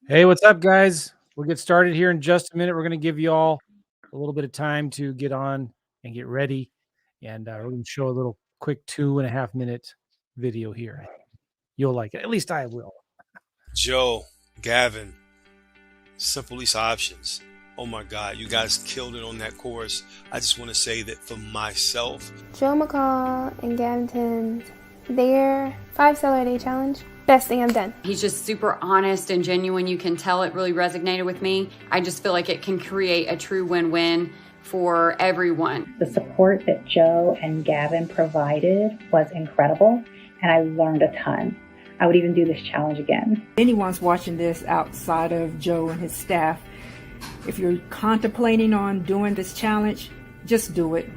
Hey, what's up, guys? We'll get started here in just a minute. We're going to give you all a little bit of time to get on and get ready. And we're going to show a little quick 2.5 minute video here. You'll like it. At least I will. Joe, Gavin, Simple Lease Options. Oh my God, you guys killed it on that course. I just want to say that for myself, Joe McCall and Gavin Timmons, their 5 seller a day challenge, best thing I've done. He's just super honest and genuine. You can tell it really resonated with me. I just feel like it can create a true win-win for everyone. The support that Joe and Gavin provided was incredible, and I learned a ton. I would even do this challenge again. Anyone's watching this outside of Joe and his staff, if you're contemplating on doing this challenge, just do it.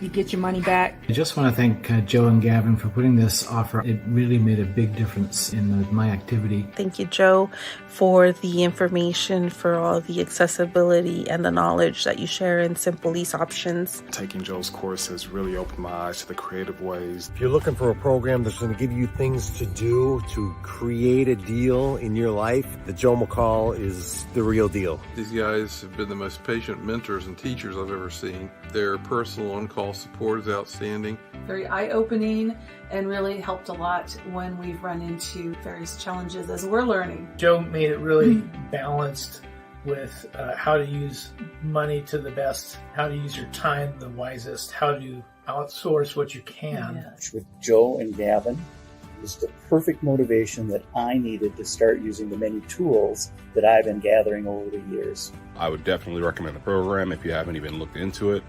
You get your money back. I just want to thank Joe and Gavin for putting this offer. It really made a big difference in my activity. Thank you, Joe, for the information, for all the accessibility and the knowledge that you share in Simple Lease Options. Taking Joe's course has really opened my eyes to the creative ways. If you're looking for a program that's going to give you things to do to create a deal in your life, the Joe McCall is the real deal. These guys have been the most patient mentors and teachers I've ever seen. Their personal on-call support is outstanding. Very eye-opening and really helped a lot when we've run into various challenges as we're learning. Joe made it really balanced with how to use money to the best, how to use your time the wisest, how to outsource what you can. Yes. With Joe and Gavin, it was the perfect motivation that I needed to start using the many tools that I've been gathering over the years. I would definitely recommend the program if you haven't even looked into it.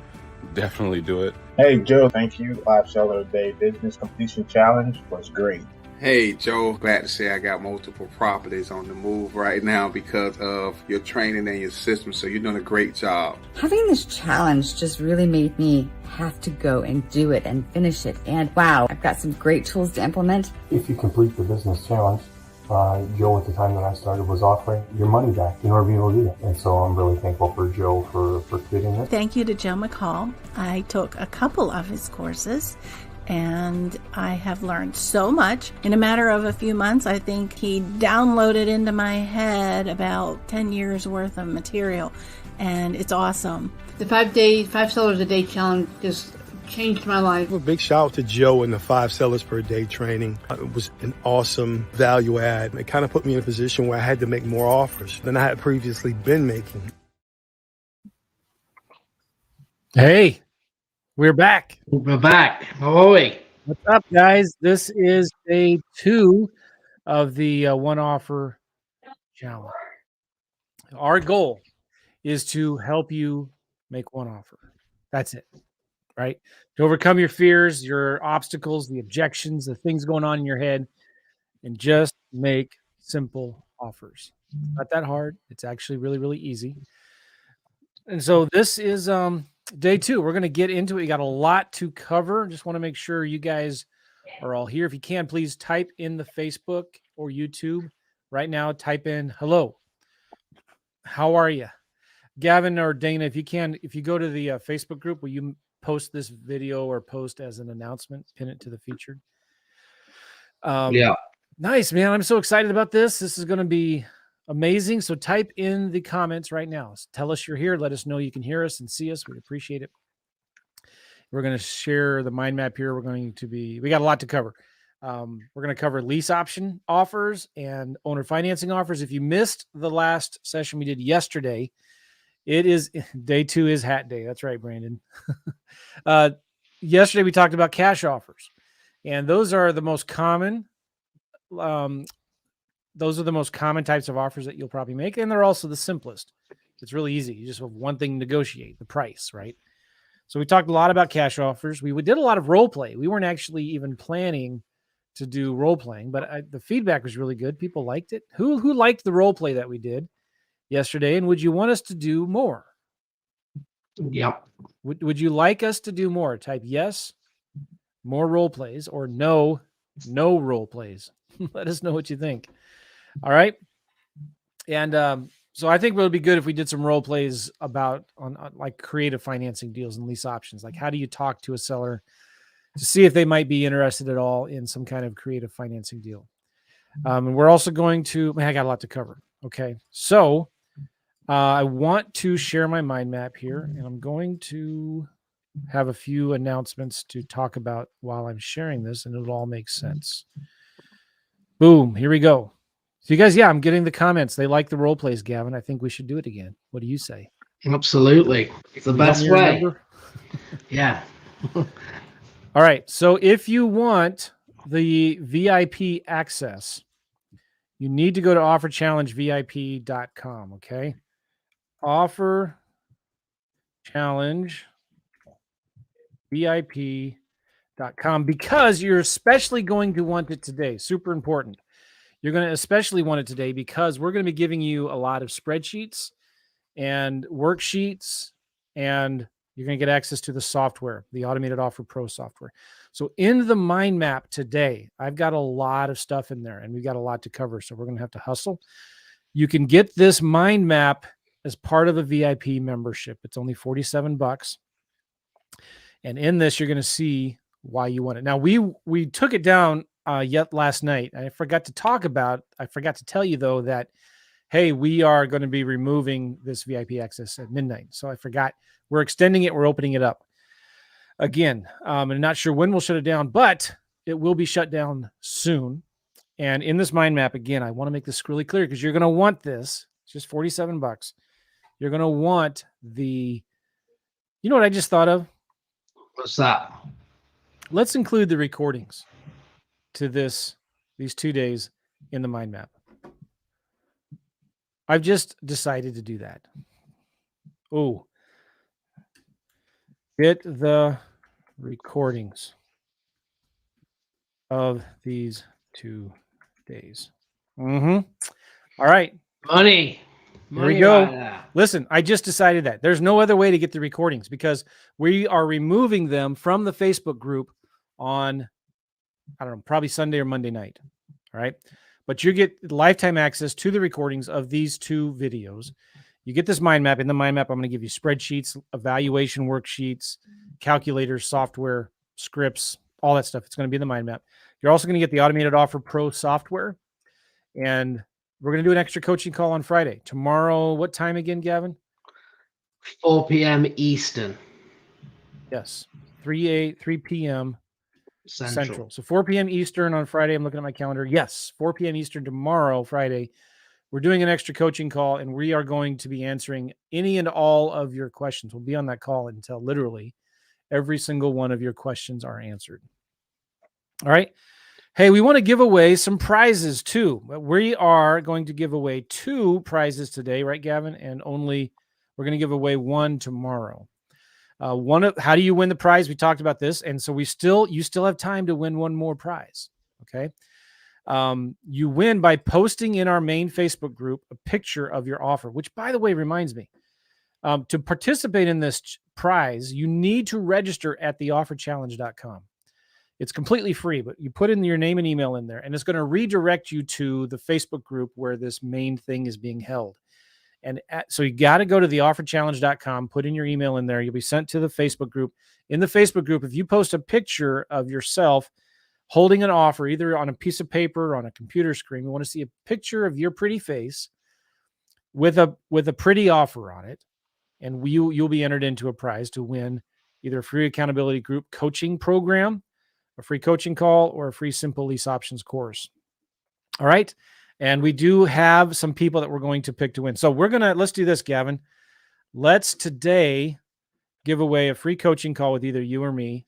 Definitely do it. Hey, Joe, thank you. 5 seller a day business completion challenge was great. Hey, Joe, glad to say I got multiple properties on the move right now because of your training and your system, so you're doing a great job. Having this challenge just really made me have to go and do it and finish it. And wow, I've got some great tools to implement. If you complete the business challenge, Joe at the time that I started was offering your money back in order to be able to do that. And so I'm really thankful for Joe for creating this. Thank you to Joe McCall. I took a couple of his courses and I have learned so much. In a matter of a few months, I think he downloaded into my head about 10 years worth of material, and it's awesome. The 5 sellers a day challenge just changed my life. A big shout out to Joe and the 5 sellers per day training. It was an awesome value add. It kind of put me in a position where I had to make more offers than I had previously been making. Hey, we're back. We're back. Ahoy. What's up, guys? This is day 2 of the one offer challenge. Our goal is to help you make one offer. That's it. Right? To overcome your fears, your obstacles, the objections, the things going on in your head, and just make simple offers. It's not that hard. It's actually really, really easy. And so this is day 2. We're going to get into it. We got a lot to cover. Just want to make sure you guys are all here. If you can, please type in the Facebook or YouTube right now. Type in, hello. How are you? Gavin or Dana, if you can, if you go to the Facebook group, will you post this video or post as an announcement, pin it to the featured? Yeah. Nice, man. I'm so excited about this. This is going to be amazing. So type in the comments right now. Tell us you're here. Let us know you can hear us and see us. We appreciate it. We're going to share the mind map here. We got a lot to cover. We're going to cover lease option offers and owner financing offers. If you missed the last session we did yesterday, it is day 2 is hat day. That's right, Brandon. Yesterday we talked about cash offers, and those are the most common. Those are the most common types of offers that you'll probably make, and they're also the simplest. It's really easy. You just have one thing to negotiate, the price, right? So we talked a lot about cash offers. We did a lot of role play. We weren't actually even planning to do role playing, but the feedback was really good. People liked it. Who liked the role play that we did yesterday, and would you want us to do more? Yep. Would you like us to do more? Type yes, more role plays, or no role plays. Let us know what you think. All right. And so I think it would be good if we did some role plays about on like creative financing deals and lease options. Like, how do you talk to a seller to see if they might be interested at all in some kind of creative financing deal? And we're also going to, man, I got a lot to cover. Okay. So I want to share my mind map here, and I'm going to have a few announcements to talk about while I'm sharing this, and it'll all make sense. Boom. Here we go. So you guys, yeah, I'm getting the comments. They like the role plays, Gavin. I think we should do it again. What do you say? Absolutely. It's the Can you help best me way. remember? Yeah. All right. So if you want the VIP access, you need to go to offerchallengevip.com. Okay. Offerchallengevip.com, because you're especially going to want it today. Super important. You're going to especially want it today because we're going to be giving you a lot of spreadsheets and worksheets, and you're going to get access to the software, the Automated Offer Pro software. So in the mind map today, I've got a lot of stuff in there, and we've got a lot to cover. So we're going to have to hustle. You can get this mind map as part of a VIP membership. It's only $47. And in this, you're going to see why you want it. Now, we took it down yet last night. I forgot to tell you, though, that, hey, we are going to be removing this VIP access at midnight. So I forgot. We're extending it. We're opening it up again. I'm not sure when we'll shut it down, but it will be shut down soon. And in this mind map, again, I want to make this really clear because you're going to want this. It's just $47. You're going to want you know what I just thought of? What's that? Let's include the recordings to these 2 days in the mind map. I've just decided to do that. Oh, get the recordings of these 2 days. All right. Money. Here we go. Listen, I just decided that there's no other way to get the recordings because we are removing them from the Facebook group on, I don't know, probably Sunday or Monday night. All right. But you get lifetime access to the recordings of these 2 videos. You get this mind map. In the mind map, I'm going to give you spreadsheets, evaluation worksheets, calculators, software, scripts, all that stuff. It's going to be in the mind map. You're also going to get the Automated Offer Pro software. And we're going to do an extra coaching call on Friday. Tomorrow, what time again, Gavin? 4 p.m. Eastern. Yes. 3 p.m. Central. So 4 p.m. Eastern on Friday. I'm looking at my calendar. Yes, 4 p.m. Eastern tomorrow, Friday. We're doing an extra coaching call, and we are going to be answering any and all of your questions. We'll be on that call until literally every single one of your questions are answered. All right. Hey, we want to give away some prizes too. We are going to give away 2 prizes today, right, Gavin? And we're going to give away 1 tomorrow. How do you win the prize? We talked about this, and so you still have time to win 1 more prize. Okay. You win by posting in our main Facebook group a picture of your offer, which, by the way, reminds me, to participate in this prize, you need to register at theofferchallenge.com. It's completely free, but you put in your name and email in there, and it's going to redirect you to the Facebook group where this main thing is being held. And so you got to go to theofferchallenge.com, put in your email in there. You'll be sent to the Facebook group. In the Facebook group, if you post a picture of yourself holding an offer, either on a piece of paper or on a computer screen, we want to see a picture of your pretty face with a pretty offer on it. And you'll be entered into a prize to win either a free accountability group coaching program, a free coaching call, or a free simple lease options course. All right. And we do have some people that we're going to pick to win. So let's do this, Gavin. Let's today give away a free coaching call with either you or me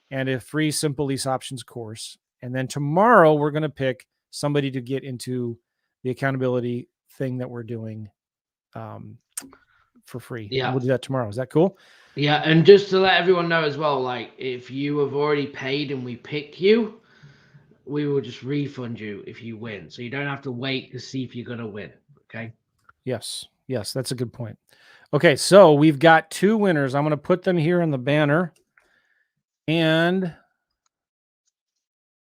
and a free simple lease options course. And then tomorrow we're going to pick somebody to get into the accountability thing that we're doing for free. Yeah. And we'll do that tomorrow. Is that cool? Yeah, and just to let everyone know as well, like if you have already paid and we pick you, we will just refund you if you win. So you don't have to wait to see if you're going to win. Okay. Yes, that's a good point. Okay, so we've got 2 winners. I'm going to put them here in the banner. And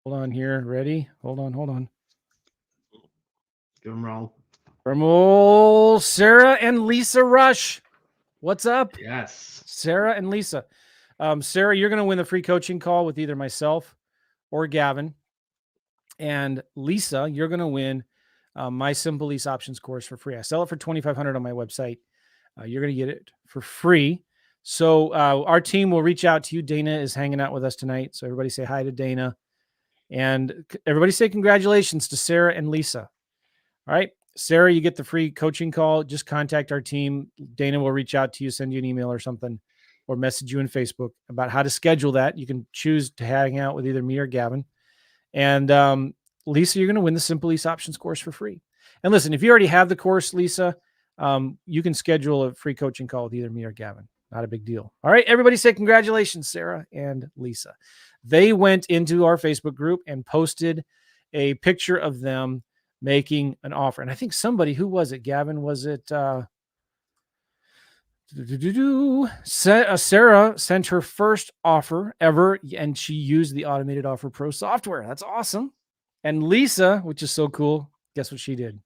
hold on here. Ready? Hold on. Drum roll. Drum roll. Sarah and Lisa Rush. What's up? Yes. Sarah and Lisa. Sarah, you're going to win the free coaching call with either myself or Gavin. And Lisa, you're going to win my Simple Lease Options course for free. I sell it for $2,500 on my website. You're going to get it for free. So our team will reach out to you. Dana is hanging out with us tonight. So everybody say hi to Dana. And everybody say congratulations to Sarah and Lisa. All right. Sarah, you get the free coaching call. Just contact our team. Dana will reach out to you, send you an email or something, or message you in Facebook about how to schedule that. You can choose to hang out with either me or Gavin. And Lisa, you're going to win the Simple Lease Options course for free. And listen, if you already have the course, Lisa, you can schedule a free coaching call with either me or Gavin. Not a big deal. All right. Everybody say congratulations, Sarah and Lisa. They went into our Facebook group and posted a picture of them making an offer. And I think somebody, who was it, Gavin? Was it Sarah sent her first offer ever, and she used the Automated Offer Pro software. That's awesome. And Lisa, which is so cool, guess what she did?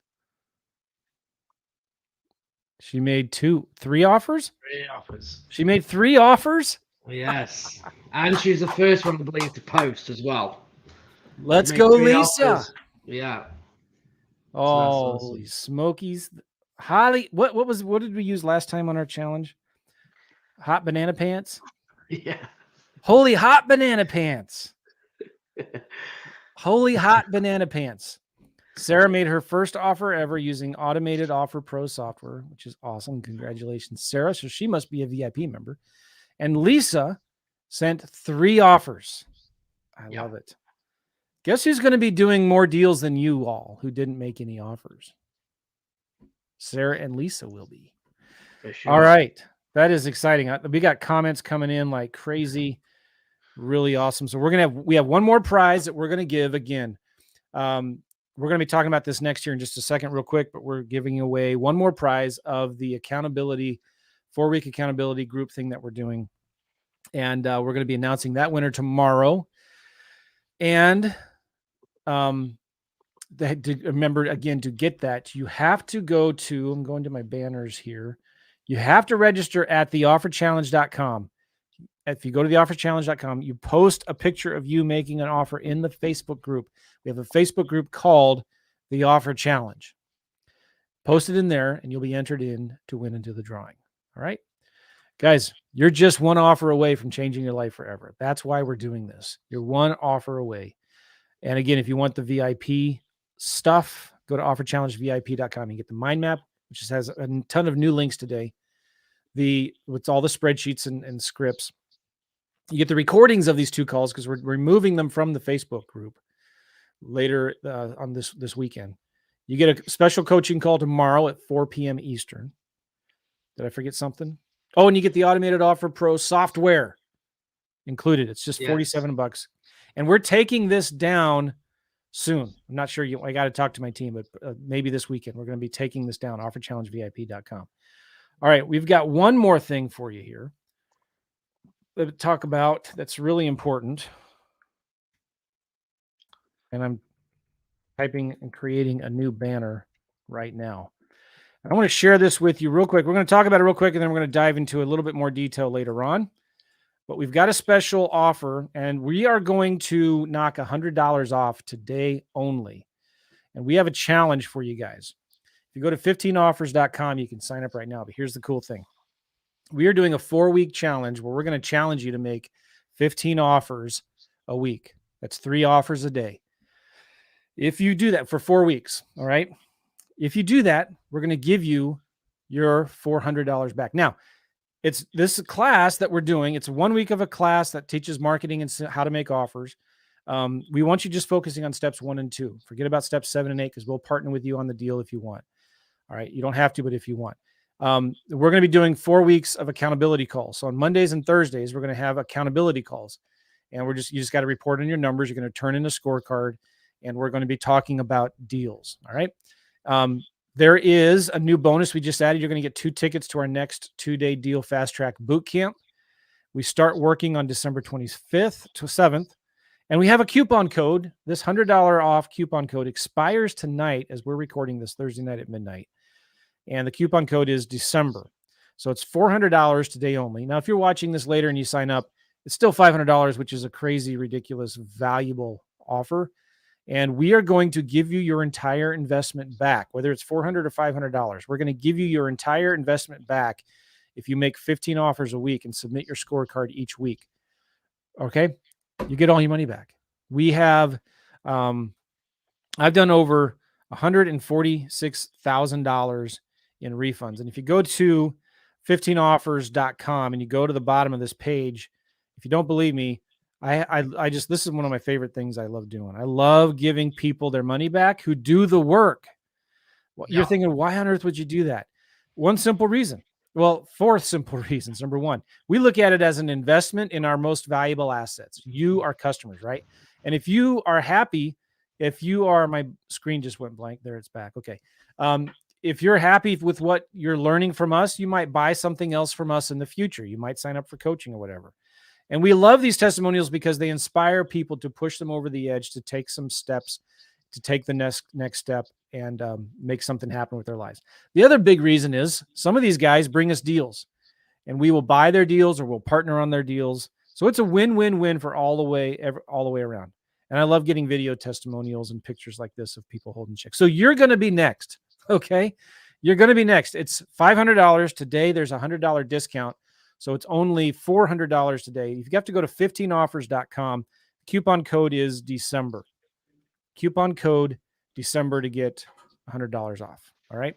She made three offers? 3 offers. She made 3 offers? Yes. And she's the first one, I believe, to post as well. Let's She made go, 3 Lisa. offers. Yeah. Oh, So holy smokies. Holly, what did we use last time on our challenge? Hot banana pants? Yeah. Holy hot banana pants. Holy hot banana pants. Sarah made her first offer ever using Automated Offer Pro software, which is awesome. Congratulations, Sarah. So she must be a VIP member. And Lisa sent 3 offers. I love it. Guess who's going to be doing more deals than you all who didn't make any offers? Sarah and Lisa will be. Sure. All right. That is exciting. We got comments coming in like crazy. Really awesome. So we have one more prize that we're going to give again. We're going to be talking about this next year in just a second real quick, but we're giving away one more prize of the accountability, 4-week accountability group thing that we're doing. And we're going to be announcing that winner tomorrow. And remember, again, to get that, you have to go to, I'm going to my banners here. You have to register at theofferchallenge.com. If you go to theofferchallenge.com, you post a picture of you making an offer in the Facebook group. We have a Facebook group called The Offer Challenge. Post it in there and you'll be entered in to win into the drawing. All right. Guys, you're just one offer away from changing your life forever. That's why we're doing this. You're one offer away. And again, if you want the VIP stuff, go to offerchallengevip.com and get the mind map, which just has a ton of new links today. With all the spreadsheets and scripts. You get the recordings of these 2 calls because we're removing them from the Facebook group later on this weekend. You get a special coaching call tomorrow at 4 p.m. Eastern. Did I forget something? Oh, and you get the Automated Offer Pro software included. It's just $47. And we're taking this down soon. I'm not sure. I got to talk to my team, but maybe this weekend we're going to be taking this down. Offerchallengevip.com. All right, we've got one more thing for you here to talk about that's really important. And I'm typing and creating a new banner right now. I want to share this with you real quick. We're going to talk about it real quick, and then we're going to dive into a little bit more detail later on. But we've got a special offer, and we are going to knock $100 off today only. And we have a challenge for you guys. If you go to 15offers.com, you can sign up right now. But here's the cool thing. We are doing a 4-week challenge where we're going to challenge you to make 15 offers a week. That's 3 offers a day. If you do that for 4 weeks, all right? If you do that, we're going to give you your $400 back. Now, it's this class that we're doing. It's 1 week of a class that teaches marketing and how to make offers. We want you just focusing on steps 1 and 2. Forget about steps 7 and 8 because we'll partner with you on the deal if you want. All right. You don't have to, but if you want. We're going to be doing 4 weeks of accountability calls. So on Mondays and Thursdays, we're going to have accountability calls. And you just got to report on your numbers. You're going to turn in a scorecard. And we're going to be talking about deals. All right. There is a new bonus we just added. You're going to get 2 tickets to our next 2-day deal fast track boot camp. We start working on December 25th to 7th. And we have a coupon code. This $100 off coupon code expires tonight as we're recording this Thursday night at midnight. And the coupon code is December. So it's $400 today only. Now, if you're watching this later and you sign up, it's still $500, which is a crazy, ridiculous, valuable offer. And we are going to give you your entire investment back, whether it's $400 or $500. We're going to give you your entire investment back if you make 15 offers a week and submit your scorecard each week. Okay? You get all your money back. We have, I've done over $146,000 in refunds. And if you go to 15offers.com and you go to the bottom of this page, if you don't believe me, I just, this is one of my favorite things I love doing. I love giving people their money back who do the work. Well, you're thinking, why on earth would you do that? One simple reason. Well, four simple reasons. Number one, we look at it as an investment in our most valuable assets. You, our customers, right? And if you are happy, if you are, my screen just went blank. There, it's back. Okay. If you're happy with what you're learning from us, you might buy something else from us in the future. You might sign up for coaching or whatever. And we love these testimonials because they inspire people to push them over the edge, to take some steps, to take the next step and make something happen with their lives. The other big reason is some of these guys bring us deals and we will buy their deals or we'll partner on their deals. So it's a win-win-win for all the way around. And I love getting video testimonials and pictures like this of people holding checks. So you're going to be next. Okay. You're going to be next. It's $500 today. There's a $100 discount. So it's only $400 today. You have to go to 15offers.com. Coupon code is December. Coupon code December to get $100 off. All right.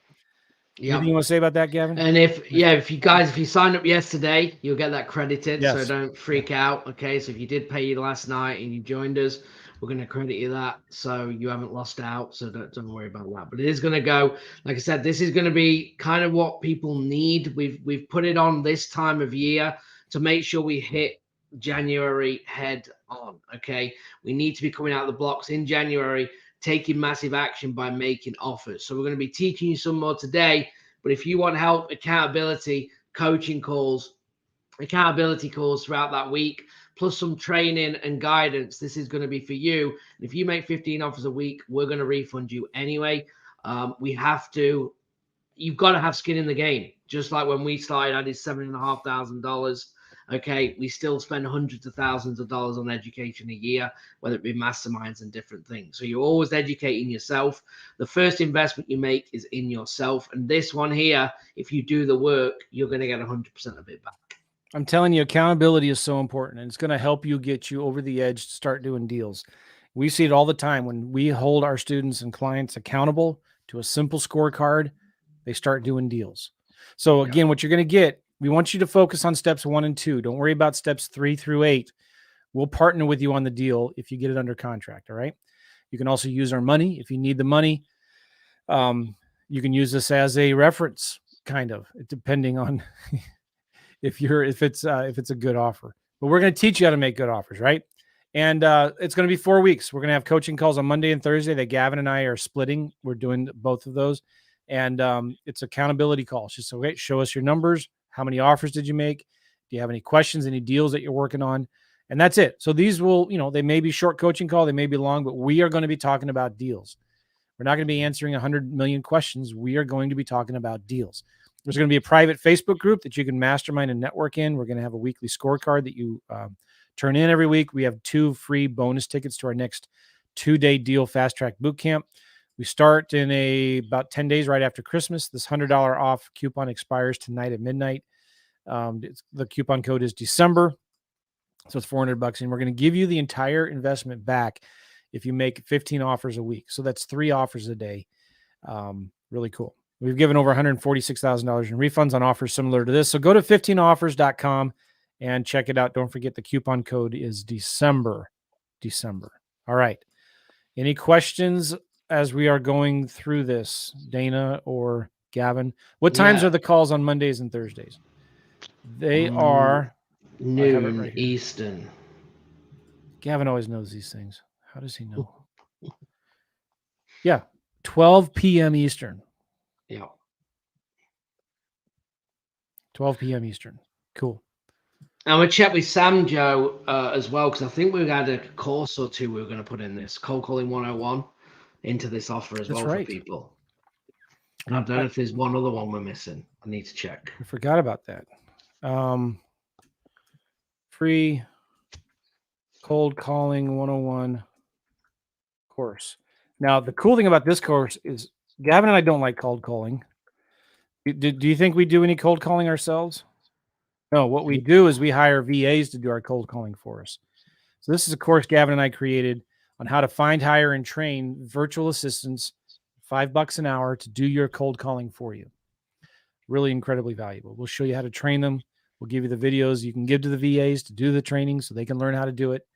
Anything you want to say about that, Gavin? And if you signed up yesterday, you'll get that credited. Yes. So don't freak out. Okay. So if you did pay last night and you joined us, we're going to credit you that. So you haven't lost out. So don't worry about that. But it is going to go, like I said, this is going to be kind of what people need. We've put it on this time of year to make sure we hit January head on. Okay. We need to be coming out of the blocks in January, taking massive action by making offers. So we're going to be teaching you some more today. But if you want help, accountability, coaching calls, accountability calls throughout that week, plus some training and guidance, this is going to be for you. And if you make 15 offers a week, we're going to refund you anyway. You've got to have skin in the game. Just like when we started, I did $7,500. Okay, we still spend hundreds of thousands of dollars on education a year, whether it be masterminds and different things. So you're always educating yourself. The first investment you make is in yourself. And this one here, if you do the work, you're going to get 100% of it back. I'm telling you, accountability is so important, and it's going to help you get you over the edge to start doing deals. We see it all the time when we hold our students and clients accountable to a simple scorecard, they start doing deals. So again, what you're going to get, we want you to focus on steps 1 and 2. Don't worry about steps 3 through 8. We'll partner with you on the deal if you get it under contract. All right. You can also use our money if you need the money. You can use this as a reference, kind of, depending on if it's a good offer. But we're going to teach you how to make good offers, right? And it's going to be 4 weeks. We're going to have coaching calls on Monday and Thursday that Gavin and I are splitting. We're doing both of those. And it's accountability calls. Just okay, show us your numbers. How many offers did you make? Do you have any questions, any deals that you're working on? And that's it. So these will, they may be short coaching call, they may be long, but we are going to be talking about deals. We're not going to be answering 100 million questions. We are going to be talking about deals. There's going to be a private Facebook group that you can mastermind and network in. We're going to have a weekly scorecard that you turn in every week. We have 2 free bonus tickets to our next 2-day deal fast track boot camp. We start in about 10 days right after Christmas. This $100 off coupon expires tonight at midnight. The coupon code is December. So it's $400, and we're going to give you the entire investment back if you make 15 offers a week. So that's 3 offers a day. Really cool. We've given over $146,000 in refunds on offers similar to this. So go to 15offers.com and check it out. Don't forget the coupon code is December. All right. Any questions as we are going through this, Dana or Gavin? What times are the calls on Mondays and Thursdays? They are noon right Eastern. Gavin always knows these things. How does he know? Yeah, 12 p.m. Eastern. Yeah. 12 p.m. Eastern. Cool. I'm going to check with Sam, Joe, as well, because I think we've had a course or 2 we were going to put in this Cold Calling 101 into this offer as for people. And I don't know if there's one other one we're missing. I need to check. I forgot about that. Free Cold Calling 101 course. Now, the cool thing about this course is Gavin and I don't like cold calling. Do you think we do any cold calling ourselves? No, what we do is we hire VAs to do our cold calling for us. So this is a course Gavin and I created on how to find, hire, and train virtual assistants, $5 an hour to do your cold calling for you. Really incredibly valuable. We'll show you how to train them. We'll give you the videos you can give to the VAs to do the training so they can learn how to do it.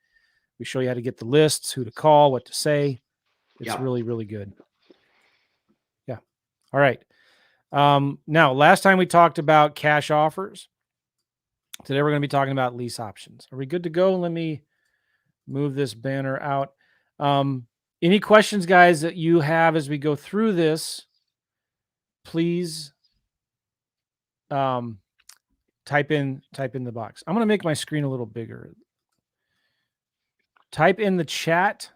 We show you how to get the lists, who to call, what to say. It's really, really good. Yeah. All right. Now, last time we talked about cash offers. Today we're going to be talking about lease options. Are we good to go? Let me move this banner out. Any questions, guys, that you have as we go through this, please type in the box. I'm going to make my screen a little bigger. Type in the chat.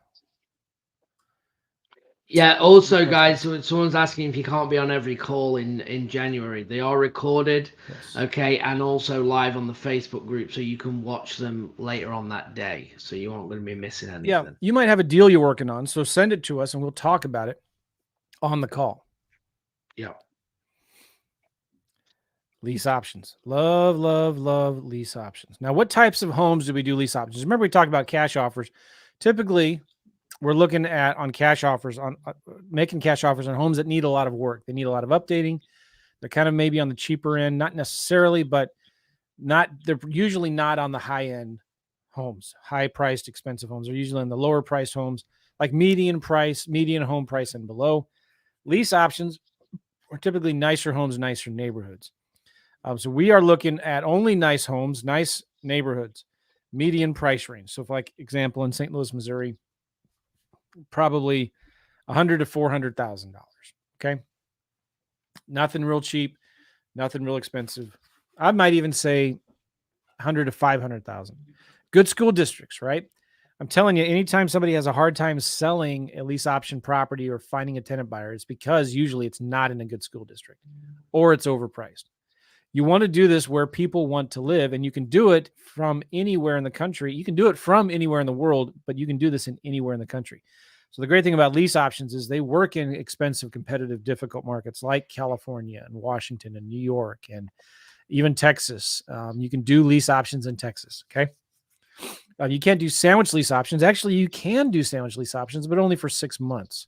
Yeah, also, guys, someone's asking if you can't be on every call in January. They are recorded, okay, and also live on the Facebook group, so you can watch them later on that day, so you aren't going to be missing anything. Yeah, you might have a deal you're working on, so send it to us, and we'll talk about it on the call. Yeah. Lease options. Love, love, love lease options. Now, what types of homes do we do lease options? Remember, we talked about cash offers. Typically, we're looking at on cash offers, on making cash offers on homes that need a lot of work. They need a lot of updating. They're kind of maybe on the cheaper end, not necessarily, but they're usually not on the high end homes, high priced, expensive homes. They're usually in the lower priced homes, like median home price and below. Lease options are typically nicer homes, nicer neighborhoods. So we are looking at only nice homes, nice neighborhoods, median price range. So, like example, in St. Louis, Missouri, probably $100,000 to $400,000. Okay, nothing real cheap, nothing real expensive. I might even say $100,000 to $500,000. Good school districts, right? I'm telling you, anytime somebody has a hard time selling a lease option property or finding a tenant buyer, it's because usually it's not in a good school district or it's overpriced. You want to do this where people want to live, and you can do it from anywhere in the country. You can do it from anywhere in the world, but you can do this in anywhere in the country. So the great thing about lease options is they work in expensive, competitive, difficult markets like California and Washington and New York and even Texas. You can do lease options in Texas, okay? You can't do sandwich lease options. Actually, you can do sandwich lease options, but only for 6 months.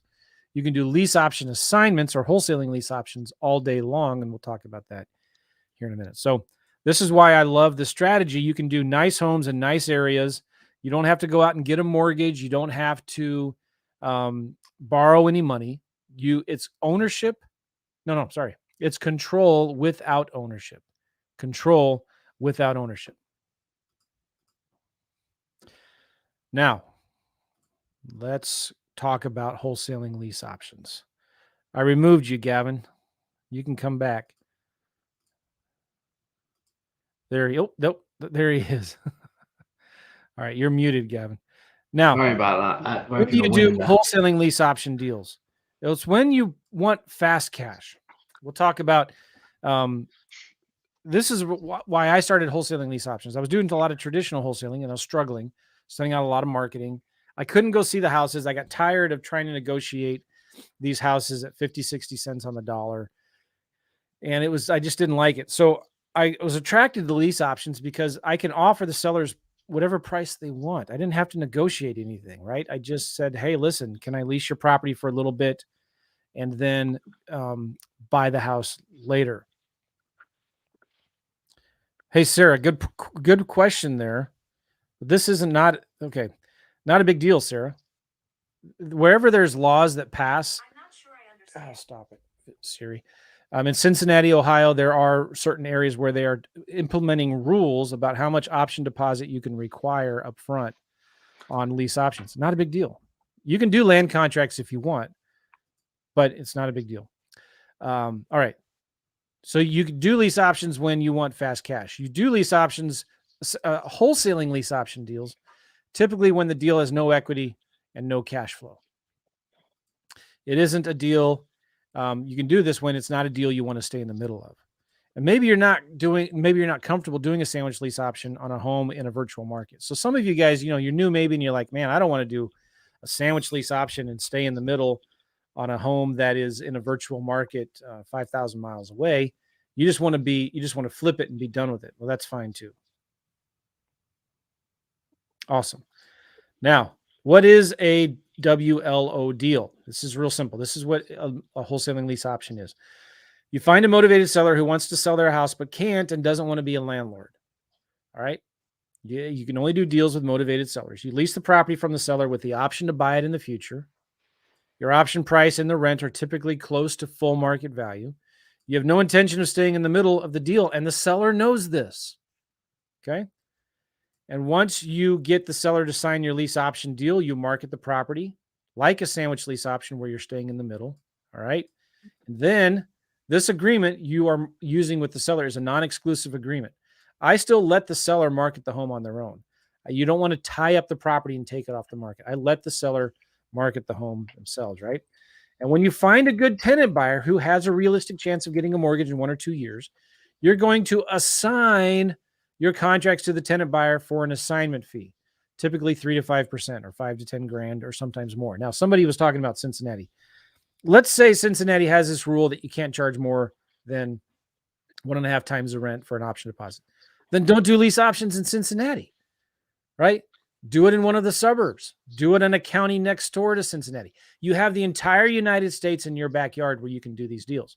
You can do lease option assignments or wholesaling lease options all day long, and we'll talk about that here in a minute. So this is why I love the strategy. You can do nice homes in nice areas. You don't have to go out and get a mortgage. You don't have to borrow any money. It's ownership. No, sorry. It's control without ownership. Control without ownership. Now, let's talk about wholesaling lease options. I removed you, Gavin. You can come back. There he is. All right, you're muted, Gavin. Now, sorry about that. When you do wholesaling lease option deals, it's when you want fast cash. We'll talk about this is why I started wholesaling lease options. I was doing a lot of traditional wholesaling and I was struggling, sending out a lot of marketing. I couldn't go see the houses. I got tired of trying to negotiate these houses at 50, 60 cents on the dollar. And I just didn't like it. So I was attracted to lease options because I can offer the sellers whatever price they want. I didn't have to negotiate anything, right? I just said, hey, listen, can I lease your property for a little bit and then buy the house later? Hey, Sarah, good question there. This isn't not a big deal, Sarah. Wherever there's laws that pass, I'm not sure I understand. Oh, stop it, Siri. In Cincinnati, Ohio, there are certain areas where they are implementing rules about how much option deposit you can require up front on lease options. Not a big deal. You can do land contracts if you want, but it's not a big deal. All right. So you can do lease options when you want fast cash. You do lease options, wholesaling lease option deals, typically when the deal has no equity and no cash flow. It isn't a deal. You can do this when it's not a deal you want to stay in the middle of. And maybe you're not comfortable doing a sandwich lease option on a home in a virtual market. So some of you guys, you're new maybe, and you're like, man, I don't want to do a sandwich lease option and stay in the middle on a home that is in a virtual market 5,000 miles away. You just want to flip it and be done with it. Well, that's fine too. Awesome. Now, what is a WLO deal? This is real simple. This is what a wholesaling lease option is. You find a motivated seller who wants to sell their house but can't and doesn't want to be a landlord. All right. You can only do deals with motivated sellers. You lease the property from the seller with the option to buy it in the future. Your option price and the rent are typically close to full market value. You have no intention of staying in the middle of the deal, and the seller knows this. Okay. And once you get the seller to sign your lease option deal, you market the property like a sandwich lease option where you're staying in the middle. All right. And then this agreement you are using with the seller is a non-exclusive agreement. I still let the seller market the home on their own. You don't want to tie up the property and take it off the market. I let the seller market the home themselves, right? And when you find a good tenant buyer who has a realistic chance of getting a mortgage in 1 or 2 years, you're going to assign your contracts to the tenant buyer for an assignment fee, typically 3 to 5% or 5 to 10 grand or sometimes more. Now, somebody was talking about Cincinnati. Let's say Cincinnati has this rule that you can't charge more than 1.5 times the rent for an option deposit. Then don't do lease options in Cincinnati, right? Do it in one of the suburbs. Do it in a county next door to Cincinnati. You have the entire United States in your backyard where you can do these deals.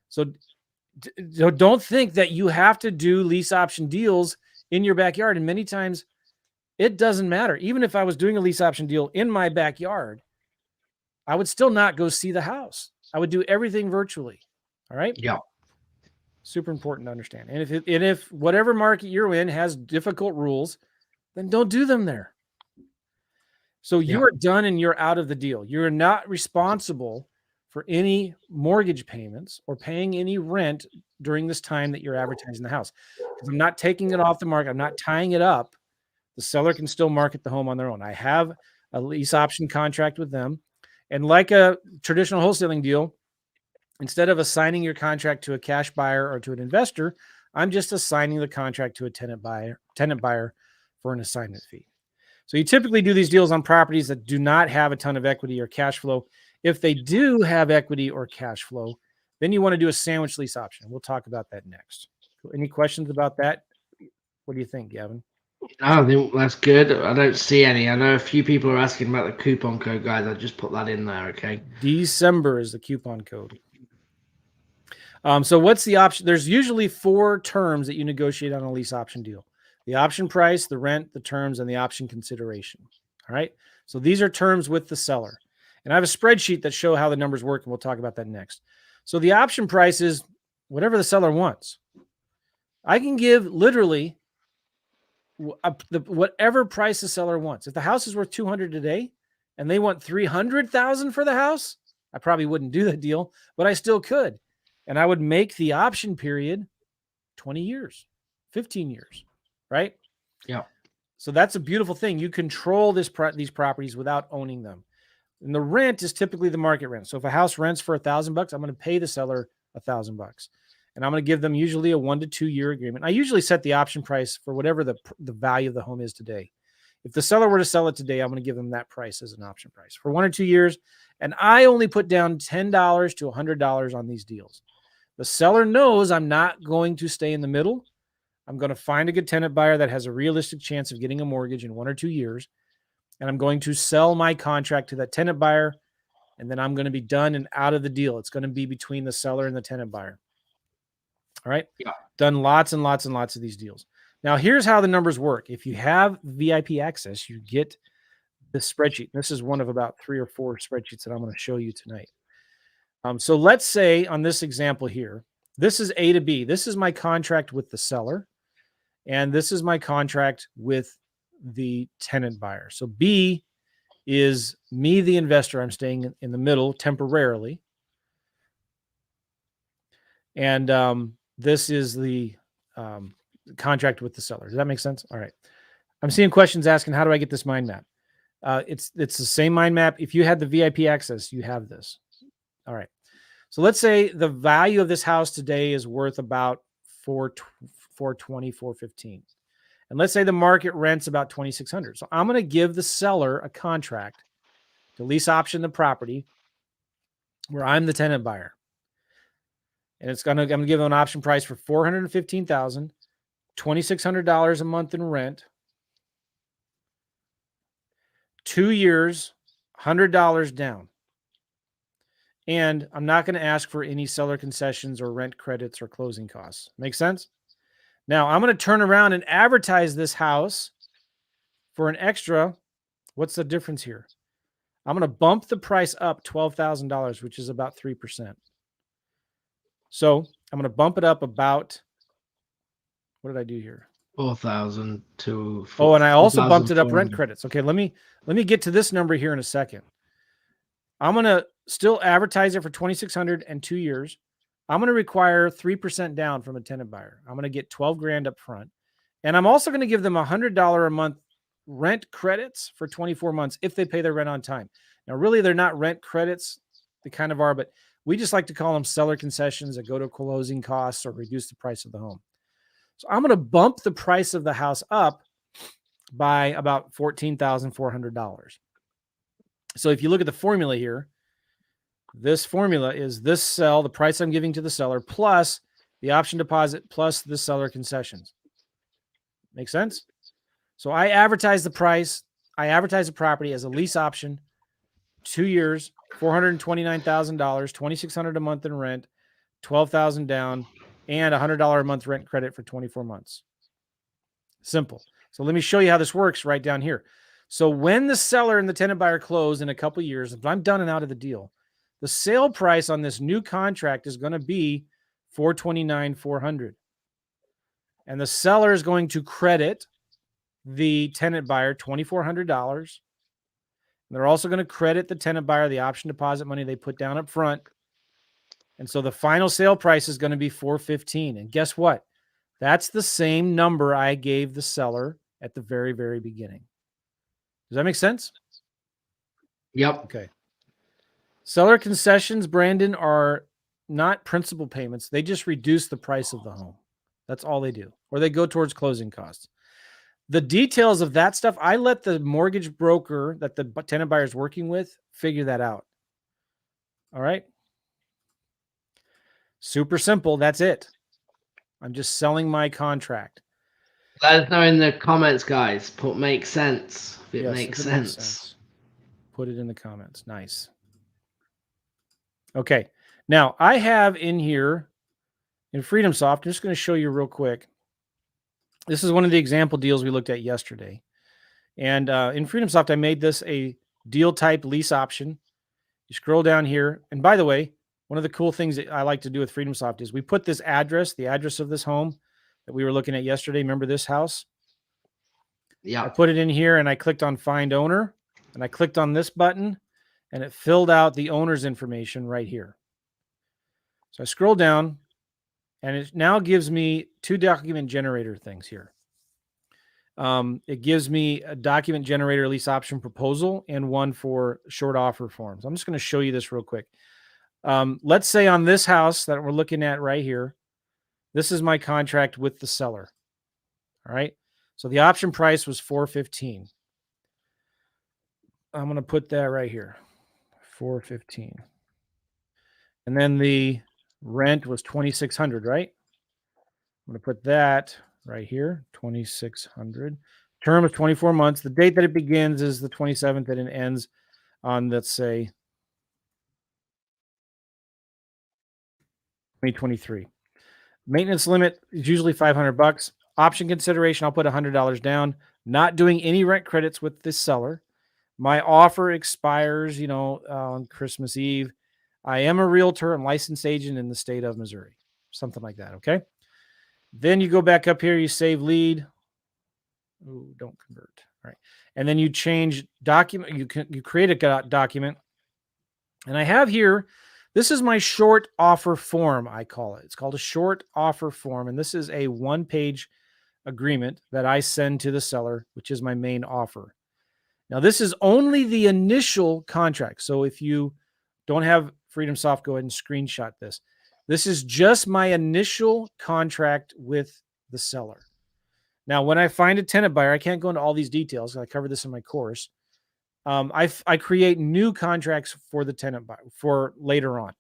So don't think that you have to do lease option deals in your backyard. And many times it doesn't matter. Even if I was doing a lease option deal in my backyard, I would still not go see the house. I would do everything virtually. All right. Yeah. Super important to understand. And if whatever market you're in has difficult rules, then don't do them there. So you are done and you're out of the deal. You're not responsible for any mortgage payments or paying any rent during this time that you're advertising the house. Because I'm not taking it off the market. I'm not tying it up. The seller can still market the home on their own. I have a lease option contract with them. And like a traditional wholesaling deal, instead of assigning your contract to a cash buyer or to an investor, I'm just assigning the contract to a tenant buyer for an assignment fee. So you typically do these deals on properties that do not have a ton of equity or cash flow. If they do have equity or cash flow, then you want to do a sandwich lease option. We'll talk about that next. Any questions about that? What do you think, Gavin? I think that's good. I don't see any. I know a few people are asking about the coupon code, guys. I just put that in there, okay? December is the coupon code. So what's the option? There's usually 4 terms that you negotiate on a lease option deal: the option price, the rent, the terms, and the option consideration. All right. So these are terms with the seller. And I have a spreadsheet that show how the numbers work, and we'll talk about that next. So the option price is whatever the seller wants. I can give literally whatever price the seller wants. If the house is worth $200 today and they want $300,000 for the house, I probably wouldn't do the deal, but I still could. And I would make the option period 20 years, 15 years, right? Yeah. So that's a beautiful thing. You control these properties without owning them. And the rent is typically the market rent. So if a house rents for $1,000, I'm going to pay the seller $1,000. And I'm going to give them usually a 1 to 2 year agreement. I usually set the option price for whatever the value of the home is today. If the seller were to sell it today, I'm going to give them that price as an option price for 1 or 2 years. And I only put down $10 to $100 on these deals. The seller knows I'm not going to stay in the middle. I'm going to find a good tenant buyer that has a realistic chance of getting a mortgage in 1 or 2 years. And I'm going to sell my contract to that tenant buyer. And then I'm going to be done and out of the deal. It's going to be between the seller and the tenant buyer. All right. Yeah. Done lots and lots and lots of these deals. Now, here's how the numbers work. If you have VIP access, you get the spreadsheet. This is one of about 3 or 4 spreadsheets that I'm going to show you tonight. So let's say on this example here, this is A to B. This is my contract with the seller, and this is my contract with the tenant buyer. So B is me, the investor. I'm staying in the middle temporarily. And this is the contract with the seller. Does that make sense? All right. I'm seeing questions asking, how do I get this mind map? It's the same mind map. If you had the VIP access, you have this. All right. So let's say the value of this house today is worth about $420,000, $415,000. And let's say the market rents about $2,600. So I'm going to give the seller a contract to lease option the property where I'm the tenant buyer. And I'm going to give them an option price for $415,000, $2,600 a month in rent, 2 years, $100 down. And I'm not going to ask for any seller concessions or rent credits or closing costs. Make sense? Now, I'm going to turn around and advertise this house for an extra. What's the difference here? I'm going to bump the price up $12,000, which is about 3%. So I'm going to bump it up about, what did I do here? 4,000 to. Oh, and I also bumped it up rent 4,400. credits. Okay, let me get to this number here in a second. I'm going to still advertise it for $2,600 and 2 years. I'm going to require 3% down from a tenant buyer. I'm going to get $12,000 up front. And I'm also going to give them $100 a month rent credits for 24 months if they pay their rent on time. Now, really, they're not rent credits. They kind of are, but we just like to call them seller concessions that go to closing costs or reduce the price of the home. So I'm going to bump the price of the house up by about $14,400. So if you look at the formula here, this formula is this sell, the price I'm giving to the seller, plus the option deposit, plus the seller concessions. Make sense? So I advertise the price. I advertise the property as a lease option, 2 years, $429,000, $2,600 a month in rent, $12,000 down, and $100 a month rent credit for 24 months. Simple. So let me show you how this works right down here. So when the seller and the tenant buyer close in a couple of years, if I'm done and out of the deal, the sale price on this new contract is going to be $429,400. And the seller is going to credit the tenant buyer $2,400. And they're also going to credit the tenant buyer the option deposit money they put down up front. And so the final sale price is going to be $415,000. And guess what? That's the same number I gave the seller at the very, very beginning. Does that make sense? Yep. Okay. Seller concessions, Brandon, are not principal payments. They just reduce the price of the home. That's all they do. Or they go towards closing costs. The details of that stuff, I let the mortgage broker that the tenant buyer is working with figure that out. All right. Super simple. That's it. I'm just selling my contract. Let us know in the comments, guys. Put makes sense. If it Yes, makes if it sense. makes sense. Put it in the comments. Nice. Okay. Now I have in here in FreedomSoft, I'm just going to show you real quick. This is one of the example deals we looked at yesterday. And in FreedomSoft, I made this a deal type lease option. You scroll down here. And by the way, one of the cool things that I like to do with FreedomSoft is we put this address, the address of this home that we were looking at yesterday. Remember this house? Yeah. I put it in here and I clicked on find owner and I clicked on this button and it filled out the owner's information right here. So I scroll down and it now gives me two document generator things here. It gives me a document generator lease option proposal and one for short offer forms. I'm just going to show you this real quick. Let's say on this house that we're looking at right here, this is my contract with the seller. All right. So the option price was $415,000. I'm going to put that right here, $415,000. And then the rent was $2,600, right? I'm going to put that right here, $2,600. Term of 24 months. The date that it begins is the 27th and it ends on, let's say, 2023. Maintenance limit is usually $500. Option consideration, I'll put $100 down. Not doing any rent credits with this seller. My offer expires, on Christmas Eve. I am a realtor and licensed agent in the state of Missouri. Something like that, okay? Then you go back up here, you save lead. Ooh, don't convert. All right. And then you change document. You create a document. And I have here, this is my short offer form, I call it. It's called a short offer form. And this is a one-page agreement that I send to the seller, which is my main offer. Now, this is only the initial contract. So if you don't have FreedomSoft, go ahead and screenshot this. This is just my initial contract with the seller. Now, when I find a tenant buyer, I can't go into all these details. I cover this in my course. I create new contracts for the tenant for later on,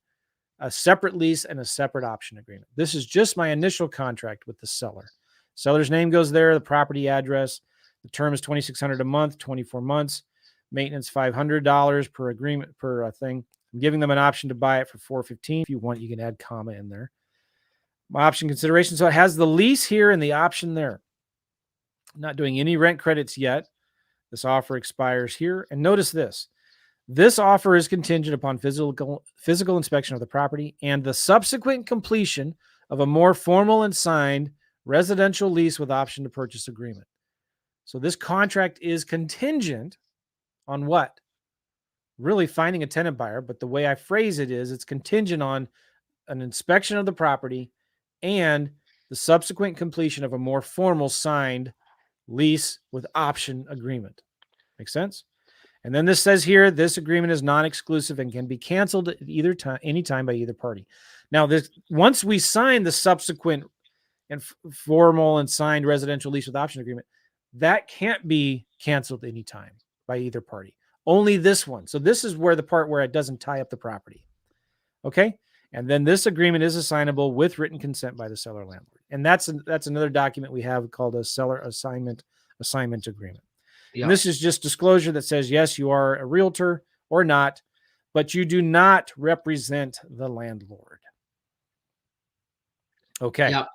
a separate lease and a separate option agreement. This is just my initial contract with the seller. Seller's name goes there, the property address. The term is $2,600 a month, 24 months. Maintenance $500 per agreement per thing. I'm giving them an option to buy it for $415. If you want, you can add comma in there. My option consideration. So it has the lease here and the option there. I'm not doing any rent credits yet. This offer expires here. And notice this. This offer is contingent upon physical inspection of the property and the subsequent completion of a more formal and signed residential lease with option to purchase agreement. So this contract is contingent on what? Really finding a tenant buyer, but the way I phrase it is it's contingent on an inspection of the property and the subsequent completion of a more formal signed lease with option agreement. Make sense? And then this says here, this agreement is non-exclusive and can be canceled at either time, anytime by either party. Now, this once we sign the subsequent and formal and signed residential lease with option agreement, that can't be canceled anytime by either party. Only this one. So this is where the part where it doesn't tie up the property. Okay. And then this agreement is assignable with written consent by the seller landlord. And that's another document we have called a seller assignment agreement. Yeah. And this is just disclosure that says, yes, you are a realtor or not, but you do not represent the landlord. Okay. Yeah.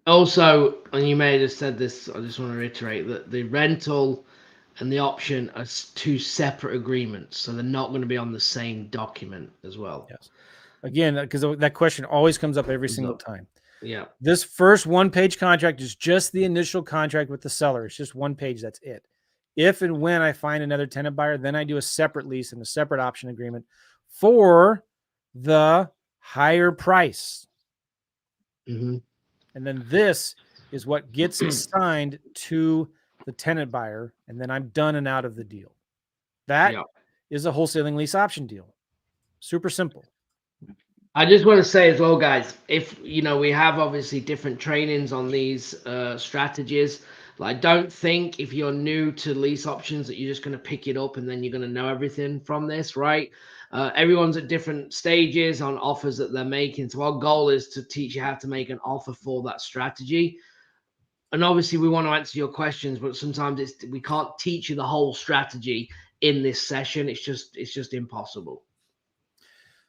Also, and you may have said this, I just want to reiterate that the rental and the option are two separate agreements. So they're not going to be on the same document as well. Yes. Again, because that question always comes up every single time. Yeah. This first one-page contract is just the initial contract with the seller. It's just one page. That's it. If and when I find another tenant buyer, then I do a separate lease and a separate option agreement for the higher price. Mm-hmm. And then this is what gets assigned to the tenant buyer, and then I'm done and out of the deal. That is a wholesaling lease option deal. Super simple. I just want to say as well, guys, if we have obviously different trainings on these strategies. Like, don't think if you're new to lease options that you're just going to pick it up and then you're going to know everything from this, right? Everyone's at different stages on offers that they're making. So our goal is to teach you how to make an offer for that strategy. And obviously we want to answer your questions, but sometimes we can't teach you the whole strategy in this session. It's just impossible.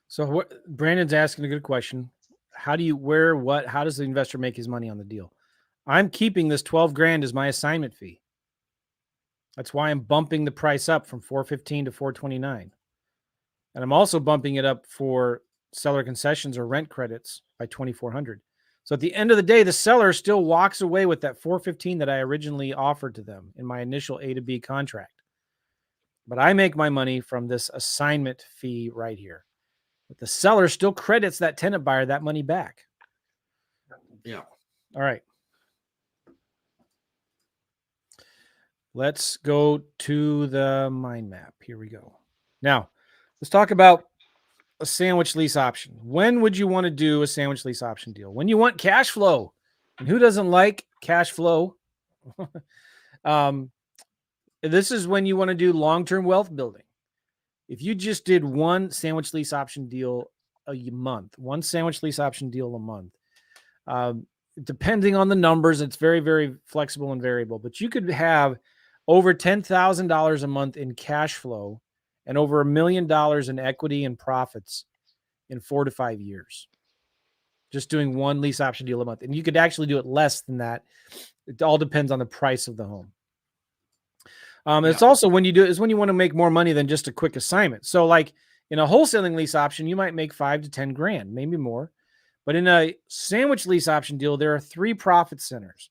So Brandon's asking a good question. How does the investor make his money on the deal? I'm keeping this 12 grand as my assignment fee. That's why I'm bumping the price up from 415 to 429. And I'm also bumping it up for seller concessions or rent credits by 2,400. So at the end of the day, the seller still walks away with that 415 that I originally offered to them in my initial A to B contract. But I make my money from this assignment fee right here. But the seller still credits that tenant buyer that money back. Yeah. All right. Let's go to the mind map. Here we go. Now, let's talk about a sandwich lease option. When would you want to do a sandwich lease option deal? When you want cash flow. And who doesn't like cash flow? This is when you want to do long-term wealth building. If you just did one sandwich lease option deal a month, depending on the numbers, it's very, very flexible and variable, but you could have over $10,000 a month in cash flow and over $1 million in equity and profits in 4 to 5 years. Just doing one lease option deal a month. And you could actually do it less than that. It all depends on the price of the home. It's also when you want to make more money than just a quick assignment. So like in a wholesaling lease option, you might make 5 to 10 grand, maybe more. But in a sandwich lease option deal, there are 3 profit centers: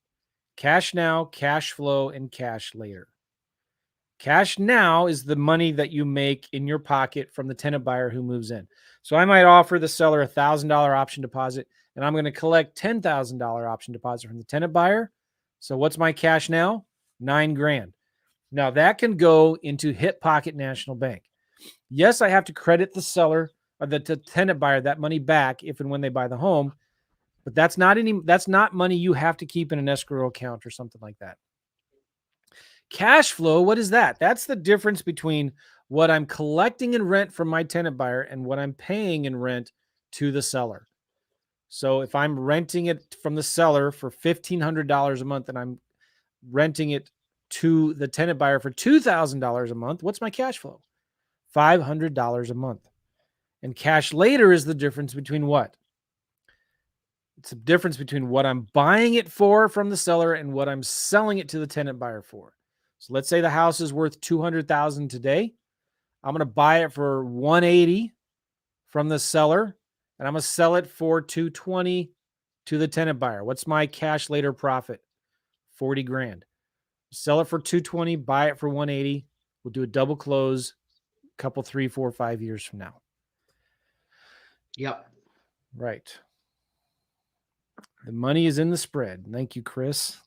cash now, cash flow, and cash later. Cash now is the money that you make in your pocket from the tenant buyer who moves in. So I might offer the seller $1,000 option deposit, and I'm going to collect $10,000 option deposit from the tenant buyer. So what's my cash now? 9 grand. Now that can go into Hip Pocket National Bank. Yes, I have to credit the seller or the tenant buyer that money back if and when they buy the home, but that's not money you have to keep in an escrow account or something like that. Cash flow, what is that? That's the difference between what I'm collecting in rent from my tenant buyer and what I'm paying in rent to the seller. So if I'm renting it from the seller for $1,500 a month and I'm renting it to the tenant buyer for $2,000 a month, what's my cash flow? $500 a month. And cash later is the difference between what? It's the difference between what I'm buying it for from the seller and what I'm selling it to the tenant buyer for. So let's say the house is worth $200,000 today. I'm going to buy it for $180,000 from the seller, and I'm going to sell it for $220,000 to the tenant buyer. What's my cash later profit? $40,000. Sell it for $220,000, buy it for $180,000. We'll do a double close a couple, 3, 4, 5 years from now. Yep. Right. The money is in the spread. Thank you, Chris.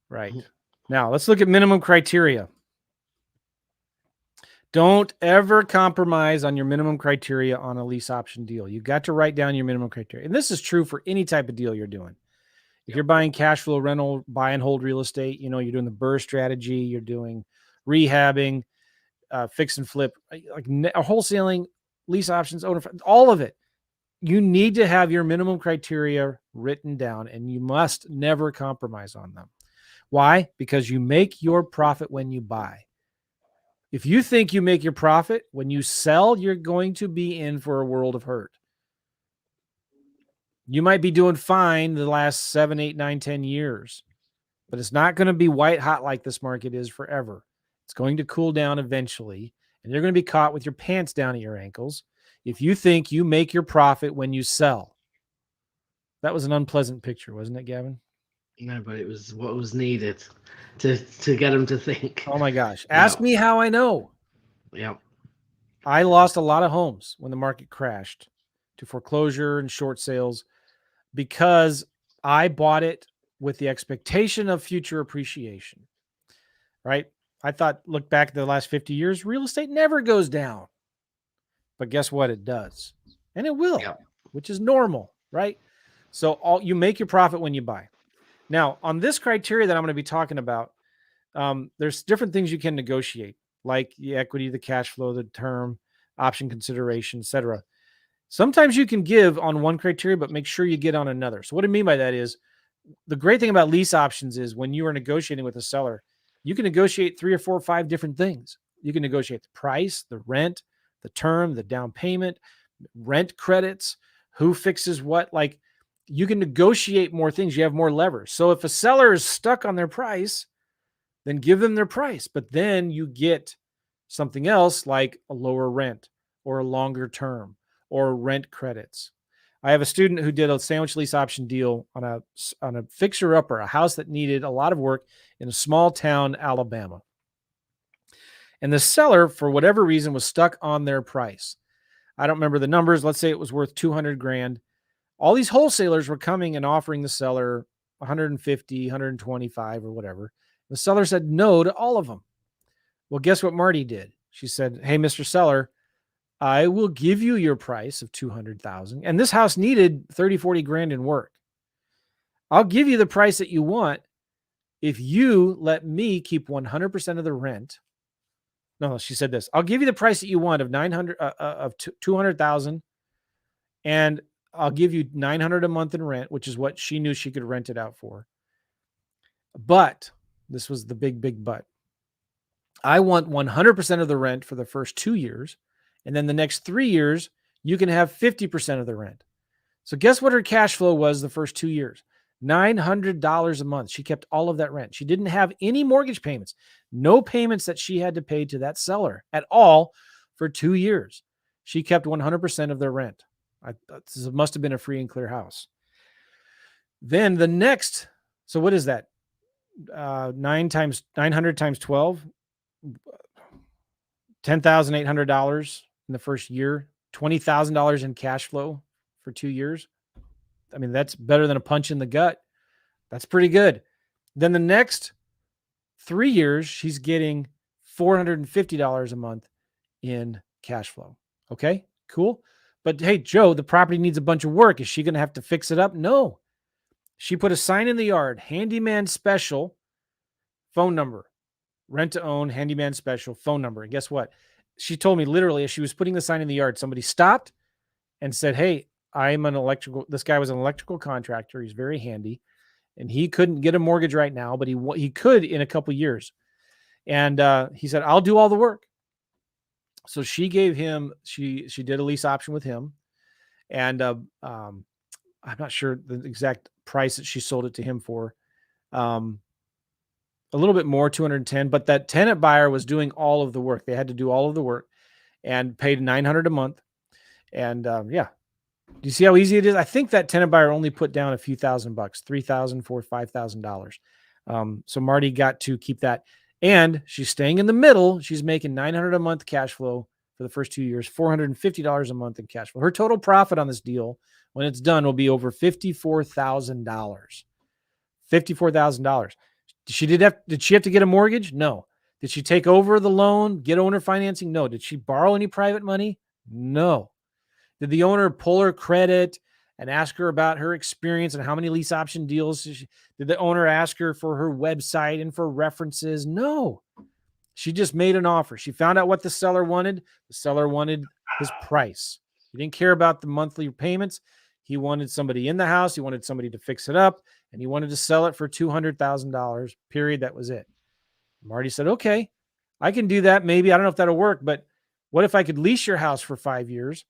Right. Now, let's look at minimum criteria. Don't ever compromise on your minimum criteria on a lease option deal. You've got to write down your minimum criteria. And this is true for any type of deal you're doing. If you're buying cash flow rental, buy and hold real estate, you're doing the BRRRR strategy, you're doing rehabbing, fix and flip, like wholesaling, lease options, owner, all of it. You need to have your minimum criteria written down, and you must never compromise on them. Why? Because you make your profit when you buy. If you think you make your profit when you sell, you're going to be in for a world of hurt. You might be doing fine the last 7, 8, 9, 10 years, but it's not going to be white hot like this market is forever. It's going to cool down eventually, and you're going to be caught with your pants down at your ankles if you think you make your profit when you sell. That was an unpleasant picture, wasn't it, Gavin? No, but it was what was needed to get them to think. Oh my gosh. Ask me how I know. Yep. I lost a lot of homes when the market crashed to foreclosure and short sales because I bought it with the expectation of future appreciation, right? I thought, look back at the last 50 years, real estate never goes down. But guess what? It does. And it will, which is normal, right? So you make your profit when you buy. Now, on this criteria that I'm going to be talking about, there's different things you can negotiate, like the equity, the cash flow, the term, option consideration, etc. Sometimes you can give on one criteria, but make sure you get on another. So what I mean by that is the great thing about lease options is when you are negotiating with a seller, you can negotiate 3 or 4 or 5 different things. You can negotiate the price, the rent, the term, the down payment, rent credits, who fixes what. Like, you can negotiate more things. You have more levers. So if a seller is stuck on their price, then give them their price. But then you get something else like a lower rent or a longer term or rent credits. I have a student who did a sandwich lease option deal on a fixer-upper, a house that needed a lot of work in a small town, Alabama. And the seller, for whatever reason, was stuck on their price. I don't remember the numbers. Let's say it was worth $200,000. All these wholesalers were coming and offering the seller 150, 125 or whatever. The seller said no to all of them. Well, guess what Marty did? She said, hey, Mr. Seller, I will give you your price of $200,000. And this house needed 30, 40 grand in work. I'll give you the price that you want if you let me keep 100% of the rent. No, she said this. I'll give you the price that you want of $200,000, and I'll give you $900 a month in rent, which is what she knew she could rent it out for. But this was the big, big but. I want 100% of the rent for the first 2 years. And then the next 3 years, you can have 50% of the rent. So guess what her cash flow was the first 2 years? $900 a month. She kept all of that rent. She didn't have any mortgage payments, no payments that she had to pay to that seller at all for 2 years. She kept 100% of their rent. This must have been a free and clear house. Then the next, so what is that? 900 times 12, $10,800 in the first year, $20,000 in cash flow for 2 years. I mean, that's better than a punch in the gut. That's pretty good. Then the next 3 years, she's getting $450 a month in cash flow. Okay, cool. But hey, Joe, the property needs a bunch of work. Is she going to have to fix it up? No. She put a sign in the yard, handyman special phone number, rent to own, handyman special, phone number. And guess what? She told me literally as she was putting the sign in the yard, somebody stopped and said, "Hey, this guy was an electrical contractor. He's very handy and he couldn't get a mortgage right now, but he could in a couple years." And he said, "I'll do all the work." So she gave him, she did a lease option with him. And I'm not sure the exact price that she sold it to him for. A little bit more, 210, but that tenant buyer was doing all of the work. They had to do all of the work and paid $900 a month. And yeah, do you see how easy it is? I think that tenant buyer only put down a few $1,000, $3,000, $4,000, $5,000. So Marty got to keep that, and she's staying in the middle. She's making $900 a month cash flow for the first 2 years, $450 a month in cash flow. Her total profit on this deal, when it's done, will be over $54,000. $54,000. Did she have to get a mortgage? No. Did she take over the loan, get owner financing? No. Did she borrow any private money? No. Did the owner pull her credit and ask her about her experience and how many lease option deals? Did the owner ask her for her website and for references? No. She just made an offer. She found out what the seller wanted. The seller wanted his price. He didn't care about the monthly payments. He wanted somebody in the house. He wanted somebody to fix it up, and he wanted to sell it for $200,000, period. That was it. Marty said, "Okay, I can do that. Maybe. I don't know if that'll work, but what if I could lease your house for 5 years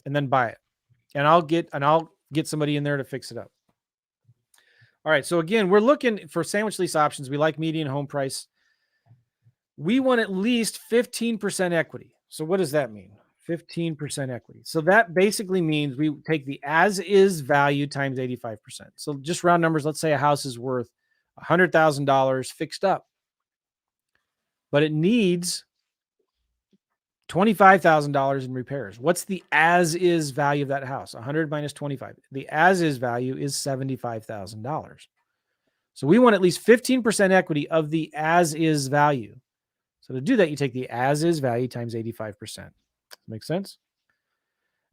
and then buy it? And I'll get somebody in there to fix it up." All right. So again, we're looking for sandwich lease options. We like median home price. We want at least 15% equity. So what does that mean? 15% equity. So that basically means we take the as is value times 85%. So just round numbers. Let's say a house is worth $100,000 fixed up, but it needs $25,000 in repairs. What's the as is value of that house? 100 minus 25. The as is value is $75,000. So we want at least 15% equity of the as is value. So to do that, you take the as is value times 85%. Make sense?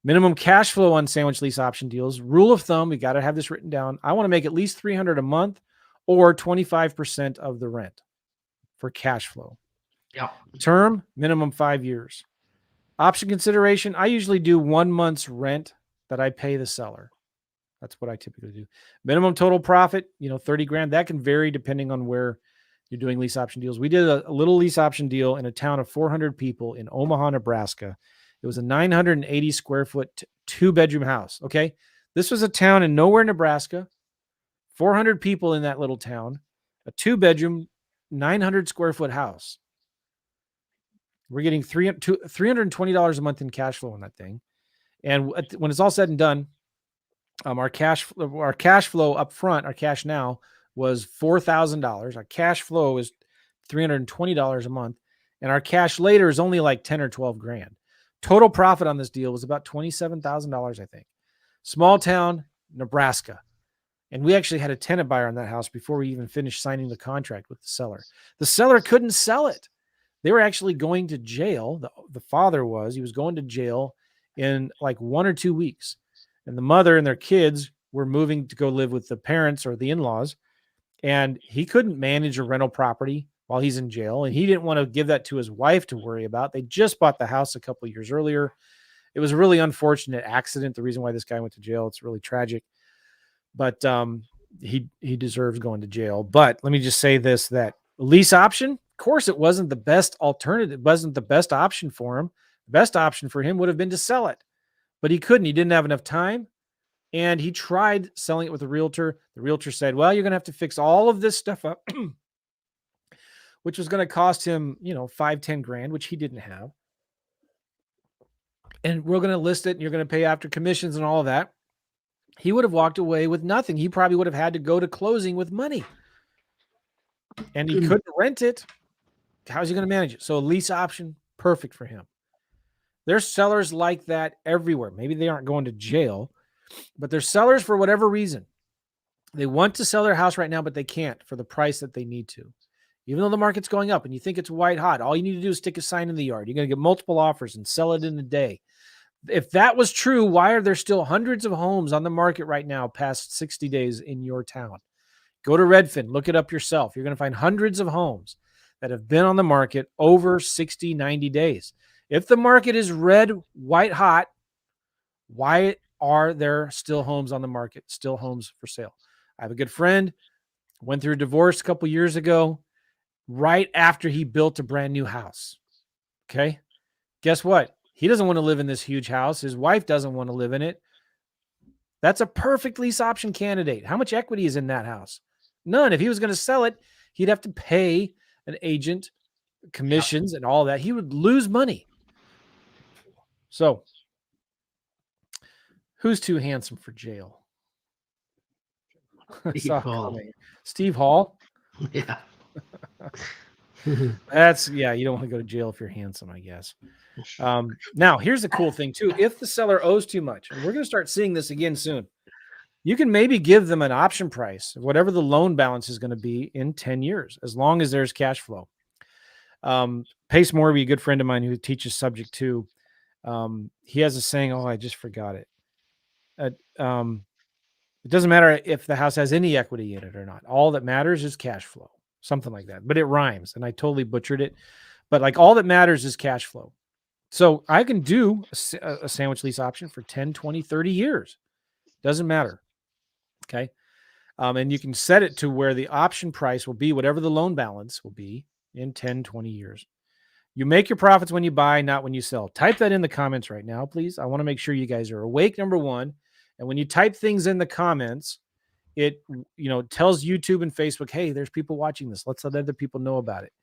Minimum cash flow on sandwich lease option deals. Rule of thumb, we got to have this written down. I want to make at least $300 a month or 25% of the rent for cash flow. Yeah. Term, minimum 5 years. Option consideration, I usually do 1 month's rent that I pay the seller. That's what I typically do. Minimum total profit, 30 grand. That can vary depending on where you're doing lease option deals. We did a little lease option deal in a town of 400 people in Omaha, Nebraska. It was a 980 square foot, 2-bedroom house. Okay. This was a town in nowhere, Nebraska, 400 people in that little town, a 2-bedroom, 900 square foot house. We're getting $320 a month in cash flow on that thing. And when it's all said and done, our cash flow up front, our cash now was $4,000. Our cash flow is $320 a month. And our cash later is only like 10 or 12 grand. Total profit on this deal was about $27,000, I think. Small town, Nebraska. And we actually had a tenant buyer on that house before we even finished signing the contract with the seller. The seller couldn't sell it. They were actually going to jail. The father he was going to jail in like 1 or 2 weeks. And the mother and their kids were moving to go live with the parents or the in-laws. And he couldn't manage a rental property while he's in jail. And he didn't want to give that to his wife to worry about. They just bought the house a couple of years earlier. It was a really unfortunate accident. The reason why this guy went to jail, it's really tragic. But he deserves going to jail. But let me just say this, that lease option, of course, it wasn't the best alternative. It wasn't the best option for him. The best option for him would have been to sell it. But he couldn't. He didn't have enough time. And he tried selling it with a realtor. The realtor said, "Well, you're going to have to fix all of this stuff up," which was going to cost him, 5-10 grand, which he didn't have. And we're going to list it and you're going to pay after commissions and all of that. He would have walked away with nothing. He probably would have had to go to closing with money. And he couldn't rent it. How's he going to manage it? So a lease option, perfect for him. There's sellers like that everywhere. Maybe they aren't going to jail, but there's sellers for whatever reason. They want to sell their house right now, but they can't for the price that they need to. Even though the market's going up and you think it's white hot, all you need to do is stick a sign in the yard. You're going to get multiple offers and sell it in a day. If that was true, why are there still hundreds of homes on the market right now past 60 days in your town? Go to Redfin, look it up yourself. You're going to find hundreds of homes that have been on the market over 60, 90 days. If the market is red, white hot, why are there still homes on the market, still homes for sale? I have a good friend, went through a divorce a couple years ago, right after he built a brand new house. Okay. Guess what? He doesn't want to live in this huge house. His wife doesn't want to live in it. That's a perfect lease option candidate. How much equity is in that house? None. If he was going to sell it, he'd have to pay an agent commissions and all that. He would lose money. So, who's too handsome for jail? Steve Hall. Steve Hall? Yeah. You don't want to go to jail if you're handsome, I guess. Now, here's the cool thing, too. If the seller owes too much, and we're going to start seeing this again soon, you can maybe give them an option price, whatever the loan balance is going to be in 10 years, as long as there's cash flow. Pace Morby, a good friend of mine who teaches subject to, he has a saying, I just forgot it. It doesn't matter if the house has any equity in it or not. All that matters is cash flow, something like that. But it rhymes, and I totally butchered it. But like all that matters is cash flow. So I can do a sandwich lease option for 10, 20, 30 years. Doesn't matter. Okay. And you can set it to where the option price will be whatever the loan balance will be in 10, 20 years. You make your profits when you buy, not when you sell. Type that in the comments right now, please. I want to make sure you guys are awake, number one. And when you type things in the comments, it tells YouTube and Facebook, hey, there's people watching this. Let's let other people know about it.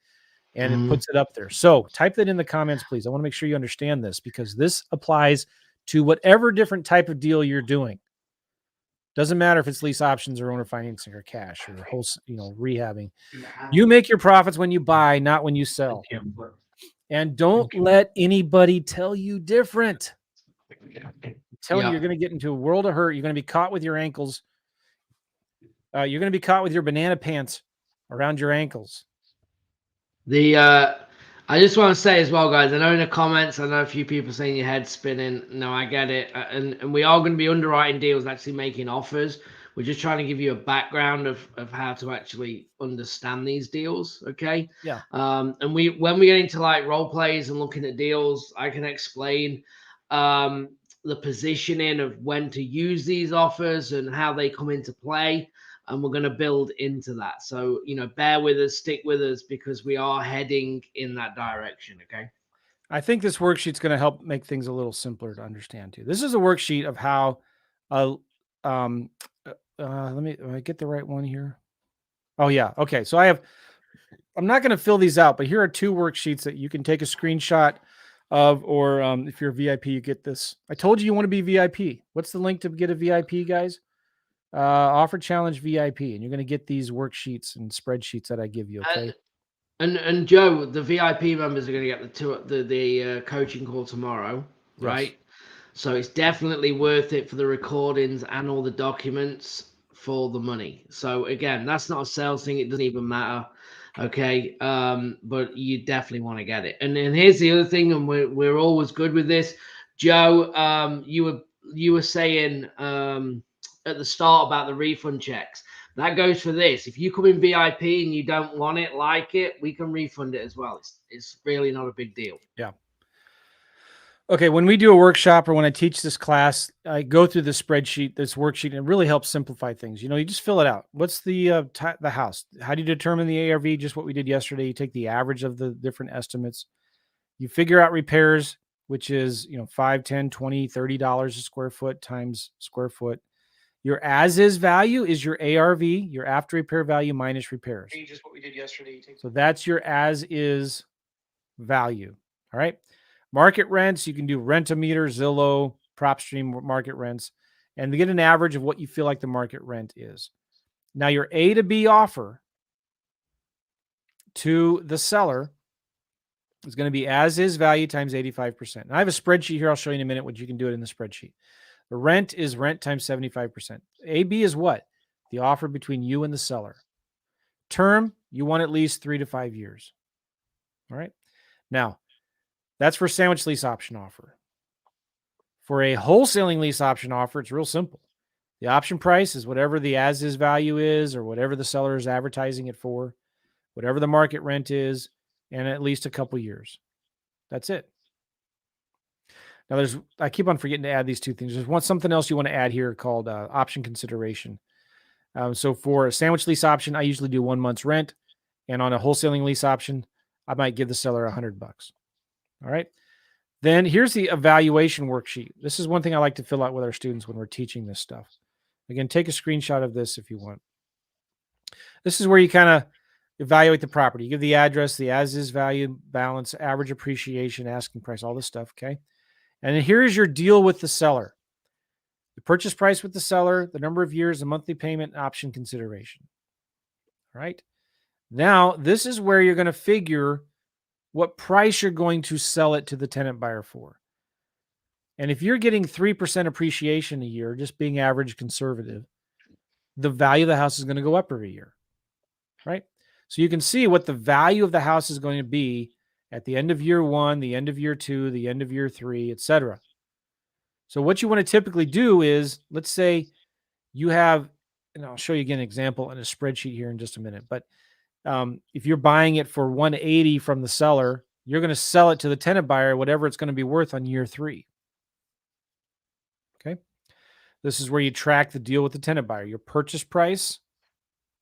And it puts it up there. So type that in the comments, please. I want to make sure you understand this because this applies to whatever different type of deal you're doing. Doesn't matter if it's lease options or owner financing or cash or whole, rehabbing. You make your profits when you buy, not when you sell. And don't let anybody tell you different. I'm telling you, you're going to get into a world of hurt. You're going to be caught with your ankles. You're going to be caught with your banana pants around your ankles. I just want to say as well, guys, I know in the comments, I know a few people saying your head's spinning. No, I get it. And we are going to be underwriting deals, actually making offers. We're just trying to give you a background of how to actually understand these deals. Okay. Yeah. And when we get into like role plays and looking at deals, I can explain the positioning of when to use these offers and how they come into play. And we're going to build into that. So, bear with us, stick with us, because we are heading in that direction. Okay. I think this worksheet's going to help make things a little simpler to understand too. This is a worksheet of how, let me get the right one here. Oh yeah. Okay. So I'm not going to fill these out, but here are two worksheets that you can take a screenshot of, or if you're a VIP, you get this. I told you want to be VIP. What's the link to get a VIP, guys? Offer challenge VIP, and you're going to get these worksheets and spreadsheets that I give you. Okay. And Joe, the VIP members are going to get the coaching call tomorrow, right? Yes. So it's definitely worth it for the recordings and all the documents for the money. So again, that's not a sales thing. It doesn't even matter. Okay. But you definitely want to get it. And then here's the other thing, and we're always good with this. Joe, you were saying at the start about the refund checks. That goes for this. If you come in VIP and you don't want it, we can refund it as well. It's really not a big deal. Yeah. Okay. When we do a workshop or when I teach this class, I go through this worksheet, and it really helps simplify things. You just fill it out. What's the house? How do you determine the ARV? Just what we did yesterday. You take the average of the different estimates. You figure out repairs, which is, $5, $10, $20, $30 a square foot times square foot. Your as-is value is your ARV, your after repair value minus repairs. Just what we did yesterday. So that's your as-is value. All right. Market rents, you can do Rent-A-Meter, Zillow, PropStream market rents, and get an average of what you feel like the market rent is. Now your A to B offer to the seller is going to be as-is value times 85%. And I have a spreadsheet here. I'll show you in a minute what you can do it in the spreadsheet. The rent is rent times 75%. AB is what? The offer between you and the seller. Term, you want at least 3 to 5 years. All right. Now, that's for sandwich lease option offer. For a wholesaling lease option offer, it's real simple. The option price is whatever the as-is value is or whatever the seller is advertising it for, whatever the market rent is, and at least a couple years. That's it. Now, I keep on forgetting to add these two things. There's something else you want to add here called option consideration. So for a sandwich lease option, I usually do 1 month's rent. And on a wholesaling lease option, I might give the seller $100. All right. Then here's the evaluation worksheet. This is one thing I like to fill out with our students when we're teaching this stuff. Again, take a screenshot of this if you want. This is where you kind of evaluate the property. You give the address, the as-is value, balance, average appreciation, asking price, all this stuff, okay? And then here is your deal with the seller. The purchase price with the seller, the number of years, the monthly payment, option consideration. All right? Now, this is where you're going to figure what price you're going to sell it to the tenant buyer for. And if you're getting 3% appreciation a year, just being average conservative, the value of the house is going to go up every year, right? So you can see what the value of the house is going to be at the end of year 1, the end of year 2, the end of year 3, etc. So what you want to typically do is, let's say you have, and I'll show you again an example in a spreadsheet here in just a minute, but if you're buying it for 180 from the seller, you're going to sell it to the tenant buyer, whatever it's going to be worth on year 3. Okay. This is where you track the deal with the tenant buyer, your purchase price,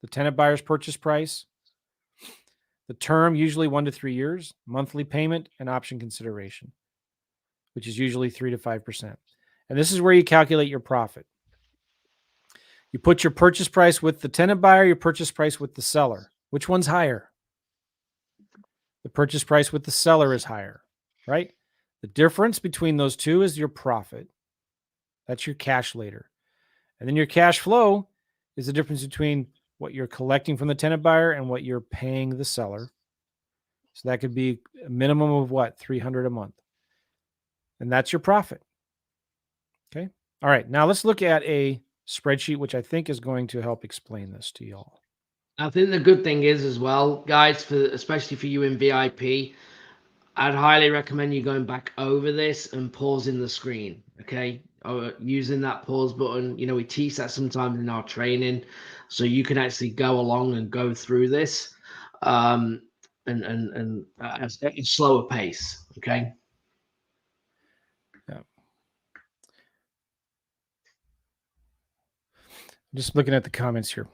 the tenant buyer's purchase price, the term, usually 1 to 3 years, monthly payment, and option consideration, which is usually 3 to 5%. And this is where you calculate your profit. You put your purchase price with the tenant buyer, your purchase price with the seller. Which one's higher? The purchase price with the seller is higher, right? The difference between those two is your profit. That's your cash later. And then your cash flow is the difference between what you're collecting from the tenant buyer and what you're paying the seller. So that could be a minimum of what? $300 a month. And that's your profit. Okay. All right. Now let's look at a spreadsheet, which I think is going to help explain this to y'all. I think the good thing is as well, guys, especially for you in VIP, I'd highly recommend you going back over this and pausing the screen, okay? Or using that pause button. You know, we teach that sometimes in our training, so you can actually go along and go through this and at a slower pace, okay? Yeah. Just looking at the comments here.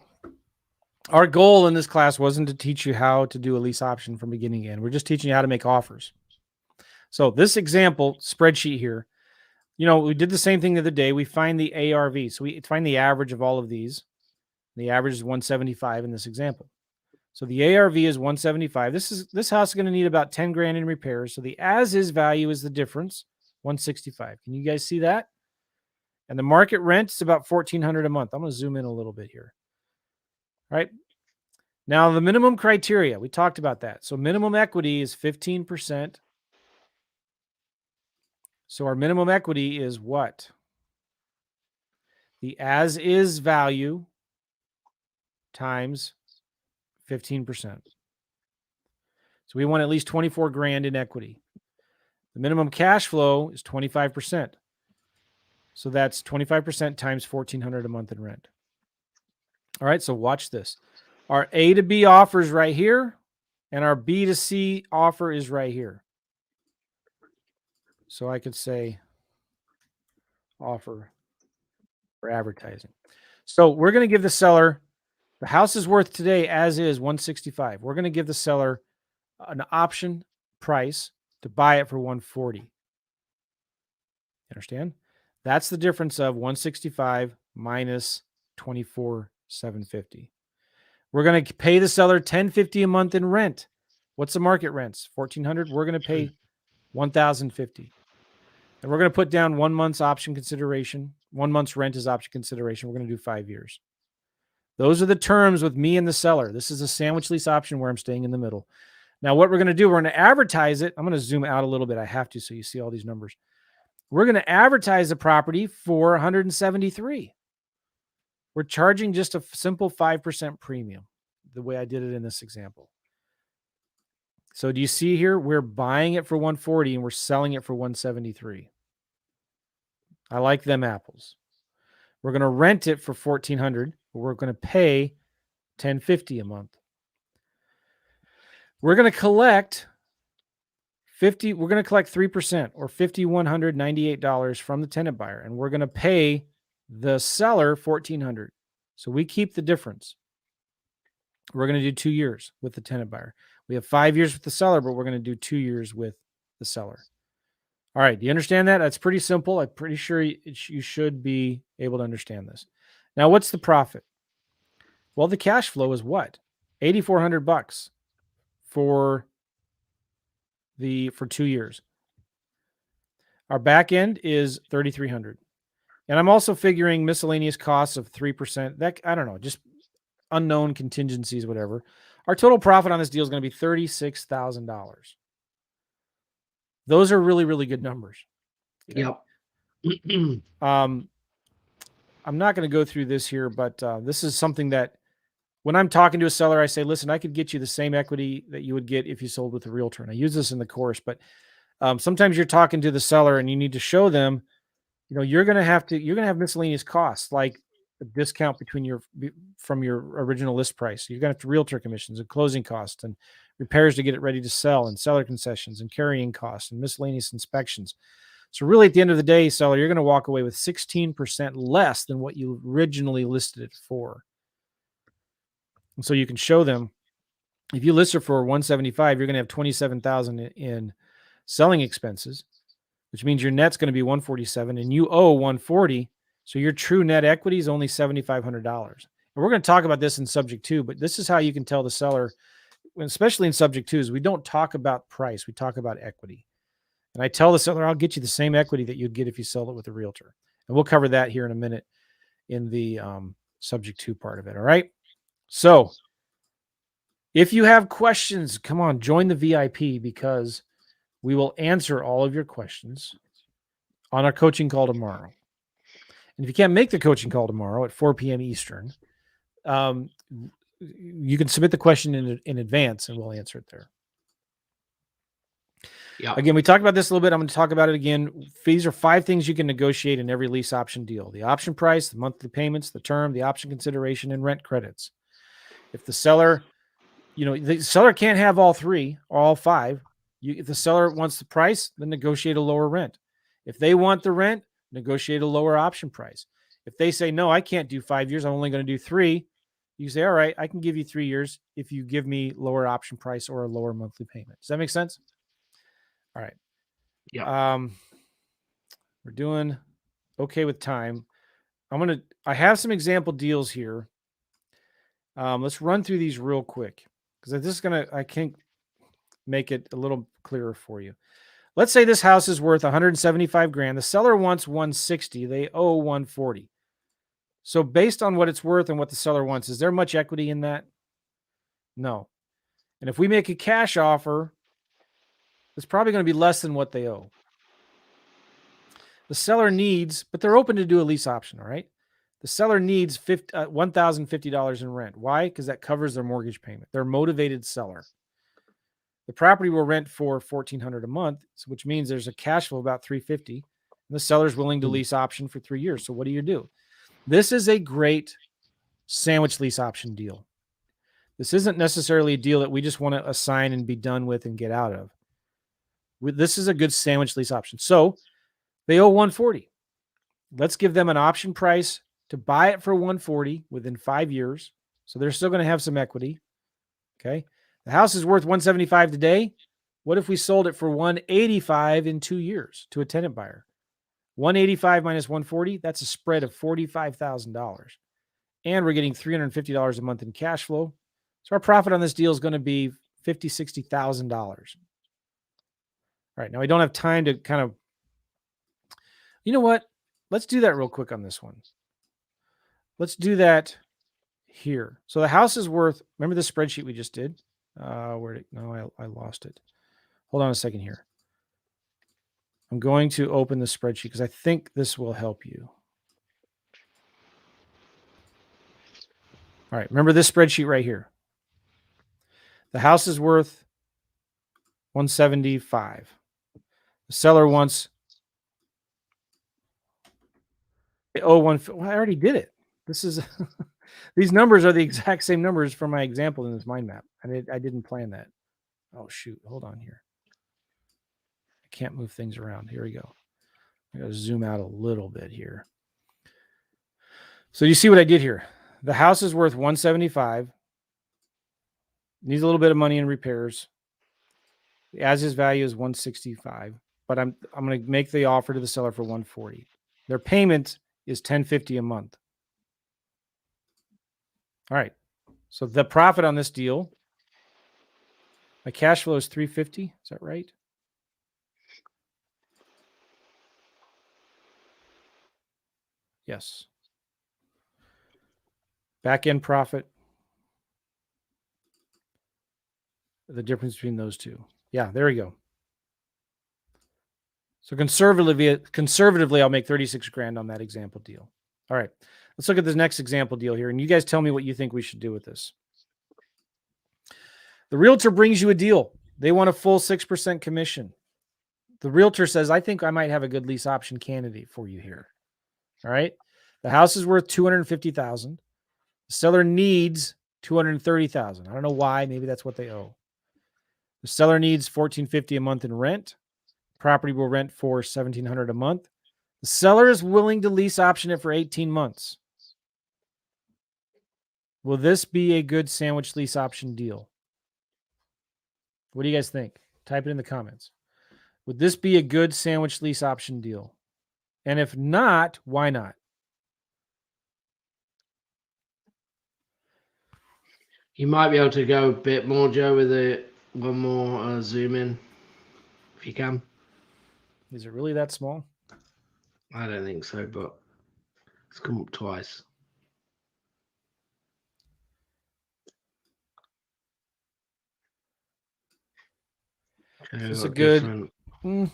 Our goal in this class wasn't to teach you how to do a lease option from beginning to end. We're just teaching you how to make offers. So this example spreadsheet here, you know, we did the same thing the other day. We find the ARV. So we find the average of all of these. The average is 175 in this example. So the ARV is 175. This house is going to need about 10 grand in repairs. So the as-is value is the difference, 165. Can you guys see that? And the market rent is about $1,400 a month. I'm going to zoom in a little bit here. All right. Now, the minimum criteria, we talked about that. So minimum equity is 15%. So our minimum equity is what? The as-is value times 15%. So we want at least 24 grand in equity. The minimum cash flow is 25%. So that's 25% times $1,400 a month in rent. All right, so watch this. Our A to B offer is right here, and our B to C offer is right here. So I could say offer for advertising. So we're going to give the seller, the house is worth today as is 165. We're going to give the seller an option price to buy it for 140. Understand? That's the difference of 165 minus 24,750. We're going to pay the seller $1,050 a month in rent. What's the market rents? $1,400. We're going to pay $1,050. And we're going to put down 1 month's option consideration. 1 month's rent is option consideration. We're going to do 5 years. Those are the terms with me and the seller. This is a sandwich lease option where I'm staying in the middle. Now, what we're going to do, we're going to advertise it. I'm going to zoom out a little bit. I have to, so you see all these numbers. We're going to advertise the property for $173. We're charging just a simple 5% premium, the way I did it in this example. So do you see here? We're buying it for 140 and we're selling it for 173. I like them apples. We're going to rent it for $1,400, but we're going to pay $1,050 a month. We're going to collect 3% or $5,198 from the tenant buyer, and we're going to pay the seller $1,400. So we keep the difference. We're going to do 2 years with the tenant buyer. We have 5 years with the seller, but we're going to do 2 years with the seller. All right. Do you understand that? That's pretty simple. I'm pretty sure you should be able to understand this. Now, what's the profit? Well, the cash flow is what? $8,400 for 2 years. Our back end is $3,300. And I'm also figuring miscellaneous costs of 3%. That, I don't know, just unknown contingencies, whatever. Our total profit on this deal is going to be $36,000. Those are really, really good numbers. Okay? Yep. I'm not going to go through this here, but this is something that when I'm talking to a seller, I say, listen, I could get you the same equity that you would get if you sold with a realtor. And I use this in the course, but sometimes you're talking to the seller and you need to show them, you're going to have miscellaneous costs, like a discount from your original list price. You're going to have realtor commissions and closing costs and repairs to get it ready to sell and seller concessions and carrying costs and miscellaneous inspections. So really at the end of the day, seller, you're going to walk away with 16% less than what you originally listed it for. And so you can show them, if you list it for $175, you're going to have $27,000 in selling expenses, which means your net's going to be $147 and you owe $140. So your true net equity is only $7,500. And we're going to talk about this in subject 2, but this is how you can tell the seller, especially in subject 2, is we don't talk about price. We talk about equity. And I tell the seller, I'll get you the same equity that you'd get if you sell it with a realtor. And we'll cover that here in a minute in the subject 2 part of it. All right. So if you have questions, come on, join the VIP, because we will answer all of your questions on our coaching call tomorrow. And if you can't make the coaching call tomorrow at 4 p.m. Eastern, you can submit the question in advance and we'll answer it there. Yep. Again, we talked about this a little bit. I'm going to talk about it again. These are 5 things you can negotiate in every lease option deal: the option price, the monthly payments, the term, the option consideration, and rent credits. If the seller, the seller can't have all 3 or all 5. If the seller wants the price, then negotiate a lower rent. If they want the rent, negotiate a lower option price. If they say, no, I can't do 5 years, I'm only going to do 3, you say, all right, I can give you 3 years if you give me lower option price or a lower monthly payment. Does that make sense? All right. Yeah. We're doing okay with time. I have some example deals here. Let's run through these real quick, because I can make it a little clearer for you. Let's say this house is worth $175,000. The seller wants $160,000. They owe $140,000. So based on what it's worth and what the seller wants, is there much equity in that? No. And if we make a cash offer, it's probably going to be less than what they owe. The seller needs, but they're open to do a lease option, all right? The seller needs $1,050 in rent. Why? Because that covers their mortgage payment. They're a motivated seller. The property will rent for $1,400 a month, which means there's a cash flow of about $350, and the seller's willing to lease option for 3 years. So what do? This is a great sandwich lease option deal. This isn't necessarily a deal that we just want to assign and be done with and get out of. This is a good sandwich lease option. So they owe $140,000. Let's give them an option price to buy it for $140,000 within 5 years. So they're still going to have some equity. Okay. The house is worth $175,000 today. What if we sold it for $185,000 in 2 years to a tenant buyer? $185,000 minus $140,000, that's a spread of $45,000. And we're getting $350 a month in cash flow. So our profit on this deal is going to be $50,000, $60,000. All right. Now, I don't have time to kind of, you know what? Let's do that real quick on this one. Let's do that here. So the house is worth, remember the spreadsheet we just did? I lost it. Hold on a second here. I'm going to open the spreadsheet because I think this will help you. All right. Remember this spreadsheet right here. The house is worth $175,000. The seller wants Oh, well, I already did it. This is these numbers are the exact same numbers from my example in this mind map. I didn't plan that. Oh shoot, hold on here. I can't move things around. Here we go. I gotta zoom out a little bit here. So you see what I did here? The house is worth 175. Needs a little bit of money in repairs. The as-is value is 165, but I'm going to make the offer to the seller for 140. Their payment is 1050 a month. All right. So the profit on this deal, my cash flow is 350. Is that right? Yes. Back end profit. The difference between those two. Yeah, there we go. So conservatively, I'll make 36 grand on that example deal. All right. Let's look at this next example deal here. And you guys tell me what you think we should do with this. The realtor brings you a deal. They want a full 6% commission. The realtor says, I think I might have a good lease option candidate for you here. All right. The house is worth $250,000. The seller needs $230,000. I don't know why. Maybe that's what they owe. The seller needs $1,450 a month in rent. Property will rent for $1,700 a month. The seller is willing to lease option it for 18 months. Will this be a good sandwich lease option deal? What do you guys think? Type it in the comments. Would this be a good sandwich lease option deal? And if not, why not? You might be able to go a bit more, Joe, with it. One more zoom in, if you can. Is it really that small? I don't think so, but it's come up twice. Is this a good? All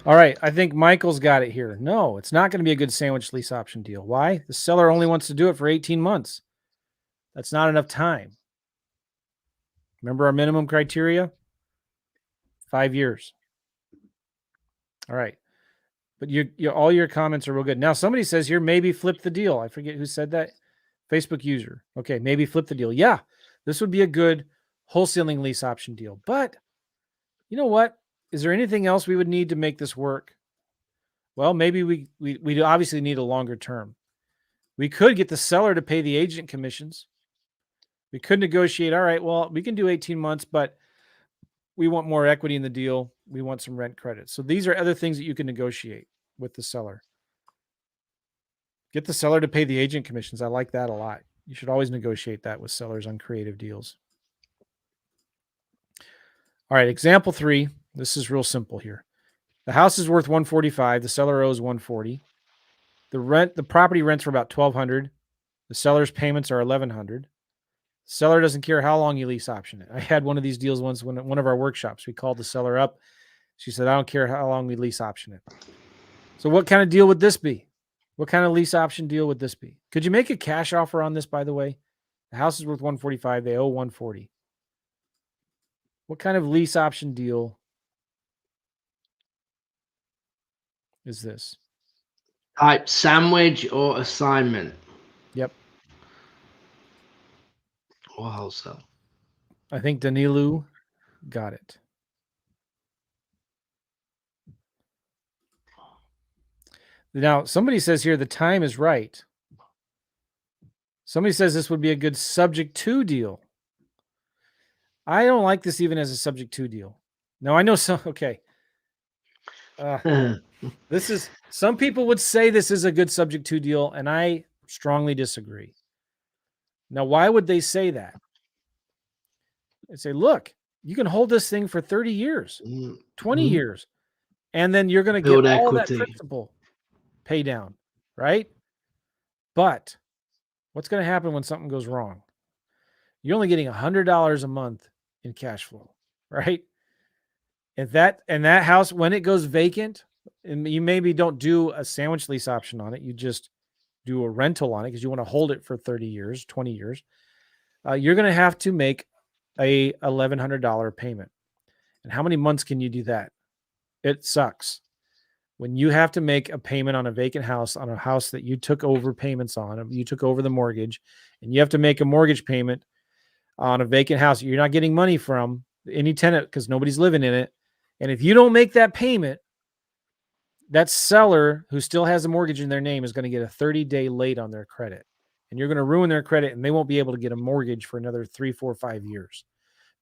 right. I think Michael's got it here. No, it's not going to be a good sandwich lease option deal. Why? The seller only wants to do it for 18 months. That's not enough time. Remember our minimum criteria? 5 years. All right. But all your comments are real good. Now, somebody says here, maybe flip the deal. I forget who said that. Facebook user. Okay, maybe flip the deal. Yeah, this would be a good wholesaling lease option deal. But you know what? Is there anything else we would need to make this work? Well, maybe we obviously need a longer term. We could get the seller to pay the agent commissions. We could negotiate, all right, well, we can do 18 months, but we want more equity in the deal. We want some rent credit. So these are other things that you can negotiate with the seller. Get the seller to pay the agent commissions. I like that a lot. You should always negotiate that with sellers on creative deals. All right, example 3. This is real simple here. The house is worth $145. The seller owes $140. The property rents for about $1,200. The seller's payments are $1,100. Seller doesn't care how long you lease option it. I had one of these deals once when at one of our workshops. We called the seller up. She said, I don't care how long we lease option it. So what kind of deal would this be? What kind of lease option deal would this be? Could you make a cash offer on this, by the way? The house is worth $145. They owe $140. What kind of lease option deal is this? Type sandwich or assignment. Yep. Or wholesale. I think Danilu got it. Now, somebody says here the time is right. Somebody says this would be a good subject to deal. I don't like this even as a subject to deal. Now, I know some, okay. Some people would say this is a good subject to deal, and I strongly disagree. Now, why would they say that? They say, look, you can hold this thing for 30 years, 20 years, and then you're going to get all that principal pay down, right? But what's going to happen when something goes wrong? You're only getting $100 a month in cash flow, right? And that house, when it goes vacant, and you maybe don't do a sandwich lease option on it, you just do a rental on it because you want to hold it for 30 years, 20 years, you're going to have to make a $1,100 payment. And how many months can you do that? It sucks. when you have to make a payment on a vacant house, on a house that you took over payments on, you took over the mortgage, and you have to make a mortgage payment on a vacant house you're not getting money from any tenant because nobody's living in it. And if you don't make that payment, that seller who still has a mortgage in their name is going to get a 30-day late on their credit. And you're going to ruin their credit, and they won't be able to get a mortgage for another 3, 4, 5 years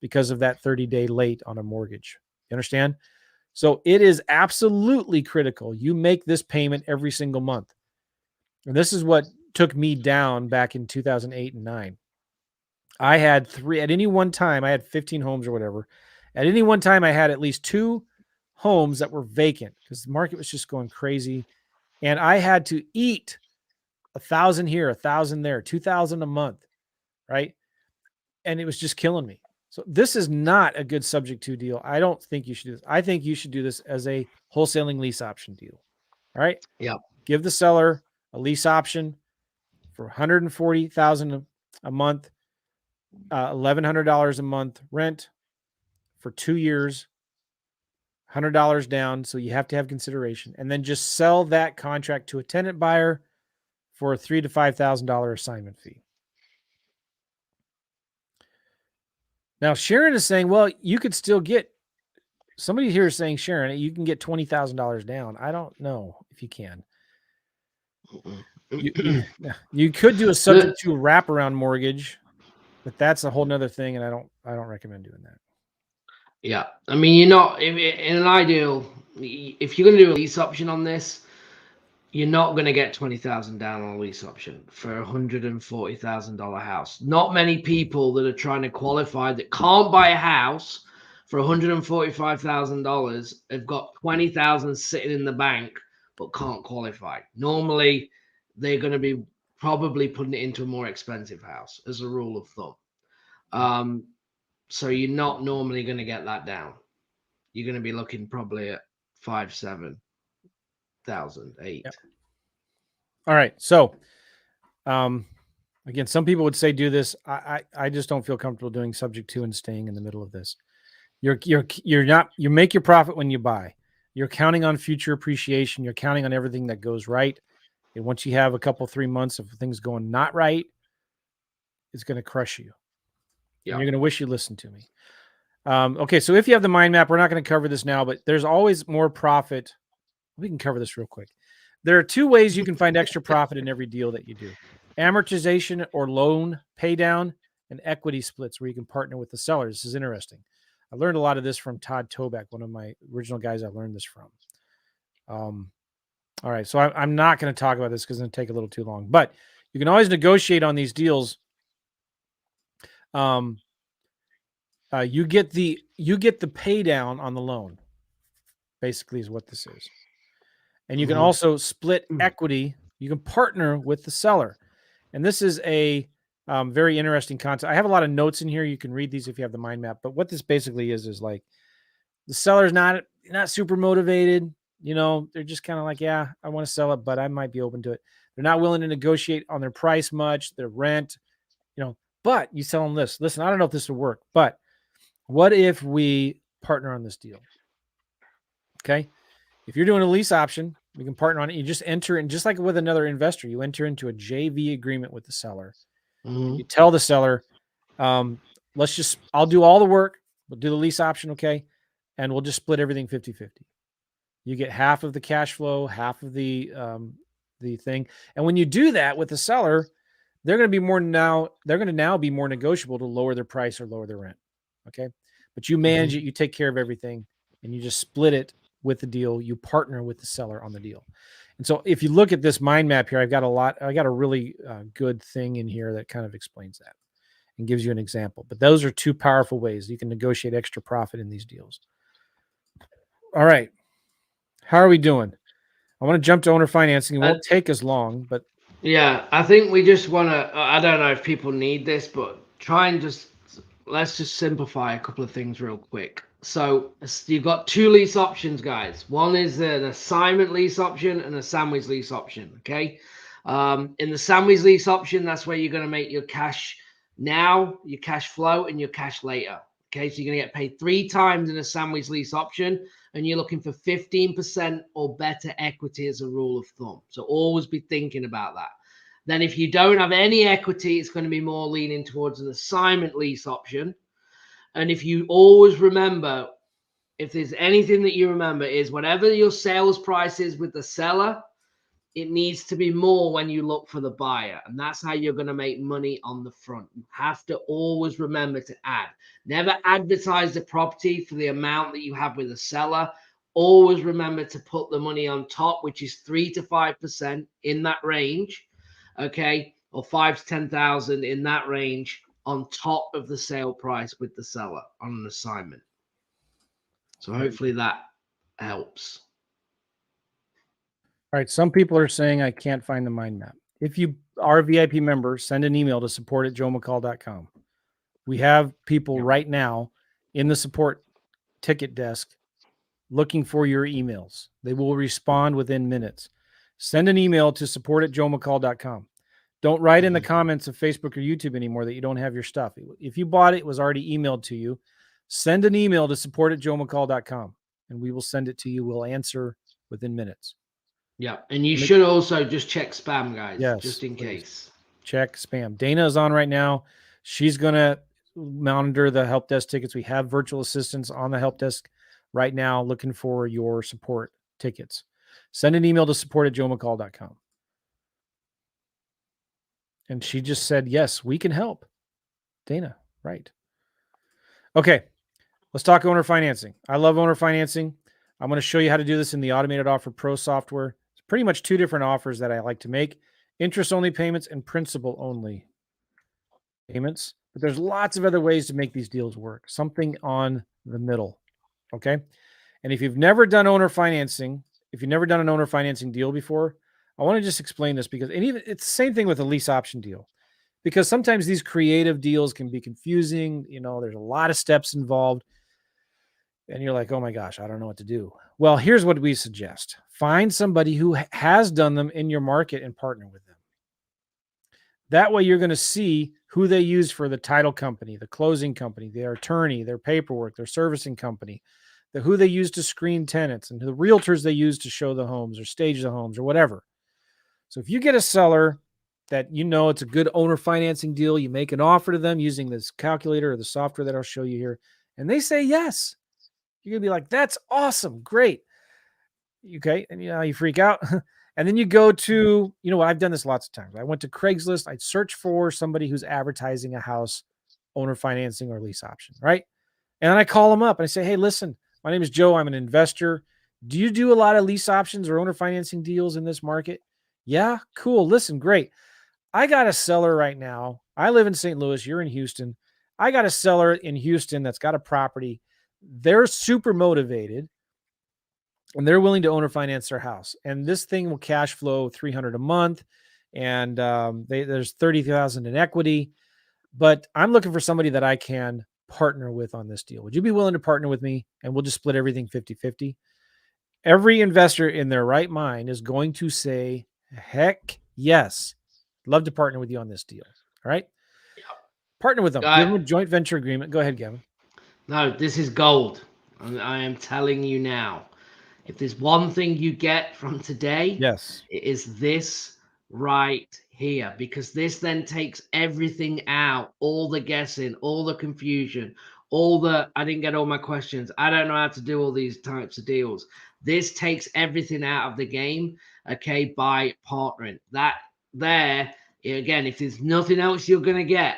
because of that 30-day late on a mortgage. You understand? So it is absolutely critical you make this payment every single month. And this is what took me down back in 2008 and 9. I had at any one time, I had 15 homes or whatever. At any one time, I had at least 2 homes that were vacant because the market was just going crazy. And I had to eat 1,000 here, 1,000 there, 2,000 a month, right? And it was just killing me. So this is not a good subject to deal. I don't think you should do this. I think you should do this as a wholesaling lease option deal. All right. Yep. Give the seller a lease option for $140,000 a month, $1,100 a month rent for 2 years, $100 down. So you have to have consideration, and then just sell that contract to a tenant buyer for a $3,000 to $5,000 assignment fee. Now, Sharon is saying, well, you could still get, somebody here is saying, Sharon, you can get $20,000 down. I don't know if you can. You could do a subject to wraparound mortgage, but that's a whole nother thing, and I don't recommend doing that. Yeah, I mean, you're not in an ideal. If you're going to do a lease option on this, you're not going to get 20,000 down on a lease option for $140,000 house. Not many people that are trying to qualify that can't buy a house for $145,000 have got 20,000 sitting in the bank but can't qualify. Normally, they're going to be probably putting it into a more expensive house as a rule of thumb. So you're not normally going to get that down. You're going to be looking probably at 5,000, 7,000, 8,000. Yep. All right. So, again, some people would say do this. I just don't feel comfortable doing subject to and staying in the middle of this. You make your profit when you buy. You're counting on future appreciation. You're counting on everything that goes right. And once you have a couple, 3 months of things going not right, it's going to crush you. Yeah. And you're going to wish you listened to me. Okay. So if you have the mind map, we're not going to cover this now, but there's always more profit. We can cover this real quick. There are 2 ways you can find extra profit in every deal that you do: amortization or loan pay down, and equity splits where you can partner with the seller. This is interesting. I learned a lot of this from Todd Toback, one of my original guys I learned this from. All right. So I'm not going to talk about this because it's going to take a little too long, but you can always negotiate on these deals. You get the pay down on the loan, basically, is what this is. And you can also split equity. You can partner with the seller. And this is a very interesting concept. I have a lot of notes in here. You can read these if you have the mind map. But what this basically is like the seller's not super motivated. You know, they're just kind of like, yeah, I want to sell it, but I might be open to it. They're not willing to negotiate on their price much, their rent, but you tell them this. Listen, I don't know if this will work, but what if we partner on this deal? Okay. If you're doing a lease option, we can partner on it. You just enter in, just like with another investor, you enter into a JV agreement with the seller. You tell the seller, I'll do all the work. We'll do the lease option. Okay. And we'll just split everything 50-50. You get half of the cash flow, half of the thing. And when you do that with the seller, they're going to now be more negotiable to lower their price or lower their rent. Okay. But you manage it, you take care of everything, and you just split it with the deal. You partner with the seller on the deal. And so if you look at this mind map here, I got a really good thing in here that kind of explains that and gives you an example. But those are 2 powerful ways you can negotiate extra profit in these deals. All right. How are we doing? I want to jump to owner financing. It won't take as long, but yeah, I think we just want to, I don't know if people need this, but let's just simplify a couple of things real quick. So you've got 2 lease options, guys. One is an assignment lease option and a sandwich lease option. Okay. In the sandwich lease option, that's where you're going to make your cash now, your cash flow, and your cash later. Okay. So you're going to get paid 3 times in a sandwich lease option, and you're looking for 15% or better equity as a rule of thumb. So always be thinking about that. Then if you don't have any equity, it's going to be more leaning towards an assignment lease option. And if you always remember, if there's anything that you remember, is whatever your sales price is with the seller, it needs to be more when you look for the buyer. And that's how you're going to make money on the front. You have to always remember to add. Never advertise the property for the amount that you have with the seller. Always remember to put the money on top, which is 3 to 5% in that range. Okay. Or 5 to 10,000 in that range on top of the sale price with the seller on an assignment. So hopefully that helps. All right. Some people are saying I can't find the mind map. If you are a VIP member, send an email to support@joemccall.com. We have people right now in the support ticket desk looking for your emails. They will respond within minutes. Send an email to support@joemccall.com. Don't write in the comments of Facebook or YouTube anymore that you don't have your stuff. If you bought it, it was already emailed to you. Send an email to support@joemccall.com and we will send it to you. We'll answer within minutes. Yeah, and you should also just check spam, guys, just in case. Check spam. Dana is on right now. She's going to monitor the help desk tickets. We have virtual assistants on the help desk right now looking for your support tickets. Send an email to support@joemccall.com. And she just said, yes, we can help. Dana, right. Okay, let's talk owner financing. I love owner financing. I'm going to show you how to do this in the Automated Offer Pro software. It's pretty much two different offers that I like to make: interest-only payments and principal-only payments. But there's lots of other ways to make these deals work. Something on the middle, okay? And if you've never done owner financing, if you've never done an owner financing deal before, I want to just explain this because it's the same thing with a lease option deal. Because sometimes these creative deals can be confusing. You know, there's a lot of steps involved. And you're like, oh my gosh, I don't know what to do. Well, here's what we suggest. Find somebody who has done them in your market and partner with them. That way you're going to see who they use for the title company, the closing company, their attorney, their paperwork, their servicing company, who they use to screen tenants, and the realtors they use to show the homes or stage the homes or whatever. So if you get a seller that you know it's a good owner financing deal, you make an offer to them using this calculator or the software that I'll show you here, and they say yes, you're going to be like, that's awesome, great. Okay, and you freak out. And then you go to, I've done this lots of times. I went to Craigslist. I'd search for somebody who's advertising a house, owner financing or lease option, right? And then I call them up and I say, hey, listen, my name is Joe. I'm an investor. Do you do a lot of lease options or owner financing deals in this market? Yeah, cool. Listen, great. I got a seller right now. I live in St. Louis. You're in Houston. I got a seller in Houston that's got a property. They're super motivated and they're willing to owner finance their house. And this thing will cash flow $300 a month. And there's $30,000 in equity. But I'm looking for somebody that I can partner with on this deal. Would you be willing to partner with me? And we'll just split everything 50-50. Every investor in their right mind is going to say, heck yes. Love to partner with you on this deal. All right. Partner with them. Give them a joint venture agreement. Go ahead, Gavin. No, this is gold. I am telling you now. If there's one thing you get from today, yes, it is this right here, because this then takes everything out, all the guessing, all the confusion, I didn't get all my questions. I don't know how to do all these types of deals. This takes everything out of the game, okay, by partnering. That there, again, if there's nothing else you're going to get,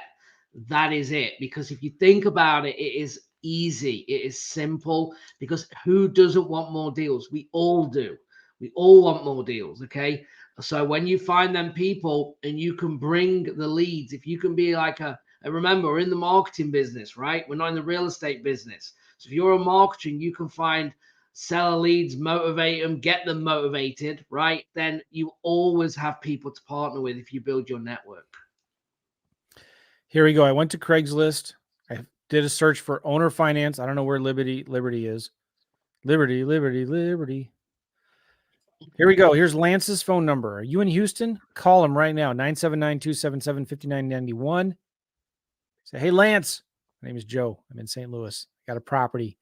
that is it. Because if you think about it, it is easy, it is simple, because who doesn't want more deals? We all do. We all want more deals. Okay, so when you find them people and you can bring the leads, if you can be like remember, we're in the marketing business, right? We're not in the real estate business. So if you're a marketing, you can find seller leads, motivate them, get them motivated, right? Then you always have people to partner with if you build your network. Here we go. I went to Craigslist. I did a search for owner finance. I don't know where Liberty is. Liberty. Here we go. Here's Lance's phone number. Are you in Houston? Call him right now. 979-277-5991. Say, hey, Lance. My name is Joe. I'm in St. Louis. Got a property.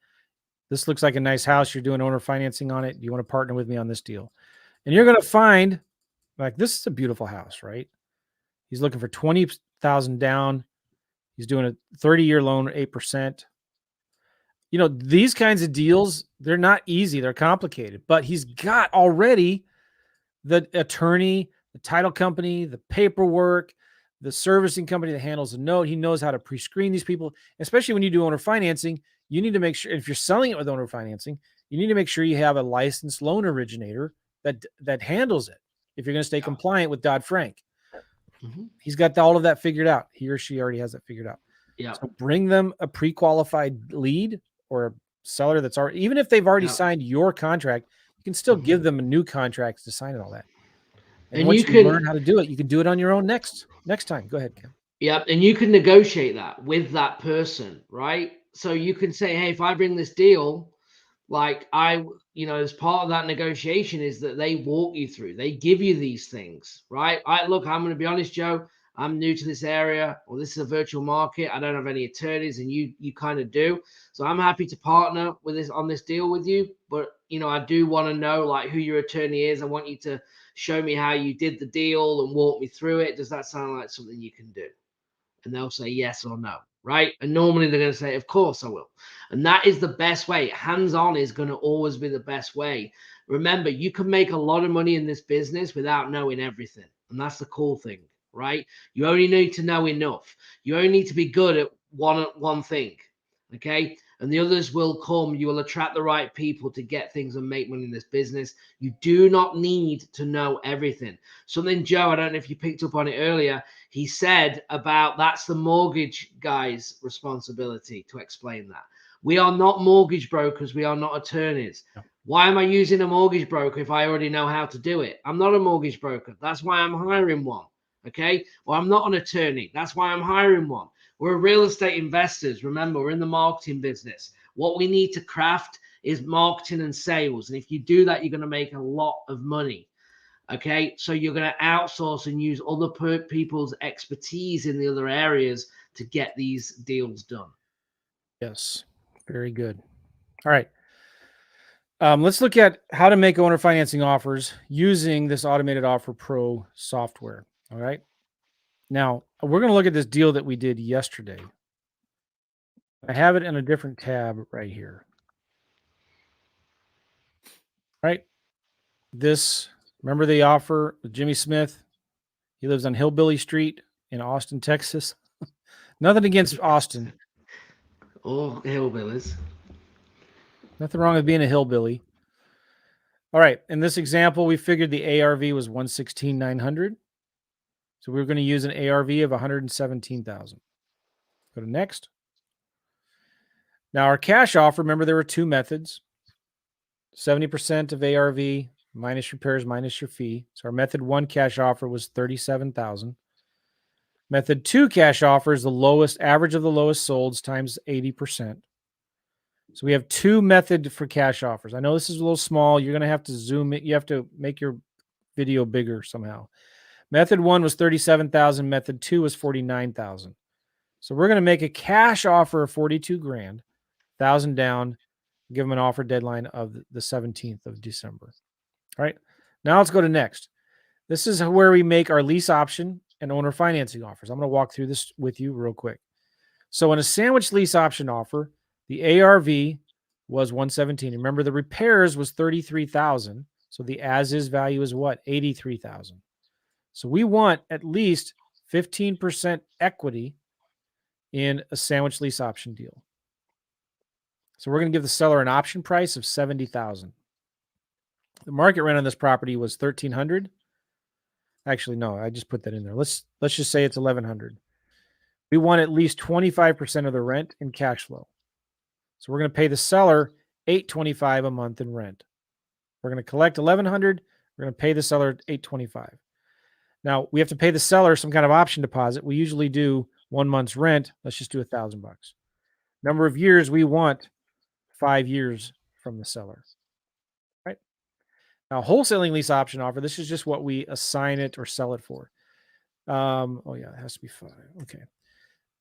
This looks like a nice house. You're doing owner financing on it. Do you want to partner with me on this deal? And you're going to find, like, this is a beautiful house, right? He's looking for 20,000 down. He's doing a 30-year loan, 8%. You know, these kinds of deals, they're not easy. They're complicated, but he's got already the attorney, the title company, the paperwork, the servicing company that handles the note. He knows how to pre-screen these people, especially when you do owner financing. You need to make sure, if you're selling it with owner financing, you need to make sure you have a licensed loan originator that handles it. If you're going to stay compliant with Dodd-Frank, he's got all of that figured out. He or she already has it figured out. Yeah. So bring them a pre-qualified lead or a seller that's already, even if they've already signed your contract, you can still give them a new contract to sign it, all that. And once you learn how to do it, you can do it on your own next time. Go ahead, Kim. Yep, and you can negotiate that with that person, right? So you can say, hey, if I bring this deal, like as part of that negotiation is that they walk you through, they give you these things, right? Look, I'm going to be honest, Joe, I'm new to this area, or this is a virtual market. I don't have any attorneys, and you kind of do. So I'm happy to partner with this on this deal with you. But I do want to know like who your attorney is. I want you to show me how you did the deal and walk me through it. Does that sound like something you can do? And they'll say yes or no, right? And normally they're going to say, of course I will. And that is the best way. Hands-on is going to always be the best way. Remember, you can make a lot of money in this business without knowing everything. And that's the cool thing, right? You only need to know enough. You only need to be good at one thing, okay? And the others will come. You will attract the right people to get things and make money in this business. You do not need to know everything. Something, Joe, I don't know if you picked up on it earlier, he said about that's the mortgage guy's responsibility to explain that. We are not mortgage brokers. We are not attorneys. No. Why am I using a mortgage broker if I already know how to do it? I'm not a mortgage broker. That's why I'm hiring one. Okay. Well, I'm not an attorney. That's why I'm hiring one. We're real estate investors. Remember, we're in the marketing business. What we need to craft is marketing and sales. And if you do that, you're going to make a lot of money. Okay, so you're going to outsource and use other people's expertise in the other areas to get these deals done. Yes, very good. All right. Let's look at how to make owner financing offers using this Automated Offer Pro software. All right. Now, we're going to look at this deal that we did yesterday. I have it in a different tab right here. All right. Remember the offer with Jimmy Smith? He lives on Hillbilly Street in Austin, Texas. Nothing against Austin. Oh, hillbillies. Nothing wrong with being a hillbilly. All right. In this example, we figured the ARV was 116,900. So we're going to use an ARV of 117,000. Go to next. Now our cash offer, remember there were two methods. 70% of ARV minus repairs minus your fee. So our method 1 cash offer was 37,000. Method 2 cash offer is the lowest average of the lowest solds times 80%. So we have two methods for cash offers. I know this is a little small. You're going to have to zoom it. You have to make your video bigger somehow. Method 1 was 37,000. Method 2 was 49,000. So we're going to make a cash offer of 42 grand, 1,000 down, give them an offer deadline of the 17th of December. All right. Now let's go to next. This is where we make our lease option and owner financing offers. I'm going to walk through this with you real quick. So in a sandwich lease option offer, the ARV was 117. Remember, the repairs was 33,000. So the as-is value is what? 83,000. So we want at least 15% equity in a sandwich lease option deal. So we're going to give the seller an option price of 70,000. The market rent on this property was 1,300. Actually, no, I just put that in there. Let's just say it's 1,100. We want at least 25% of the rent in cash flow. So we're going to pay the seller $825 a month in rent. We're going to collect 1,100. We're going to pay the seller $825. Now we have to pay the seller some kind of option deposit. We usually do 1 month's rent. Let's just do $1,000. Number of years, we want 5 years from the seller. Right? Now, wholesaling lease option offer, this is just what we assign it or sell it for. Oh yeah, it has to be 5. Okay.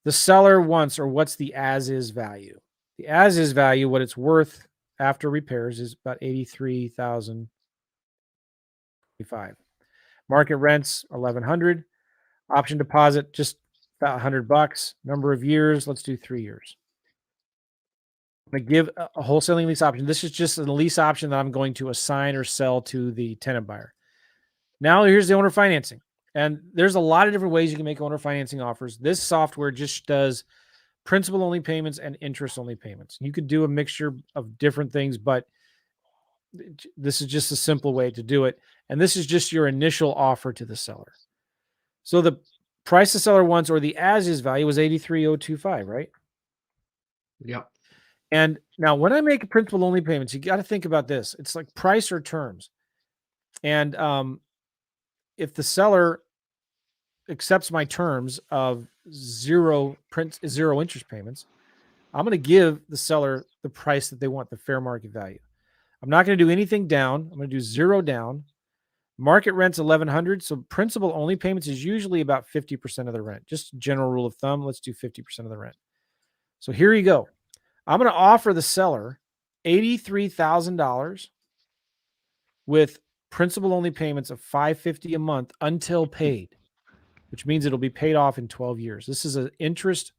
The seller wants, or what's the as-is value? The as-is value, what it's worth after repairs is about $83,005. Market rents $1,100. Option deposit just about $100. Number of years, let's do 3 years. I'm going to give a wholesaling lease option. This is just a lease option that I'm going to assign or sell to the tenant buyer. Now here's the owner financing. And there's a lot of different ways you can make owner financing offers. This software just does principal only payments and interest only payments. You could do a mixture of different things, but this is just a simple way to do it. And this is just your initial offer to the seller. So the price the seller wants, or the as-is value, was $83,025, right? Yep. And now when I make principal only payments, you got to think about this. It's like price or terms. And if the seller accepts my terms of zero interest payments, I'm going to give the seller the price that they want, the fair market value. I'm not going to do anything down. I'm going to do zero down. Market rent's $1,100. So principal only payments is usually about 50% of the rent. Just general rule of thumb. Let's do 50% of the rent. So here you go. I'm going to offer the seller $83,000 with principal only payments of $550 a month until paid, which means it'll be paid off in 12 years. This is an interest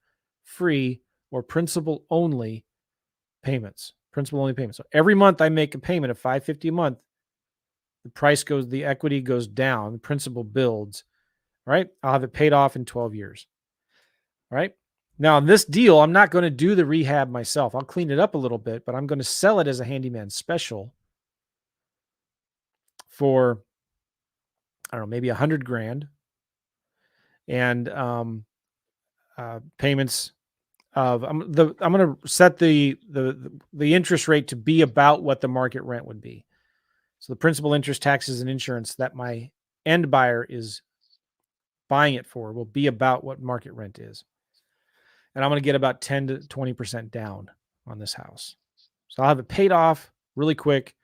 free or principal only payments, principal only payments. So every month I make a payment of $550 a month. The equity goes down, the principal builds, right? I'll have it paid off in 12 years, right? Now, in this deal, I'm not going to do the rehab myself. I'll clean it up a little bit, but I'm going to sell it as a handyman special for, I don't know, maybe $100,000, and payments of I'm going to set the interest rate to be about what the market rent would be. So the principal, interest, taxes, and insurance that my end buyer is buying it for will be about what market rent is. And I'm going to get about 10 to 20% down on this house. So I'll have it paid off really quick.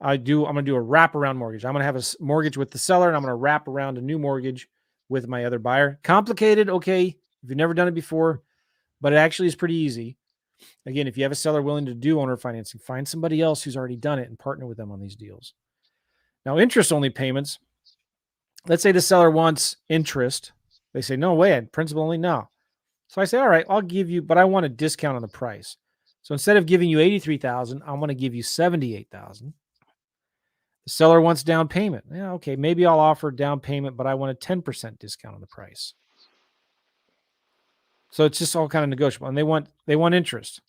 I'm going to do a wraparound mortgage. I'm going to have a mortgage with the seller, and I'm going to wrap around a new mortgage with my other buyer. Complicated, okay, if you've never done it before, but it actually is pretty easy. Again, if you have a seller willing to do owner financing, find somebody else who's already done it and partner with them on these deals. Now, interest-only payments, let's say the seller wants interest. They say, no way, principal only, no. So I say, all right, I'll give you, but I want a discount on the price. So instead of giving you $83,000, I want to give you $78,000. The seller wants down payment. Yeah, okay, maybe I'll offer down payment, but I want a 10% discount on the price. So it's just all kind of negotiable, and they want interest.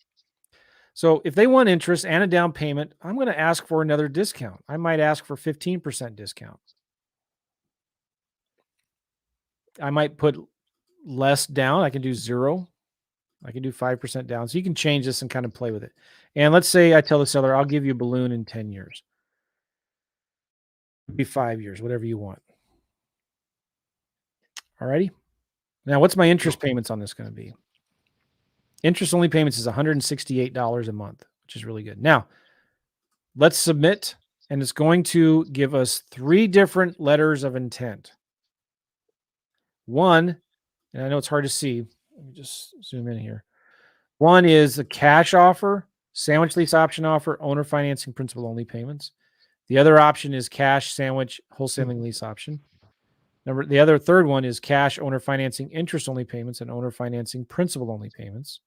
So if they want interest and a down payment, I'm going to ask for another discount. I might ask for 15% discount. I might put less down. I can do 0. I can do 5% down. So you can change this and kind of play with it. And let's say I tell the seller, I'll give you a balloon in 10 years. It'd be 5 years, whatever you want. All righty. Now, what's my interest payments on this going to be? Interest only payments is $168 a month, which is really good. Now, let's submit, and it's going to give us 3 different letters of intent. One, and I know it's hard to see. Let me just zoom in here. One is a cash offer, sandwich lease option offer, owner financing, principal only payments. The other option is cash, sandwich, wholesaling lease option. The third one is cash, owner financing, interest only payments, and owner financing, principal only payments.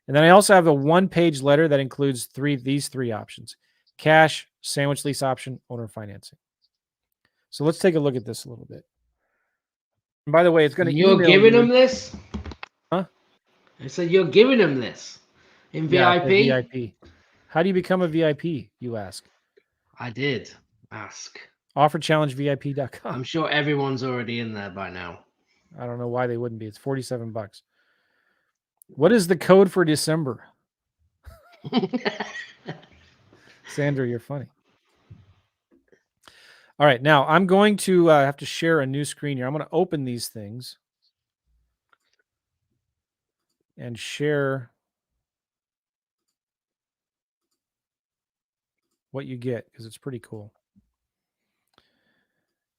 And then I also have a 1-page letter that includes these three options: cash, sandwich lease option, owner financing. So let's take a look at this a little bit. And by the way, it's going to email you. You're giving them this? Huh? I said you're giving them this in VIP? VIP. How do you become a VIP, you ask? I did ask. OfferChallengeVIP.com. I'm sure everyone's already in there by now. I don't know why they wouldn't be. It's $47. What is the code for December? Sandra, you're funny. All right, now I'm going to have to share a new screen here. I'm going to open these things and share what you get, because it's pretty cool.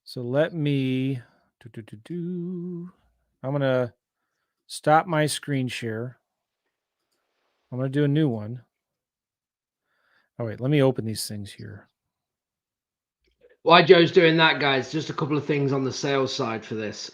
So let me I'm going to stop my screen share. I'm going to do a new one. Oh, wait, let me open these things here. While Joe's doing that, guys, just a couple of things on the sales side for this.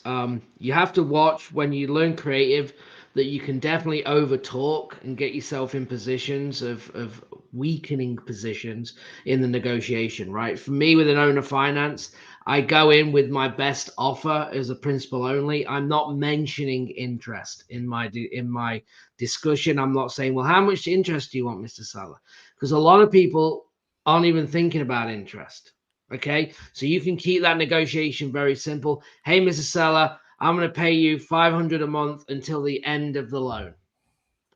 You have to watch when you learn creative that you can definitely over talk and get yourself in positions of weakening positions in the negotiation, right? For me, with an owner finance, I go in with my best offer as a principal only. I'm not mentioning interest in my discussion. I'm not saying, well, how much interest do you want, Mr. Seller? Because a lot of people aren't even thinking about interest. Okay, so you can keep that negotiation very simple. Hey, Mr. Seller, I'm going to pay you $500 a month until the end of the loan.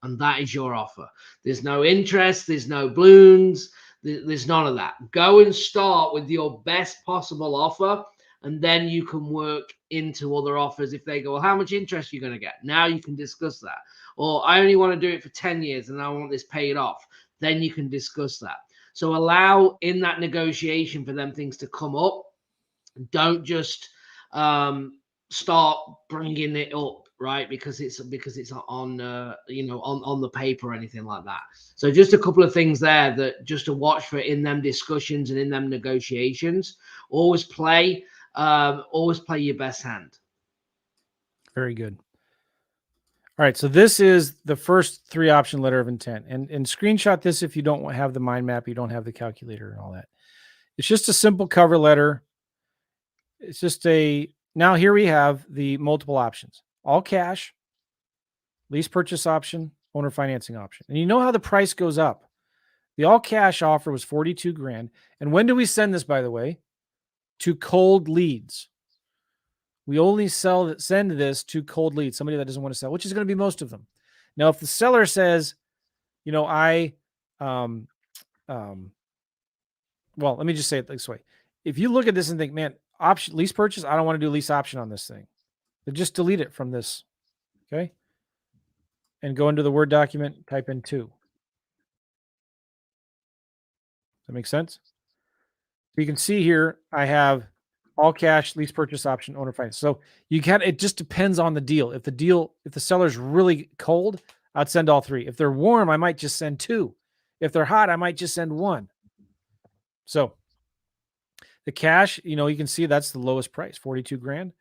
And that is your offer. There's no interest, there's no balloons, there's none of that. Go and start with your best possible offer, and then you can work into other offers. If they go, well, how much interest are you going to get? Now you can discuss that. Or I only want to do it for 10 years and I want this paid off. Then you can discuss that. So allow in that negotiation for them things to come up. Don't just start bringing it up, right? Because it's on on the paper or anything like that. So just a couple of things there that just to watch for in them discussions and in them negotiations. Always play your best hand. Very good. All right, so this is the first 3 option letter of intent. And screenshot this if you don't have the mind map, you don't have the calculator and all that. It's just a simple cover letter. It's just now here we have the multiple options. All cash, lease purchase option, owner financing option. And you know how the price goes up. The all cash offer was 42 grand. And when do we send this, by the way? To cold leads. We only send this to cold leads, somebody that doesn't want to sell, which is going to be most of them. Now, if the seller says, well, let me just say it this way. If you look at this and think, man, lease purchase, I don't want to do lease option on this thing. Then just delete it from this. Okay. And go into the Word document, type in 2. Does that make sense? So you can see here, I have all cash, lease purchase option, owner finance. So it just depends on the deal. If the seller's really cold, I'd send all 3. If they're warm, I might just send 2. If they're hot, I might just send 1. So the cash, you can see that's the lowest price, 42 grand.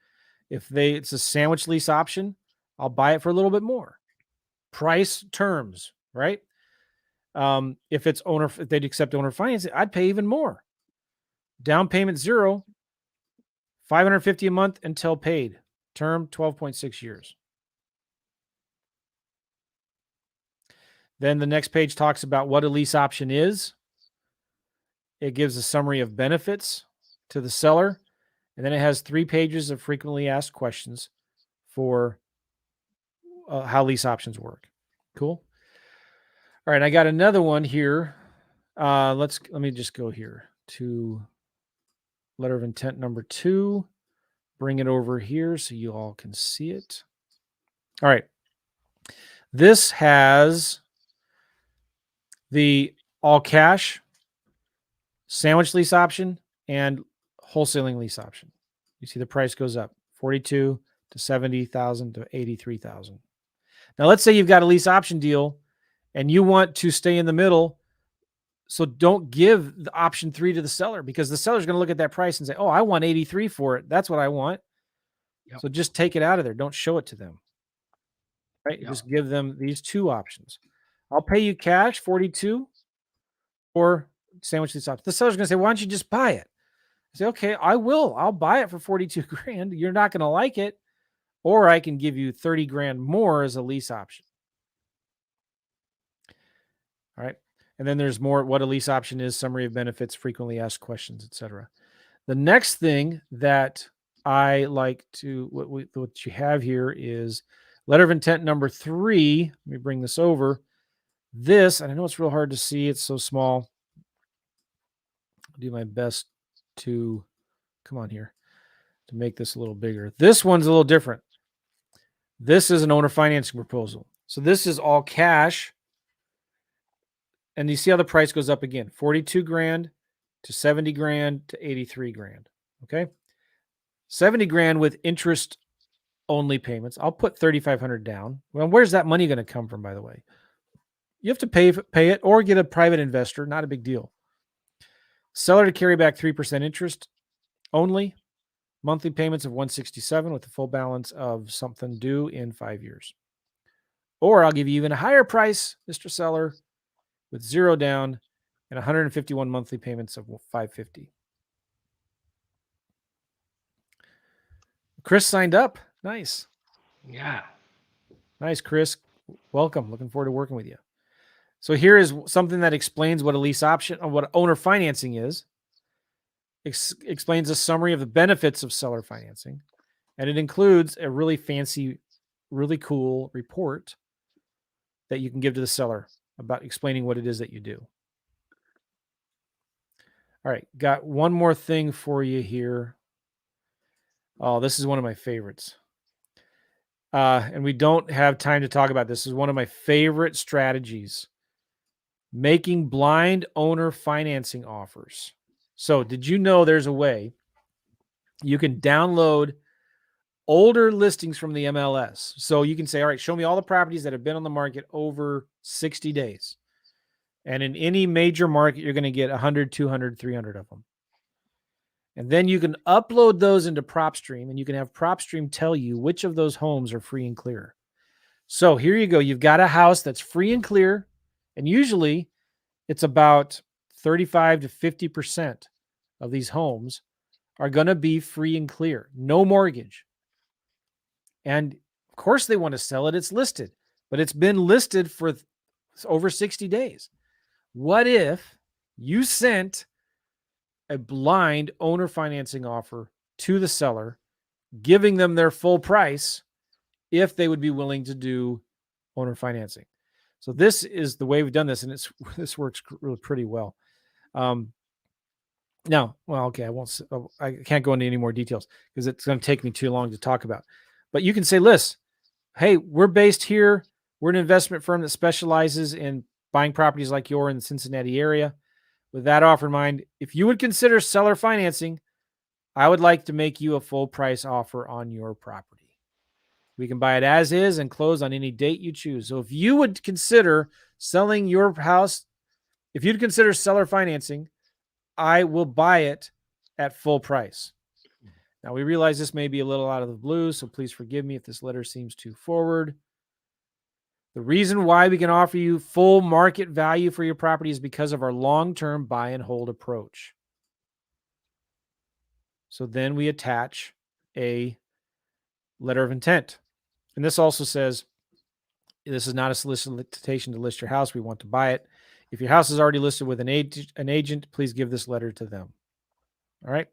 If it's a sandwich lease option, I'll buy it for a little bit more. Price terms, right? If they'd accept owner financing, I'd pay even more. Down payment 0, $550 a month until paid. Term 12.6 years. Then the next page talks about what a lease option is. It gives a summary of benefits to the seller. And then it has 3 pages of frequently asked questions for how lease options work. Cool. All right, I got another one here. Let me just go here to letter of intent number 2. Bring it over here so you all can see it. All right. This has the all cash, sandwich lease option, and wholesaling lease option. You see the price goes up 42 to 70,000 to 83,000. Now let's say you've got a lease option deal and you want to stay in the middle. So don't give the option 3 to the seller, because the seller's going to look at that price and say, oh, I want 83 for it. That's what I want. Yep. So just take it out of there. Don't show it to them. Right? Yep. Just give them these 2 options. I'll pay you cash, 42, or sandwich lease option. The seller's going to say, why don't you just buy it? I say, okay, I will. I'll buy it for 42 grand. You're not going to like it. Or I can give you 30 grand more as a lease option. All right. And then there's more what a lease option is, summary of benefits, frequently asked questions, etc. The next thing that I like to, what you have here is letter of intent number 3. Let me bring this over. This, and I know it's real hard to see. It's so small. I'll do my best to, come on here, to make this a little bigger. This one's a little different. This is an owner financing proposal. So this is all cash. And you see how the price goes up again, 42 grand to 70 grand to 83 grand. Okay. 70 grand with interest only payments. I'll put 3,500 down. Well, where's that money going to come from, by the way? You have to pay it or get a private investor. Not a big deal. Seller to carry back 3% interest only. Monthly payments of $167 with a full balance of something due in 5 years. Or I'll give you even a higher price, Mr. Seller, with 0 down and 151 monthly payments of $550. Chris signed up. Nice. Yeah. Nice, Chris. Welcome. Looking forward to working with you. So here is something that explains what a lease option or what owner financing is. Explains a summary of the benefits of seller financing. And it includes a really fancy, really cool report that you can give to the seller about explaining what it is that you do. All right. Got one more thing for you here. Oh, this is one of my favorites. And we don't have time to talk about this. This is one of my favorite strategies. Making blind owner financing offers. So, did you know there's a way you can download older listings from the MLS? So you can say, all right, show me all the properties that have been on the market over 60 days. And in any major market, you're going to get 100, 200, 300 of them. And then you can upload those into PropStream, and you can have PropStream tell you which of those homes are free and clear. So here you go. You've got a house that's free and clear, and usually it's about 35 to 50% of these homes are going to be free and clear, no mortgage. And of course they want to sell it. It's listed, but it's been listed for over 60 days. What if you sent a blind owner financing offer to the seller, giving them their full price if they would be willing to do owner financing? So this is the way we've done this, and this works really pretty well. Now, well, okay, I can't go into any more details because it's going to take me too long to talk about. But you can say, listen, hey, we're based here. We're an investment firm that specializes in buying properties like yours in the Cincinnati area. With that offer in mind, if you would consider seller financing, I would like to make you a full price offer on your property. We can buy it as is and close on any date you choose. So if you would consider selling your house, if you'd consider seller financing, I will buy it at full price. Now, we realize this may be a little out of the blue, so please forgive me if this letter seems too forward. The reason why we can offer you full market value for your property is because of our long-term buy and hold approach. So then we attach a letter of intent. And this also says, this is not a solicitation to list your house. We want to buy it. If your house is already listed with an agent, please give this letter to them. All right.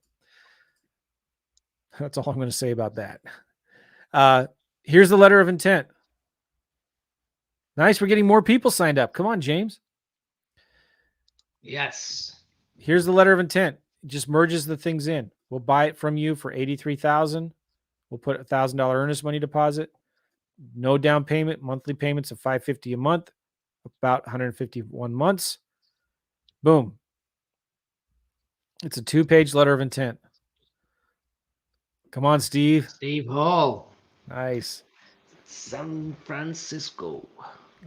That's all I'm going to say about that. Here's the letter of intent. Nice. We're getting more people signed up. Come on, James. Yes. Here's the letter of intent. It just merges the things in. We'll buy it from you for $83,000. We'll put $1,000 earnest money deposit. No down payment. Monthly payments of $550 a month. About 151 months. Boom. It's a 2-page letter of intent. Come on, Steve. Steve Hall. Nice. San Francisco.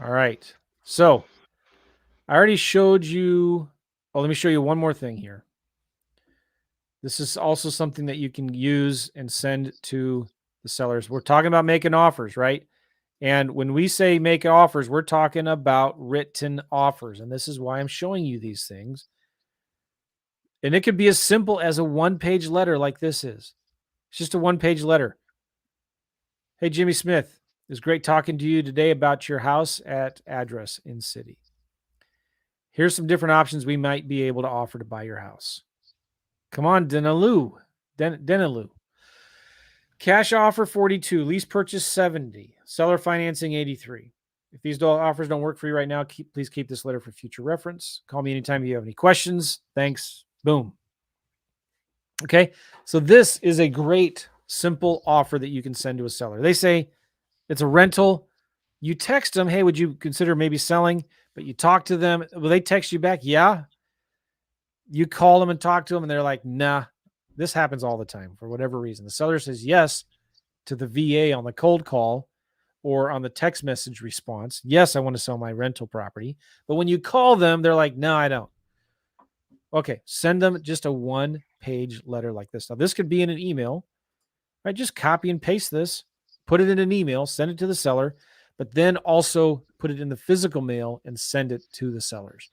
All right. So I already showed you. Oh, let me show you one more thing here. This is also something that you can use and send to the sellers. We're talking about making offers, right? And when we say make offers, we're talking about written offers. And this is why I'm showing you these things. And it could be as simple as a 1-page letter like this is. It's just a 1-page letter. Hey, Jimmy Smith, it was great talking to you today about your house at address in city. Here's some different options we might be able to offer to buy your house. Come on, Denaloo. Cash offer 42, lease purchase 70, seller financing 83. If these offers don't work for you right now, please keep this letter for future reference. Call me anytime you have any questions. Thanks. Boom. Okay, so this is a great, simple offer that you can send to a seller. They say it's a rental. You text them, hey, would you consider maybe selling? But you talk to them. Will they text you back? Yeah. You call them and talk to them, and they're like, nah. This happens all the time for whatever reason. The seller says yes to the VA on the cold call, or on the text message response, yes, I want to sell my rental property. But when you call them, they're like, no, I don't. Okay, send them just a one-page letter like this. Now, this could be in an email, right? Just copy and paste this, put it in an email, send it to the seller, but then also put it in the physical mail and send it to the sellers.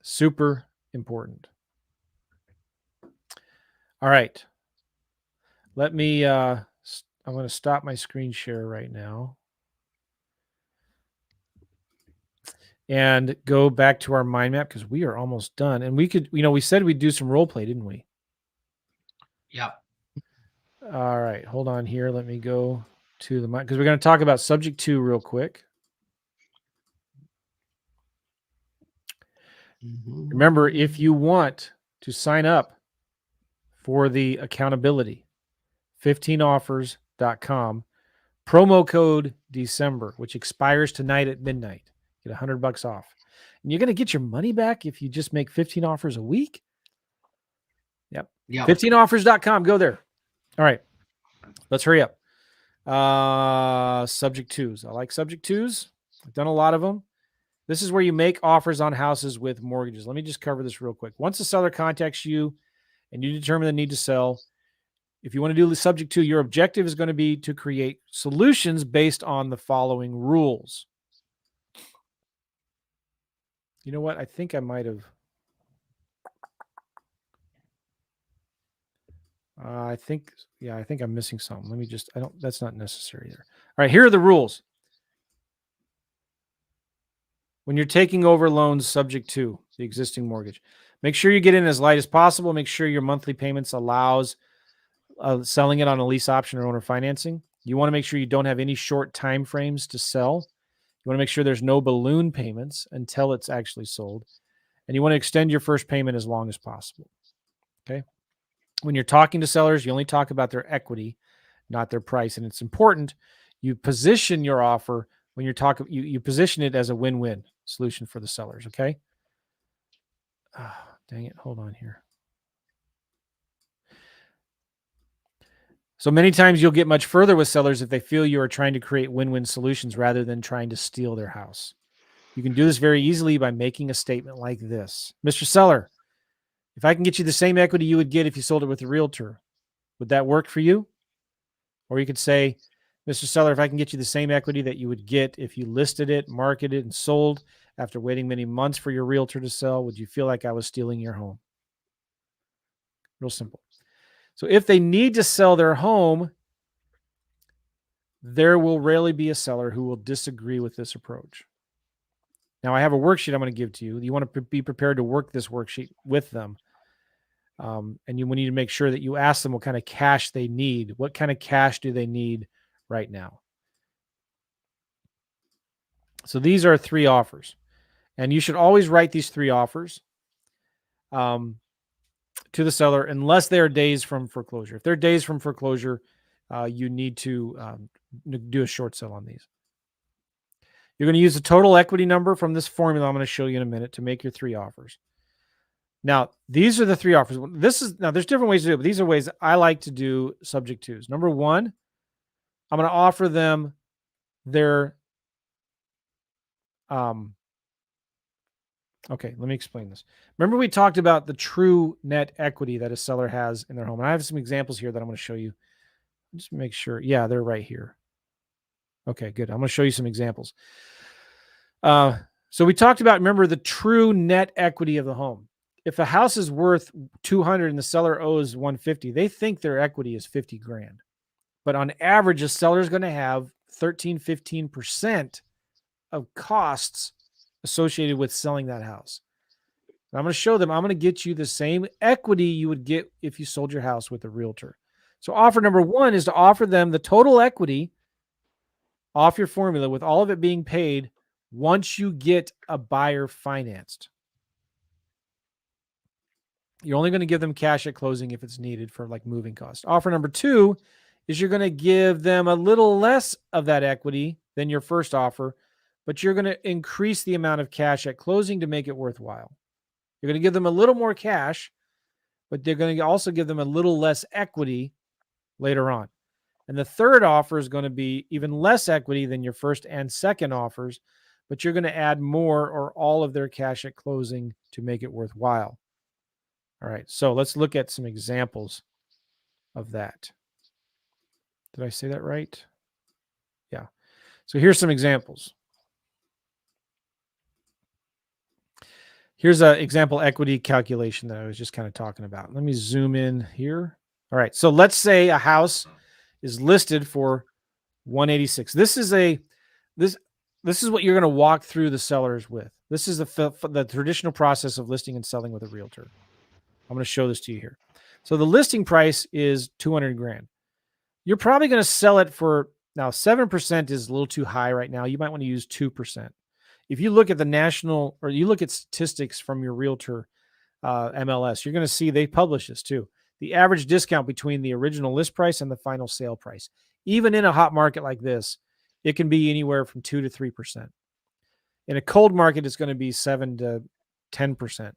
Super important. All right. Let me, I'm going to stop my screen share right now and go back to our mind map because we are almost done. And we could, we said we'd do some role play, didn't we? Yep. All right. Hold on here. Let me go to the mind because we're going to talk about subject 2 real quick. Remember, if you want to sign up for the accountability, 15offers.com, promo code December, which expires tonight at midnight, get $100 off. And you're going to get your money back if you just make 15 offers a week. Yep. 15offers.com. Go there. All right. Let's hurry up. Subject 2s. I like subject 2s. I've done a lot of them. This is where you make offers on houses with mortgages. Let me just cover this real quick. Once the seller contacts you and you determine the need to sell, if you want to do the subject 2, your objective is going to be to create solutions based on the following rules. You know what? I think I might have. I think I'm missing something. Let me just, that's not necessary there. All right, here are the rules. When you're taking over loans subject to the existing mortgage, make sure you get in as light as possible. Make sure your monthly payments allows selling it on a lease option or owner financing. You want to make sure you don't have any short time frames to sell. You want to make sure there's no balloon payments until it's actually sold. And you want to extend your first payment as long as possible. Okay. When you're talking to sellers, you only talk about their equity, not their price. And it's important you position your offer when you're talking, you position it as a win-win solution for the sellers. Okay. Dang it. Hold on here. So many times you'll get much further with sellers if they feel you are trying to create win-win solutions rather than trying to steal their house. You can do this very easily by making a statement like this. Mr. Seller, if I can get you the same equity you would get if you sold it with a realtor, would that work for you? Or you could say, Mr. Seller, if I can get you the same equity that you would get if you listed it, marketed, and sold after waiting many months for your realtor to sell, would you feel like I was stealing your home? Real simple. So if they need to sell their home, there will rarely be a seller who will disagree with this approach. Now, I have a worksheet I'm going to give to you. You want to be prepared to work this worksheet with them. And we need to make sure that you ask them what kind of cash they need. What kind of cash do they need right now? So these are 3 offers. And you should always write these 3 offers to the seller unless they are days from foreclosure. If they're days from foreclosure, you need to do a short sale on these. You're going to use the total equity number from this formula I'm going to show you in a minute to make your 3 offers. Now, these are the 3 offers. There's different ways to do it, but these are ways I like to do subject 2s. Number 1, I'm going to offer them their, okay, let me explain this. Remember we talked about the true net equity that a seller has in their home. And I have some examples here that I'm going to show you. Just make sure. Yeah, they're right here. Okay, good. I'm going to show you some examples. So we talked about, remember, the true net equity of the home. If a house is worth 200 and the seller owes 150, they think their equity is 50 grand. But on average, a seller is going to have 15% of costs associated with selling that house. And I'm going to show them, I'm going to get you the same equity you would get if you sold your house with a realtor. So offer number 1 is to offer them the total equity off your formula with all of it being paid once you get a buyer financed. You're only going to give them cash at closing if it's needed for like moving costs. Offer number 2 is you're going to give them a little less of that equity than your first offer, but you're going to increase the amount of cash at closing to make it worthwhile. You're going to give them a little more cash, but they're going to also give them a little less equity later on. And the third offer is going to be even less equity than your first and second offers, but you're going to add more or all of their cash at closing to make it worthwhile. All right, so let's look at some examples of that. Did I say that right? Yeah. So here's some examples. Here's an example equity calculation that I was just kind of talking about. Let me zoom in here. All right, so let's say a house is listed for 186. This is what you're going to walk through the sellers with. This is the traditional process of listing and selling with a realtor. I'm going to show this to you here. So the listing price is 200 grand. You're probably going to sell it for, now 7% is a little too high right now. You might want to use 2%. If you look at the national, or you look at statistics from your realtor MLS, you're going to see they publish this too. The average discount between the original list price and the final sale price. Even in a hot market like this, it can be anywhere from 2 to 3%. In a cold market, it's going to be 7 to 10%.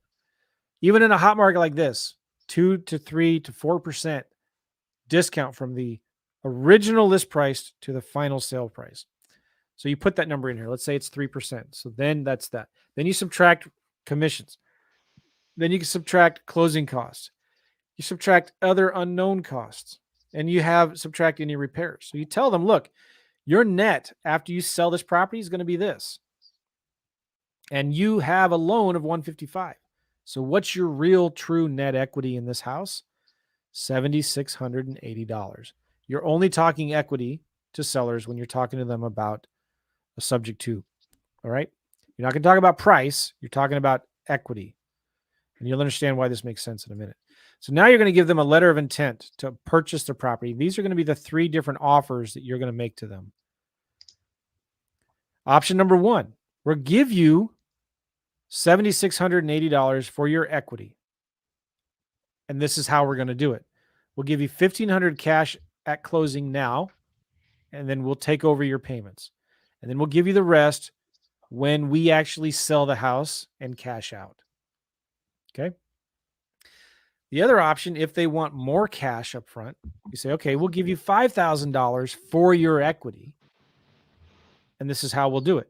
Even in a hot market like this, 2 to 3 to 4% discount from the original list price to the final sale price. So you put that number in here. Let's say it's 3%. So then that's that. Then you subtract commissions. Then you can subtract closing costs. You subtract other unknown costs. And you have subtract any repairs. So you tell them, look, your net after you sell this property is going to be this. And you have a loan of 155. So what's your real true net equity in this house? $7,680. You're only talking equity to sellers when you're talking to them about a subject to. All right. You're not going to talk about price. You're talking about equity. And you'll understand why this makes sense in a minute. So now you're going to give them a letter of intent to purchase the property. These are going to be the 3 different offers that you're going to make to them. Option number 1, we'll give you $7,680 for your equity. And this is how we're going to do it. We'll give you $1,500 cash at closing now, and then we'll take over your payments. And then we'll give you the rest when we actually sell the house and cash out. Okay. The other option, if they want more cash up front, you say, okay, we'll give you $5,000 for your equity. And this is how we'll do it.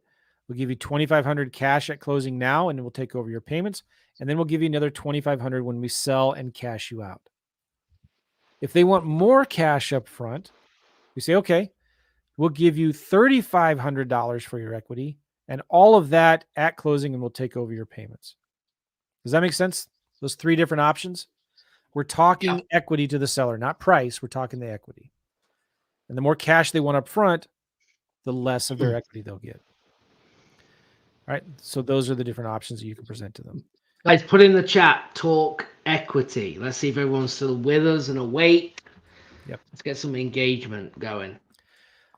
We'll give you $2,500 cash at closing now, and we'll take over your payments. And then we'll give you another $2,500 when we sell and cash you out. If they want more cash up front, we say, okay, we'll give you $3,500 for your equity and all of that at closing, and we'll take over your payments. Does that make sense? Those 3 different options. We're talking equity to the seller, not price. We're talking the equity. And the more cash they want up front, the less of their equity they'll get. All right. So those are the different options that you can present to them. Guys, put in the chat, talk equity. Let's see if everyone's still with us and awake. Yep. Let's get some engagement going.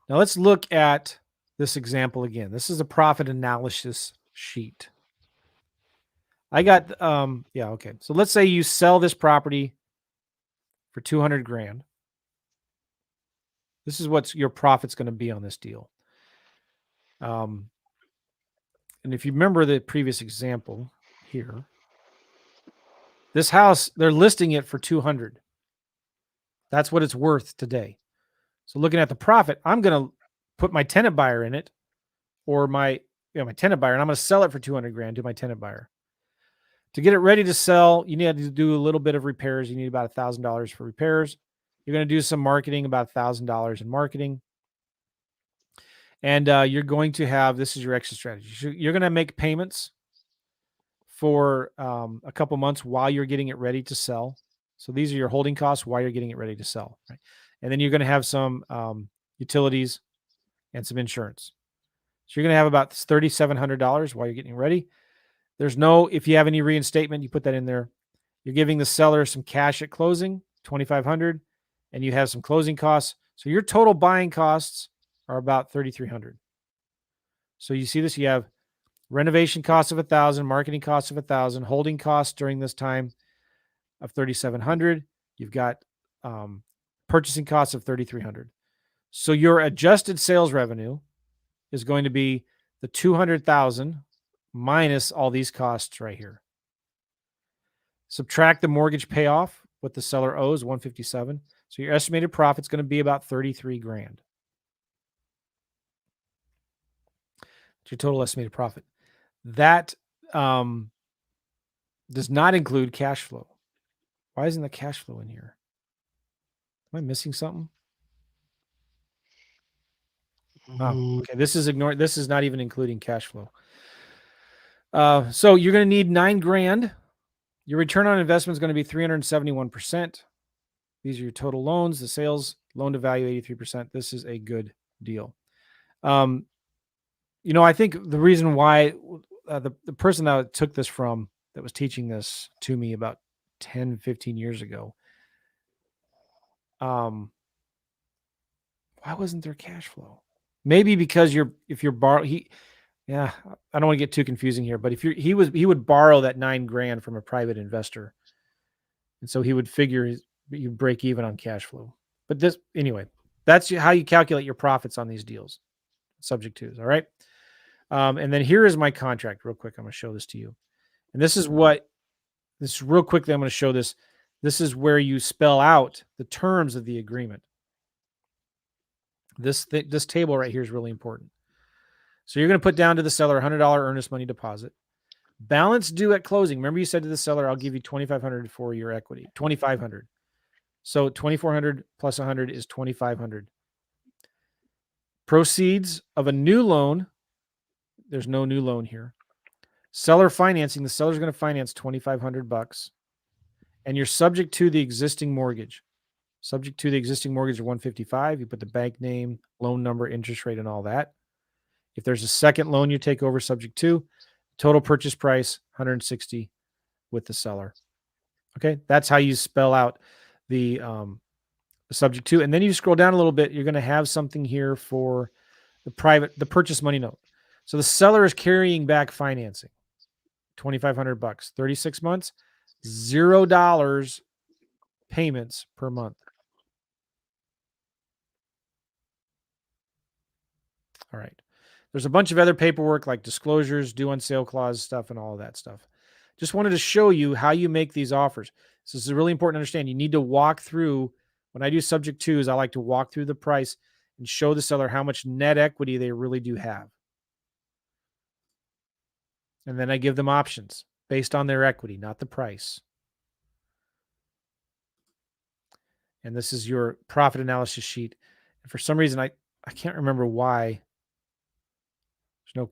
Now let's look at this example again. This is a profit analysis sheet. I got, okay. So let's say you sell this property for 200 grand. This is what your profit's going to be on this deal. And if you remember the previous example here, this house, they're listing it for 200. That's what it's worth today. So looking at the profit, I'm going to put my tenant buyer in it, or my tenant buyer, and I'm going to sell it for 200 grand to my tenant buyer. To get it ready to sell, you need to do a little bit of repairs. You need about $1,000 for repairs. You're going to do some marketing, about $1,000 in marketing. And you're going to have, this is your exit strategy. You're going to make payments for a couple months while you're getting it ready to sell. So these are your holding costs while you're getting it ready to sell. Right? And then you're going to have some utilities and some insurance. So you're going to have about $3,700 while you're getting ready. If you have any reinstatement, you put that in there. You're giving the seller some cash at closing, $2,500, and you have some closing costs. So your total buying costs are about $3,300. So you see this, you have renovation costs of $1,000, marketing costs of $1,000, holding costs during this time of $3,700. You've got purchasing costs of $3,300. So your adjusted sales revenue is going to be the $200,000 minus all these costs right here. Subtract the mortgage payoff, what the seller owes, $157. So your estimated profit's going to be about 33 grand. It's your total estimated profit. That does not include cash flow. Why isn't the cash flow in here? Am I missing something? Oh, okay. This is ignored. This is not even including cash flow. So you're going to need 9 grand. Your return on investment is going to be 371%. These are your total loans. The sales loan to value 83%. This is a good deal. I think the reason why the person that I took this from, that was teaching this to me about 10, 15 years ago, why wasn't there cash flow? Maybe because I don't want to get too confusing here, but he would borrow that 9 grand from a private investor. And so he would figure you break even on cash flow. But that's how you calculate your profits on these deals. Subject twos. All right. And then here is my contract real quick. I'm going to show this to you. And this is real quickly. I'm going to show this. This is where you spell out the terms of the agreement. This table right here is really important. So you're going to put down to the seller $100 earnest money deposit. Balance due at closing. Remember you said to the seller, I'll give you $2,500 for your equity. $2,500. So $2,400 plus 100 is $2,500. Proceeds of a new loan. There's no new loan here. Seller financing. The seller's going to finance $2,500, and you're subject to the existing mortgage. Subject to the existing mortgage of $155. You put the bank name, loan number, interest rate, and all that. If there's a second loan you take over, subject to, total purchase price $160 with the seller. Okay, that's how you spell out the subject to. And then you scroll down a little bit. You're going to have something here for the purchase money note. So the seller is carrying back financing, $2,500, 36 months, $0 payments per month. All right. There's a bunch of other paperwork like disclosures, due on sale clause stuff, and all of that stuff. Just wanted to show you how you make these offers. So this is really important to understand. You need to walk through. When I do subject twos, I like to walk through the price and show the seller how much net equity they really do have. And then I give them options based on their equity, not the price. And this is your profit analysis sheet. And for some reason, I can't remember why. There's no.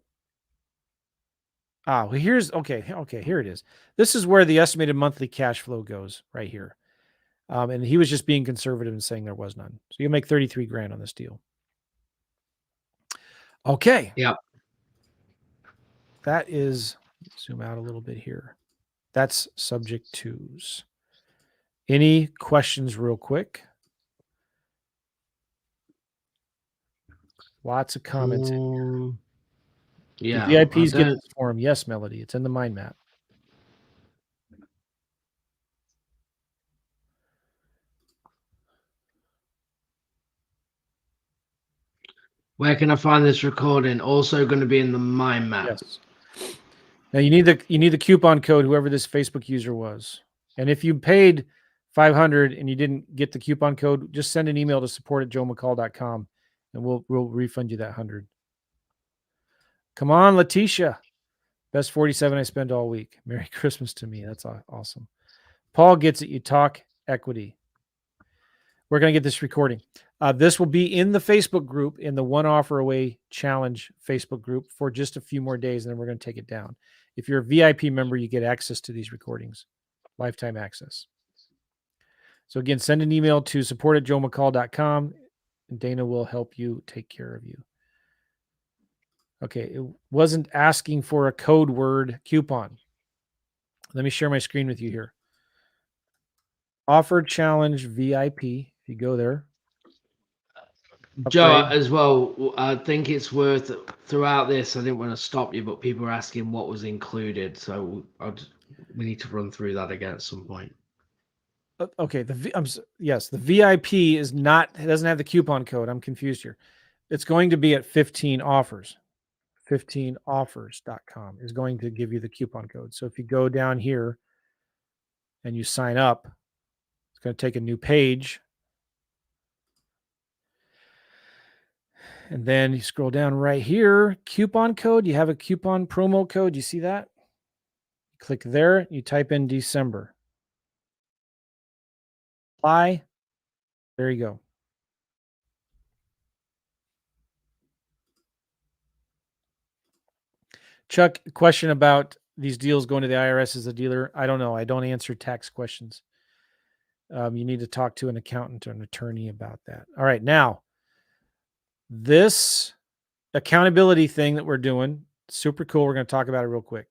Well, here it is. This is where the estimated monthly cash flow goes right here. And he was just being conservative and saying there was none. So you'll make 33 grand on this deal. Okay. Yeah. That is, zoom out a little bit here. That's subject twos. Any questions real quick? Lots of comments in here. Yeah. The VIPs get this form. Yes, Melody. It's in the mind map. Where can I find this recording? Also going to be in the mind map. Yes. Now you need the coupon code, whoever this Facebook user was. And if you paid $500 and you didn't get the coupon code, just send an email to support@joemccall.com and we'll refund you that 100. Come on, Letitia. Best 47 I spent all week. Merry Christmas to me. That's awesome. Paul gets it. You talk equity. We're going to get this recording. This will be in the Facebook group, in the One Offer Away Challenge Facebook group for just a few more days, and then we're going to take it down. If you're a VIP member, you get access to these recordings, lifetime access. So again, send an email to support@joemccall.com, and Dana will help you take care of you. Okay, it wasn't asking for a code word coupon. Let me share my screen with you here. Offer Challenge VIP. If you go there. Joe, as well, I think it's worth throughout this. I didn't want to stop you, but people are asking what was included, so we need to run through that again at some point. Okay, the VIP is not. It doesn't have the coupon code. I'm confused here. It's going to be at 15 offers. 15offers.com is going to give you the coupon code. So if you go down here and you sign up, it's going to take a new page. And then you scroll down right here, coupon code. You have a coupon promo code. You see that? Click there. You type in December. Apply. There you go. Chuck, question about these deals going to the IRS as a dealer. I don't know. I don't answer tax questions. You need to talk to an accountant or an attorney about that. All right. Now, this accountability thing that we're doing, super cool. We're going to talk about it real quick.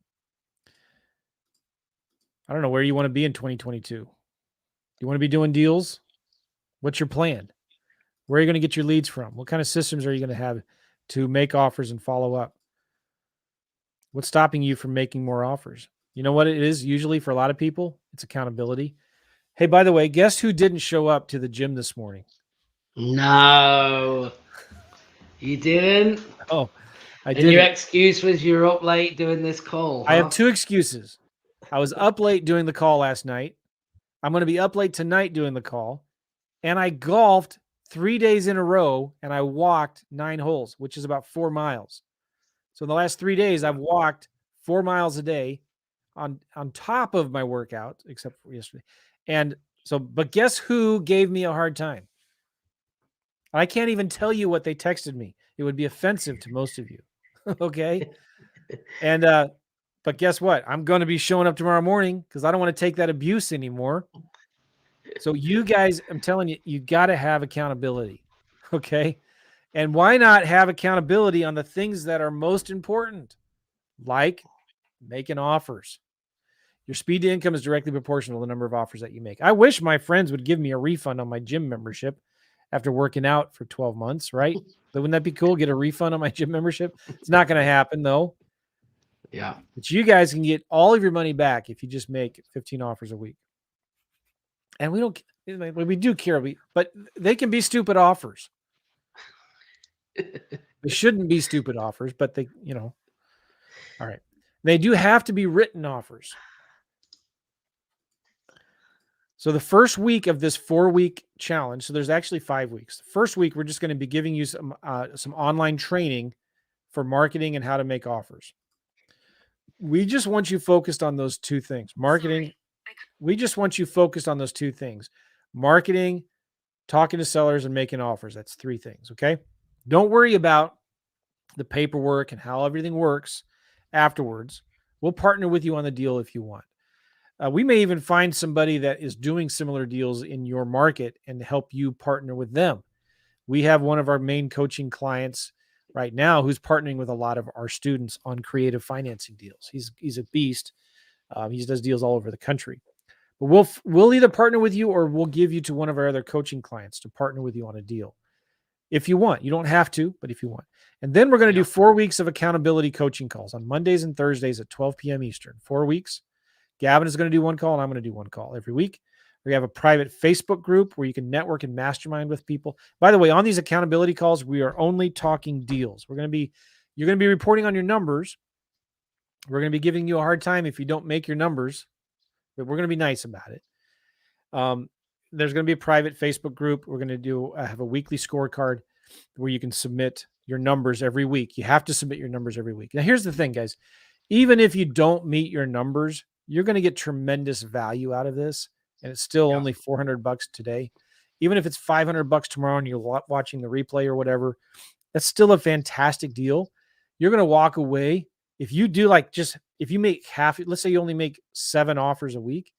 I don't know where you want to be in 2022. You want to be doing deals? What's your plan? Where are you going to get your leads from? What kind of systems are you going to have to make offers and follow up? What's stopping you from making more offers? You know what it is usually for a lot of people? It's accountability. Hey, by the way, guess who didn't show up to the gym this morning? No, you didn't. Oh, I And your didn't. excuse was you're up late doing this call. I have two excuses. I was up late doing the call last night. I'm going to be up late tonight doing the call. And I golfed 3 days in a row and I walked 9 holes, which is about 4 miles. So in the last 3 days, I've walked 4 miles a day on top of my workout, except for yesterday. And so, but guess who gave me a hard time? I can't even tell you what they texted me. It would be offensive to most of you. Okay. And, but guess what? I'm going to be showing up tomorrow morning because I don't want to take that abuse anymore. So you guys, I'm telling you, you got to have accountability. Okay. And why not have accountability on the things that are most important, like making offers? Your speed to income is directly proportional to the number of offers that you make. I wish my friends would give me a refund on my gym membership after working out for 12 months, right? Wouldn't that be cool? Get a refund on my gym membership? It's not going to happen though. Yeah. But you guys can get all of your money back if you just make 15 offers a week. And we don't, we do care, but they can be stupid offers. They shouldn't be stupid offers, but they, all right. They do have to be written offers. So the first week of this 4-week challenge, so there's actually 5 weeks. The first week, we're just going to be giving you some online training for marketing and how to make offers. We just want you focused on those two things. Marketing. We just want you focused on those two things. Marketing, talking to sellers, and making offers. That's 3 things. Okay. Don't worry about the paperwork and how everything works afterwards. We'll partner with you on the deal if you want. We may even find somebody that is doing similar deals in your market and help you partner with them. We have one of our main coaching clients right now who's partnering with a lot of our students on creative financing deals. He's a beast. He does deals all over the country. But we'll either partner with you or we'll give you to one of our other coaching clients to partner with you on a deal. If you want, you don't have to, but if you want. And then we're going to do 4 weeks of accountability coaching calls on Mondays and Thursdays at 12 p.m. Eastern. 4 weeks. Gavin is going to do one call and I'm going to do one call every week. We have a private Facebook group where you can network and mastermind with people. By the way, on these accountability calls, we are only talking deals. You're going to be reporting on your numbers. We're going to be giving you a hard time if you don't make your numbers, but we're going to be nice about it. There's going to be a private Facebook group. We're going to have a weekly scorecard where you can submit your numbers every week. You have to submit your numbers every week. Now, here's the thing, guys. Even if you don't meet your numbers, you're going to get tremendous value out of this. And it's still only $400 today. Even if it's $500 tomorrow and you're watching the replay or whatever, that's still a fantastic deal. You're going to walk away. If you do if you make half, let's say you only make 7 offers a week,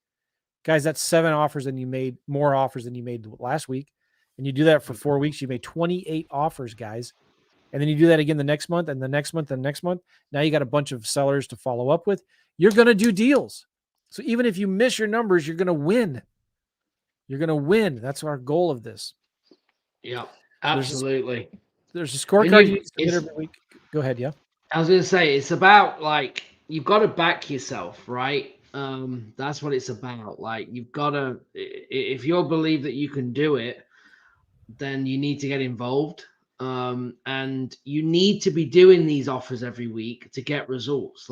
guys, that's 7 offers and you made more offers than you made last week. And you do that for 4 weeks, you made 28 offers, guys. And then you do that again the next month and the next month and the next month. Now you got a bunch of sellers to follow up with. You're going to do deals. So even if you miss your numbers, you're going to win. You're going to win. That's our goal of this. Yeah, absolutely. There's a scorecard you submit every week. Go ahead. Yeah. I was going to say, it's about you've got to back yourself, right? That's what it's about. You've got to, if you believe that you can do it, then you need to get involved. And you need to be doing these offers every week to get results.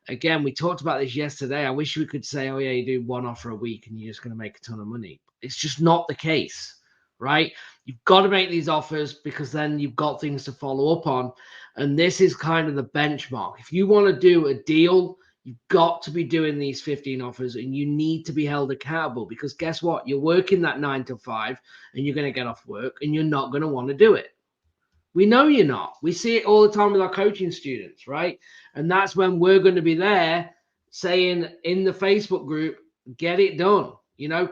Again, we talked about this yesterday. I wish we could say, oh yeah, you do 1 offer a week and you're just going to make a ton of money. It's just not the case. right? You've got to make these offers because then you've got things to follow up on. And this is kind of the benchmark. If you want to do a deal, you've got to be doing these 15 offers, and you need to be held accountable, because guess what? You're working that 9 to 5 and you're going to get off work and you're not going to want to do it. We know you're not. We see it all the time with our coaching students, right? And that's when we're going to be there saying in the Facebook group, get it done,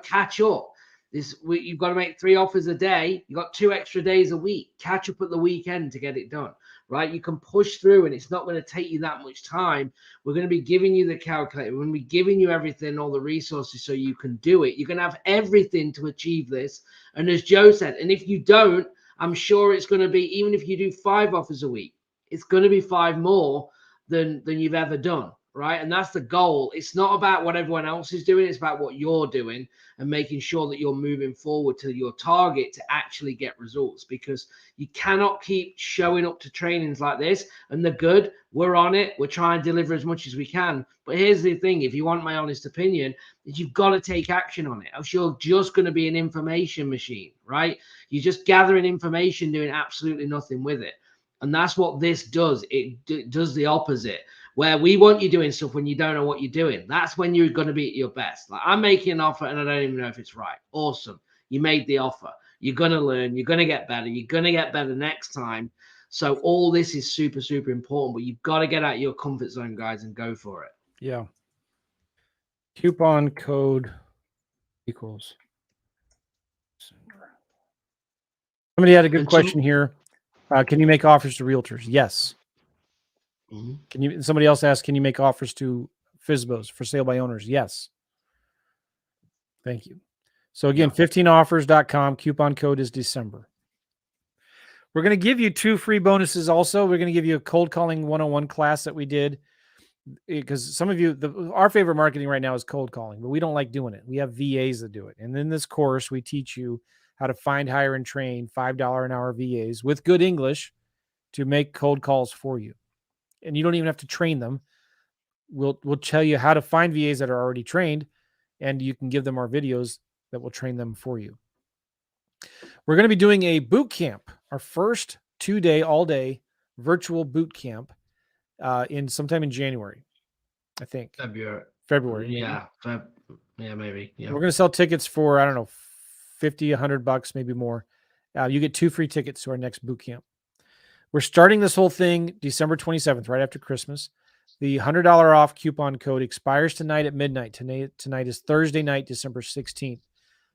catch up. You've got to make 3 offers a day. You've got 2 extra days a week. Catch up at the weekend to get it done, right? You can push through, and it's not going to take you that much time. We're going to be giving you the calculator. We're going to be giving you everything, all the resources so you can do it. You're going to have everything to achieve this. And as Joe said, and if you don't, I'm sure it's going to be, even if you do 5 offers a week, it's going to be 5 more than you've ever done, right? And that's the goal. It's not about what everyone else is doing. It's about what you're doing and making sure that you're moving forward to your target to actually get results, because you cannot keep showing up to trainings like this. And they're good. We're on it. We're trying to deliver as much as we can. But here's the thing. If you want my honest opinion, is you've got to take action on it, else you're just going to be an information machine, right? You're just gathering information, doing absolutely nothing with it. And that's what this does. It does the opposite, where we want you doing stuff when you don't know what you're doing. That's when you're going to be at your best. Like, I'm making an offer and I don't even know if it's right. Awesome. You made the offer. You're going to learn. You're going to get better. You're going to get better next time. So all this is super, super important, but you've got to get out of your comfort zone, guys, and go for it. Yeah. Coupon code equals. Somebody had a good question here. Can you make offers to realtors? Yes. Mm-hmm. Somebody else asked, can you make offers to FSBOs, for sale by owners? Yes. Thank you. So again, 15offers.com. Coupon code is December. We're going to give you 2 free bonuses also. We're going to give you a cold calling 101 class that we did, because some of you, our favorite marketing right now is cold calling, but we don't like doing it. We have VAs that do it. And in this course, we teach you how to find, hire, and train $5 an hour VAs with good English to make cold calls for you. And you don't even have to train them. We'll tell you how to find VAs that are already trained, and you can give them our videos that will train them for you. We're going to be doing a boot camp, our first 2-day, all-day virtual boot camp in sometime in January, I think. February. Yeah. Maybe. Yeah. We're going to sell tickets for, I don't know, $50, $100, maybe more. You get 2 free tickets to our next boot camp. We're starting this whole thing December 27th, right after Christmas. The $100 off coupon code expires tonight at midnight. Tonight is Thursday night, December 16th.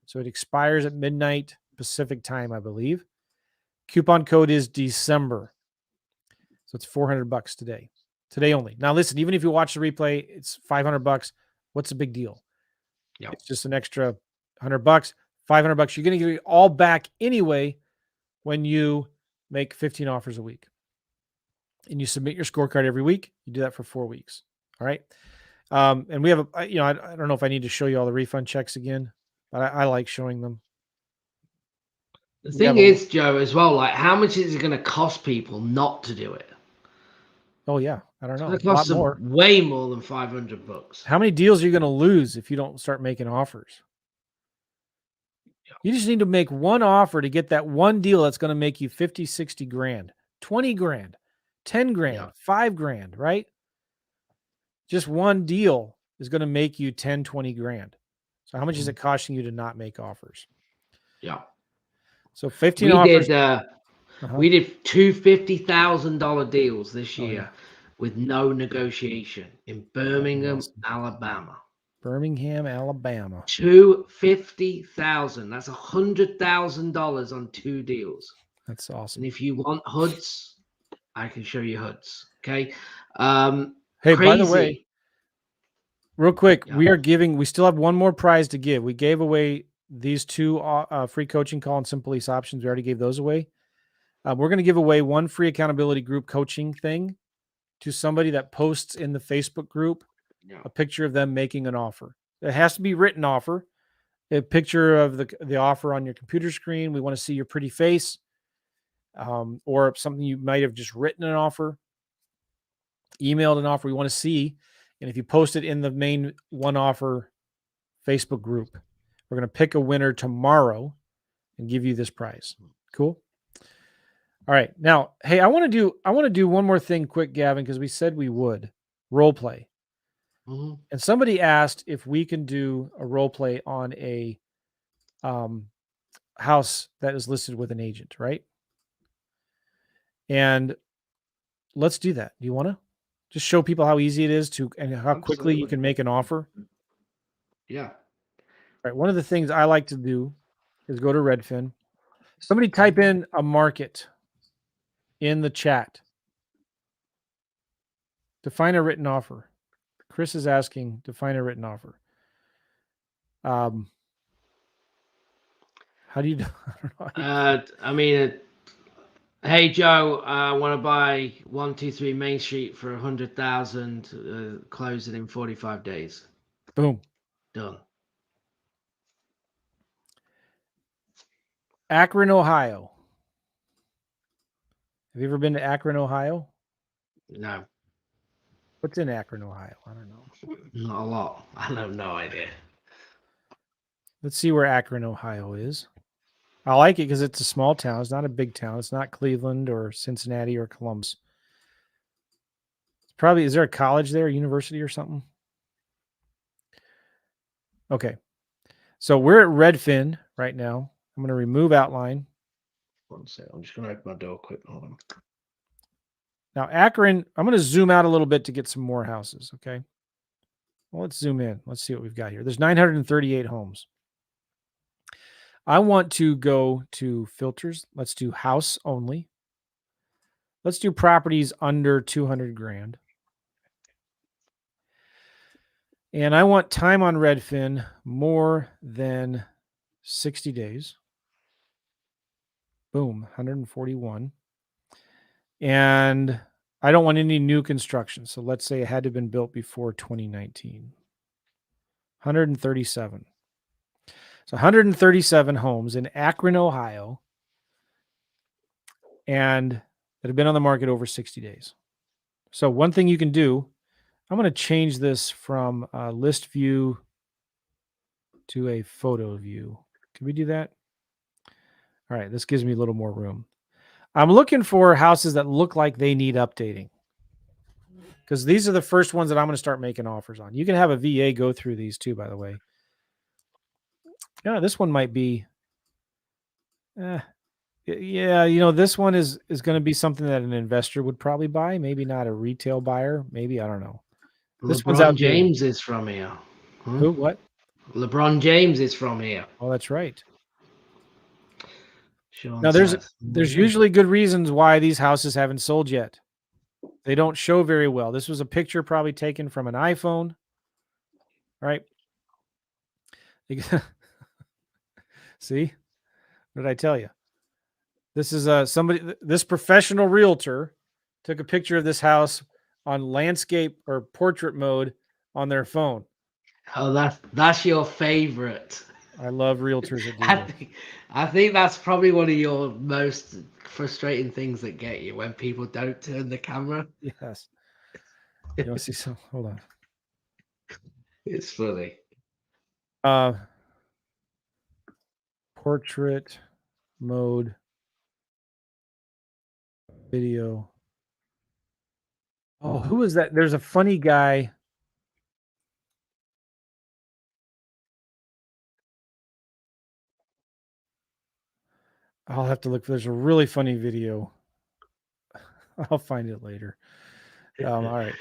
So it expires at midnight Pacific time, I believe. Coupon code is December. So it's $400 today. Today only. Now listen, even if you watch the replay, it's $500. What's the big deal? Yep. It's just an extra $100, $500. You're going to get it all back anyway when you make 15 offers a week. And you submit your scorecard every week. You do that for 4 weeks. All right. And we have I don't know if I need to show you all the refund checks again, but I like showing them. The thing is, Joe, as well, like, how much is it going to cost people not to do it? Oh yeah, I don't know. It costs them way more than $500. How many deals are you going to lose if you don't start making offers? You just need to make one offer to get that one deal that's going to make you 50, 60 grand, 20 grand, 10 grand, 5 grand, right? Just one deal is going to make you 10, 20 grand. So how much is it costing you to not make offers? Yeah. So 15 offers. We did 2 $50,000 deals this year with no negotiation in Birmingham, Alabama. Birmingham, Alabama. 250,000. That's $100,000 on 2 deals. That's awesome. And if you want HUDs, I can show you HUDs. Okay. Hey, by the way, real quick, we still have one more prize to give. We gave away these 2 free coaching call and Simple Lease Options. We already gave those away. We're going to give away 1 free accountability group coaching thing to somebody that posts in the Facebook group a picture of them making an offer. It has to be written offer, a picture of the offer on your computer screen. We want to see your pretty face, or something you might have just written an offer, emailed an offer. We want to see. And if you post it in the main One Offer Facebook group, we're going to pick a winner tomorrow and give you this price. Cool. All right. Now, hey, I want to do one more thing quick, Gavin, because we said we would role play. Mhm. And somebody asked if we can do a role play on a house that is listed with an agent, right? And let's do that. Do you want to just show people how easy it is to and how quickly you Absolutely. can make an offer? Yeah. All right. One of the things I like to do is go to Redfin. Somebody type in a market in the chat. Define a written offer. Chris is asking, define a written offer. How do you? I don't know. I mean, hey Joe, I want to buy 123 Main Street for 100,000. Close it in 45 days. Boom. Done. Akron, Ohio. Have you ever been to Akron, Ohio? No. What's in Akron, Ohio? I don't know. Not a lot. I have no idea. Let's see where Akron, Ohio is. I like it because it's a small town. It's not a big town. It's not Cleveland or Cincinnati or Columbus. Probably, is there a college there, university or something? Okay. So we're at Redfin right now. I'm going to remove outline. One second. I'm just going to open my door quick. Hold on. Now, Akron, I'm going to zoom out a little bit to get some more houses. Okay. Well, let's zoom in. Let's see what we've got here. There's 938 homes. I want to go to filters. Let's do house only. Let's do properties under 200 grand. And I want time on Redfin more than 60 days. Boom, 141. And I don't want any new construction. So let's say it had to have been built before 2019. 137. So 137 homes in Akron, Ohio, and that have been on the market over 60 days. So one thing you can do, I'm going to change this from a list view to a photo view. Can we do that? All right, this gives me a little more room. I'm looking for houses that look like they need updating, because these are the first ones that I'm going to start making offers on. You can have a VA go through these too, by the way. Yeah, this one might be, yeah, this one is going to be something that an investor would probably buy. Maybe not a retail buyer. Maybe, I don't know. This one's LeBron outdated. James is from here. Huh? Who? What? LeBron James is from here. Oh, that's right. Sean Now, says. there's usually good reasons why these houses haven't sold yet. They don't show very well. This was a picture probably taken from an iPhone, right? See? What did I tell you? This is this professional realtor took a picture of this house on landscape or portrait mode on their phone. Oh, that's your favorite. I love realtors that do that. I think that's probably one of your most frustrating things that get you when people don't turn the camera. Yes. You want to see some? Hold on. It's funny. Portrait mode video. Oh, who is that? There's a funny guy. I'll have to look. There's a really funny video. I'll find it later. All right.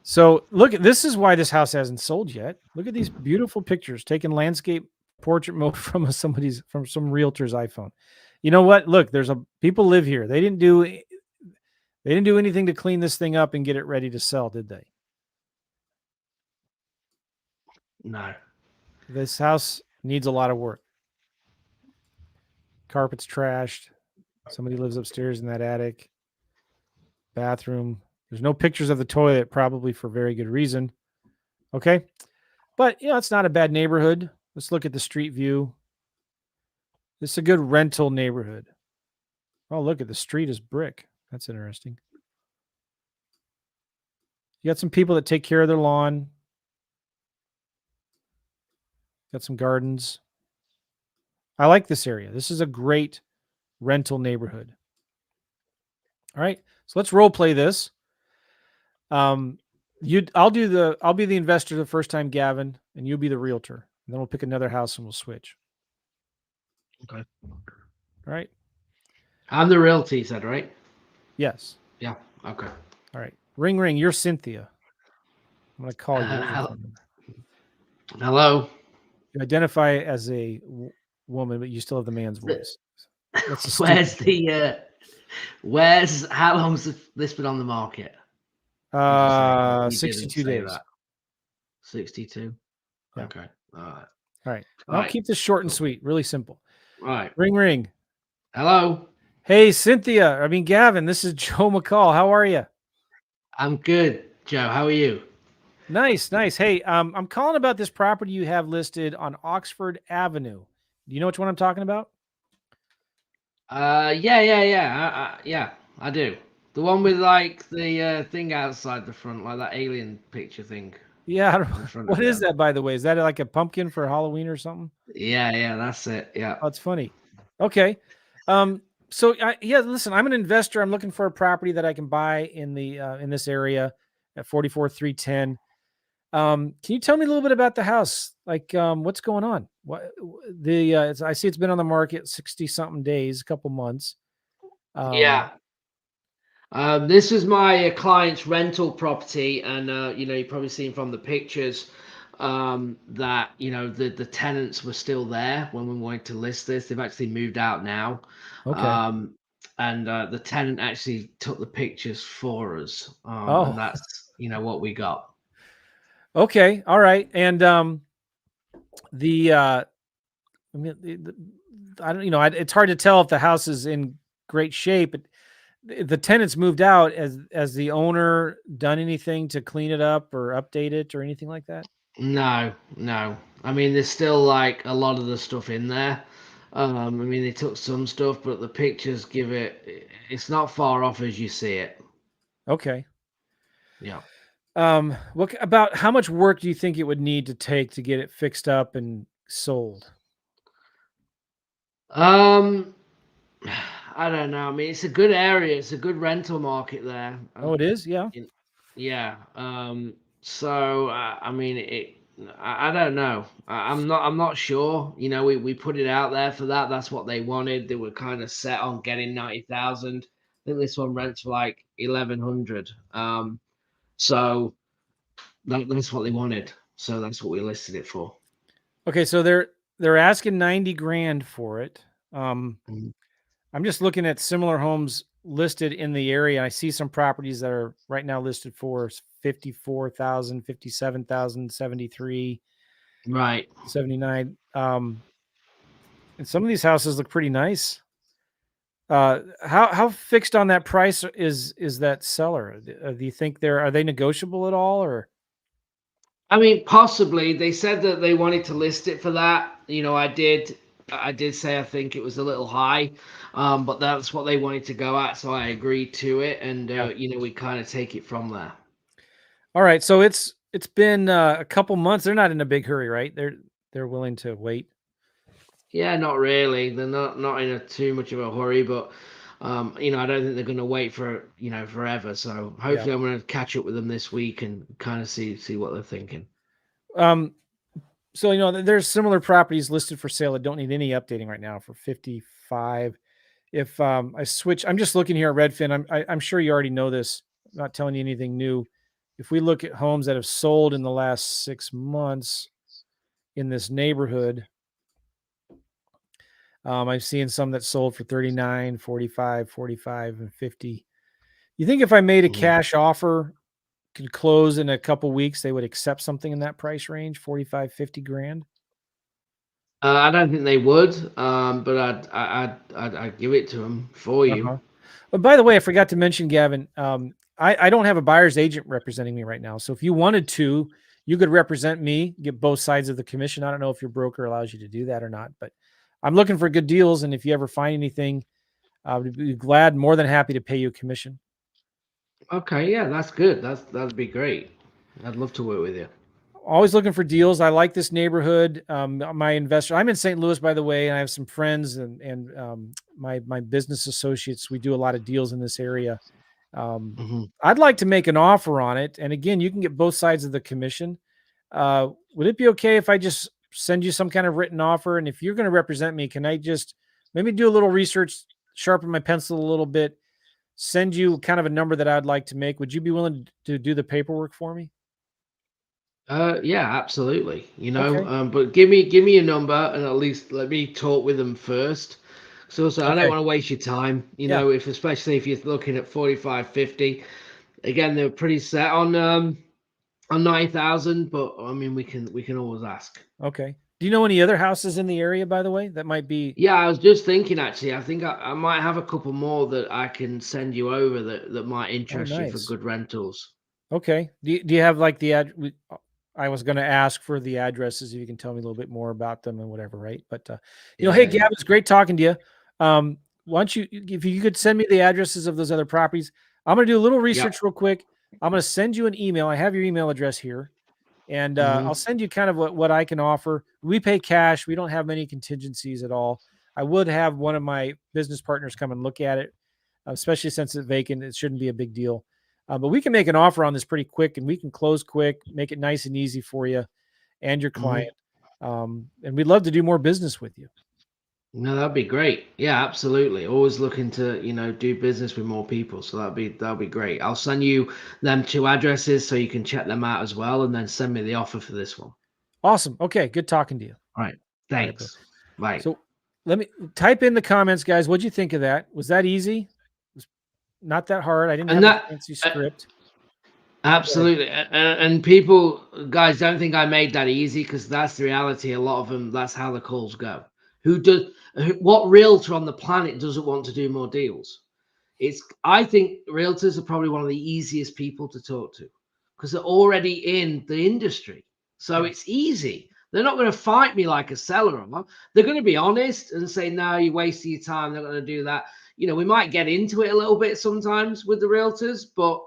So look, this is why this house hasn't sold yet. Look at these beautiful pictures taken landscape portrait mode from some realtor's iPhone. You know what? Look, people live here. They didn't do anything to clean this thing up and get it ready to sell, did they? No. This house needs a lot of work. Carpet's trashed. Somebody lives upstairs in that attic. Bathroom. There's no pictures of the toilet, probably for very good reason. Okay. But, it's not a bad neighborhood. Let's look at the street view. This is a good rental neighborhood. Oh, look at the street is brick. That's interesting. You got some people that take care of their lawn. Got some gardens. I like this area. This is a great rental neighborhood. All right, so let's role play this. I'll be the investor the first time, Gavin, and you'll be the realtor. And then we'll pick another house and we'll switch. Okay. All right. I'm the realtor, you said, right? Yes. Yeah. Okay. All right. Ring, ring. You're Cynthia. I'm going to call you. Where's your phone number? Hello. You identify as a woman, but you still have the man's voice. That's a Where's how long's this been on the market? 62 days. That. 62. Yeah. Okay. All right. All right. I'll keep this short and sweet. Really simple. All right. Ring, ring. Hello. Hey, Gavin. This is Joe McCall. How are you? I'm good, Joe. How are you? Nice, nice. Hey, I'm calling about this property you have listed on Oxford Avenue. Do you know which one I'm talking about? Yeah, I do. The one with like the thing outside the front, like that alien picture thing. Yeah. What is that, by the way? Is that like a pumpkin for Halloween or something? Yeah, that's it. Yeah. Oh, that's funny. Okay. Listen, I'm an investor. I'm looking for a property that I can buy in this area at 44,310. Can you tell me a little bit about the house? Like, what's going on? I see it's been on the market 60 something days, a couple months. Yeah. This is my client's rental property, and you've probably seen from the pictures that the tenants were still there when we wanted to list this. They've actually moved out now. Okay. And the tenant actually took the pictures for us. And that's what we got. Okay. All right. And it's hard to tell if the house is in great shape, but the tenants moved out. Has the owner done anything to clean it up or update it or anything like that? No. I mean, there's still like a lot of the stuff in there. I mean, they took some stuff, but the pictures it's not far off as you see it. Okay. Yeah. What about how much work do you think it would need to take to get it fixed up and sold? I don't know. I mean, it's a good area. It's a good rental market there. Oh, it is? Yeah. Yeah. So I mean, I don't know. I'm not sure. We put it out there for that. That's what they wanted. They were kind of set on getting 90,000. I think this one rents for like 1,100. So that's what they wanted. So that's what we listed it for. Okay, so they're asking 90 grand for it. I'm just looking at similar homes listed in the area. I see some properties that are right now listed for 54,000, 57,000, 73, right, 79. And some of these houses look pretty nice. How fixed on that price is that seller? Do you think are they negotiable at all, or? I mean, possibly. They said that they wanted to list it for that. I did say I think it was a little high, but that's what they wanted to go at, so I agreed to it, and we kind of take it from there. All right, so it's been a couple months. They're not in a big hurry, right? They're willing to wait. Yeah, not really. They're not in too much of a hurry, but I don't think they're going to wait for forever. So hopefully, I'm going to catch up with them this week and kind of see what they're thinking. So there's similar properties listed for sale that don't need any updating right now for 55. If I switch, I'm just looking here at Redfin. I'm sure you already know this. I'm not telling you anything new. If we look at homes that have sold in the last 6 months in this neighborhood, I've seen some that sold for 39, 45, 45, and 50. You think if I made a cash offer, could close in a couple weeks, they would accept something in that price range, 45, 50 grand? I don't think they would, but I'd give it to them for you. But by the way, I forgot to mention, Gavin, I don't have a buyer's agent representing me right now. So if you wanted to, you could represent me, get both sides of the commission. I don't know if your broker allows you to do that or not, but I'm looking for good deals. And if you ever find anything, I'd be more than happy to pay you a commission. Okay, yeah, that's good. That'd be great. I'd love to work with you. always looking for deals. I like this neighborhood. My investor, I'm in St. Louis, by the way, and I have some friends and my business associates. We do a lot of deals in this area. I'd like to make an offer on it. And again, you can get both sides of the commission. Would it be okay if I just send you some kind of written offer? And if you're going to represent me, can I just maybe do a little research, sharpen my pencil a little bit, send you kind of a number that I'd like to make? Would you be willing to do the paperwork for me? Yeah, absolutely. Okay. But give me a number and at least let me talk with them first. So I don't Okay. want to waste your time. Yeah. Especially if you're looking at 45, 50. Again, they're pretty set on 9,000, but I mean we can always ask. Okay. Do you know any other houses in the area, by the way, that might be? Yeah, I was just thinking actually. I think I might have a couple more that I can send you over that might Oh, interest you for nice. good rentals. Okay. Do you have like I was going to ask for the addresses if you can tell me a little bit more about them and whatever, right? But hey, Yeah. Gavin, it's great talking to you. Why don't you, if you could send me the addresses of those other properties, I'm going to do a little research real quick. I'm going to send you an email. I have your email address here, and I'll send you kind of what I can offer. We pay cash. We don't have many contingencies at all. I would have one of my business partners come and look at it, especially since it's vacant. It shouldn't be a big deal. But we can make an offer on this pretty quick, and we can close quick, make it nice and easy for you and your client. And we'd love to do more business with you. No, that'd be great. Yeah, absolutely. Always looking to, do business with more people. So that'd be great. I'll send you them 2 addresses so you can check them out as well, and then send me the offer for this one. Awesome. Okay, good talking to you. All right. Thanks. Bye. So let me type in the comments, guys. What'd you think of that? Was that easy? It was not that hard. I didn't have a fancy script. Absolutely. And people, guys, don't think I made that easy, because that's the reality. A lot of them, that's how the calls go. What realtor on the planet doesn't want to do more deals? I think realtors are probably one of the easiest people to talk to, because they're already in the industry. So it's easy. They're not going to fight me like a seller. They're going to be honest and say, no, you're wasting your time. They're not going to do that. We might get into it a little bit sometimes with the realtors, but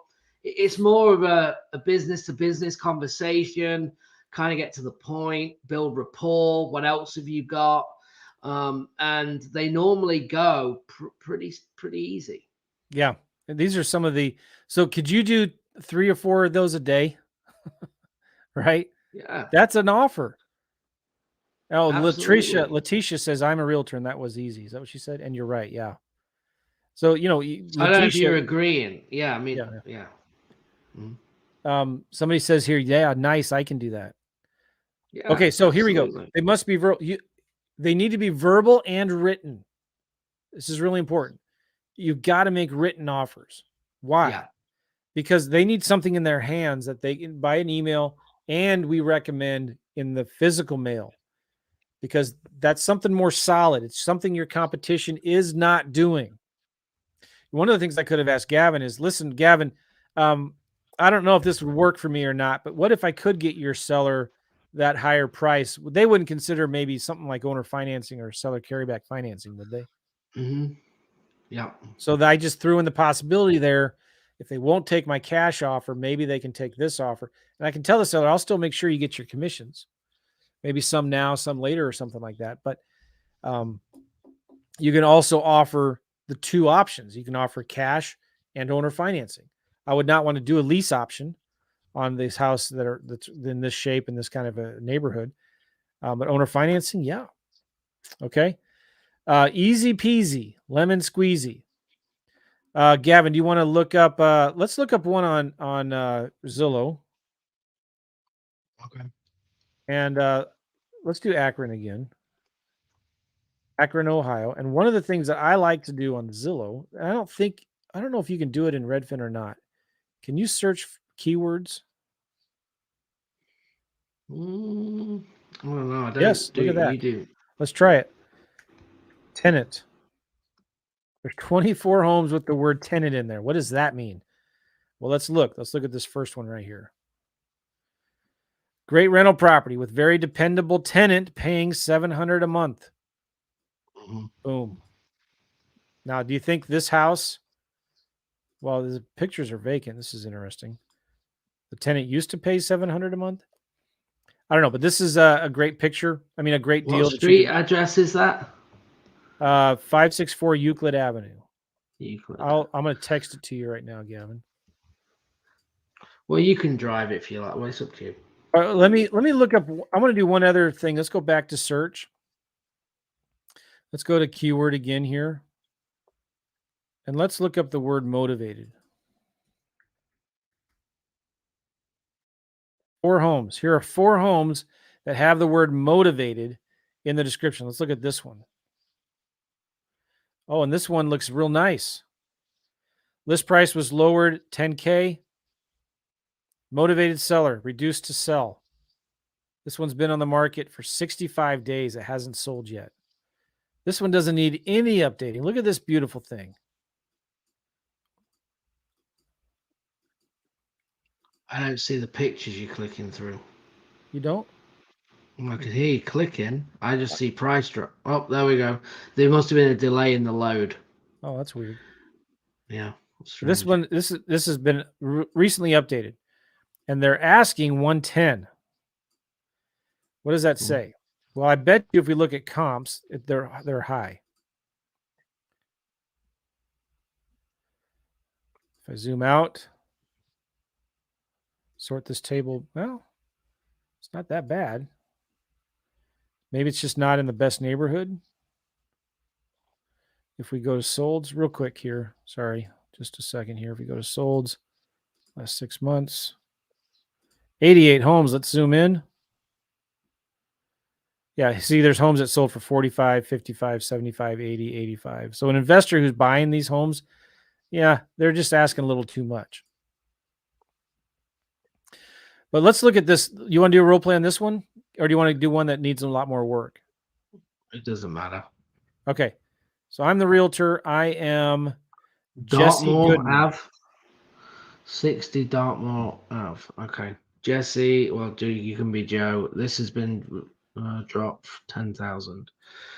it's more of a business to business conversation, kind of get to the point, build rapport. What else have you got? And they normally go pretty easy. Yeah. And these are some of so could you do 3 or 4 of those a day? Right? Yeah. That's an offer. Oh, Absolutely. Letitia says, I'm a realtor, and that was easy. Is that what she said? And you're right. Yeah. So, I don't know if you're agreeing. Yeah. I mean, yeah. Somebody says here, yeah, nice. I can do that. Yeah. Okay. So here we go. Absolutely. They must be they need to be verbal and written. This is really important. You've got to make written offers. Why? Yeah. Because they need something in their hands that they can buy an email, and we recommend in the physical mail, because that's something more solid. It's something your competition is not doing. One of the things I could have asked Gavin is, listen, Gavin, I don't know if this would work for me or not, but what if I could get your seller that higher price? They wouldn't consider maybe something like owner financing or seller carryback financing, would they? Yeah. So I just threw in the possibility there. If they won't take my cash offer, maybe they can take this offer. And I can tell the seller, I'll still make sure you get your commissions. Maybe some now, some later, or something like that. But you can also offer the 2 options. You can offer cash and owner financing. I would not want to do a lease option on this house that's in this shape in this kind of a neighborhood. But owner financing, yeah. Okay. Easy peasy, lemon squeezy. Gavin, do you want to look up? Let's look up one on Zillow. Okay. And let's do Akron again. Akron, Ohio. And one of the things that I like to do on Zillow, I don't know if you can do it in Redfin or not. Can you search keywords? I don't know. I don't. Yes, look at that. You do. Let's try it. Tenant. There's 24 homes with the word tenant in there. What does that mean? Well, let's look. Let's look at this first one right here. Great rental property with very dependable tenant paying $700 a month. Boom. Now, do you think this house? Well, the pictures are vacant. This is interesting. The tenant used to pay $700 a month. I don't know, but this is a great picture. I mean, a great What deal that you street can. address is that? 564 Euclid Avenue. Euclid. I'm going to text it to you right now, Gavin. Well, you can drive it if you like. Well, it's up to you. Let me look up. I want to do one other thing. Let's go back to search. Let's go to keyword again here. And let's look up the word motivated. 4 homes. Here are 4 homes that have the word motivated in the description. Let's look at this one. Oh, and this one looks real nice. List price was lowered $10K. Motivated seller, reduced to sell. This one's been on the market for 65 days. It hasn't sold yet. This one doesn't need any updating. Look at this beautiful thing. I don't see the pictures you're clicking through. You don't? I can hear you clicking. I just see price drop. Oh, there we go. There must have been a delay in the load. Oh, that's weird. Yeah. This one, this has been recently updated, and they're asking 110. What does that say? Well, I bet you if we look at comps, they're high. If I zoom out, sort this table, well, it's not that bad. Maybe it's just not in the best neighborhood. If we go to solds real quick here, sorry, just a second here. If we go to solds, last 6 months, 88 homes. Let's zoom in. Yeah, see, there's homes that sold for 45, 55, 75, 80, 85. So an investor who's buying these homes, yeah, they're just asking a little too much. But let's look at this. You want to do a role play on this one? Or do you want to do one that needs a lot more work? It doesn't matter. Okay. So I'm the realtor. I am Jesse Dartmoor Goodman. Ave. 60 Dartmoor Ave. Okay. Jesse, well, you can be Joe. This has been dropped 10,000.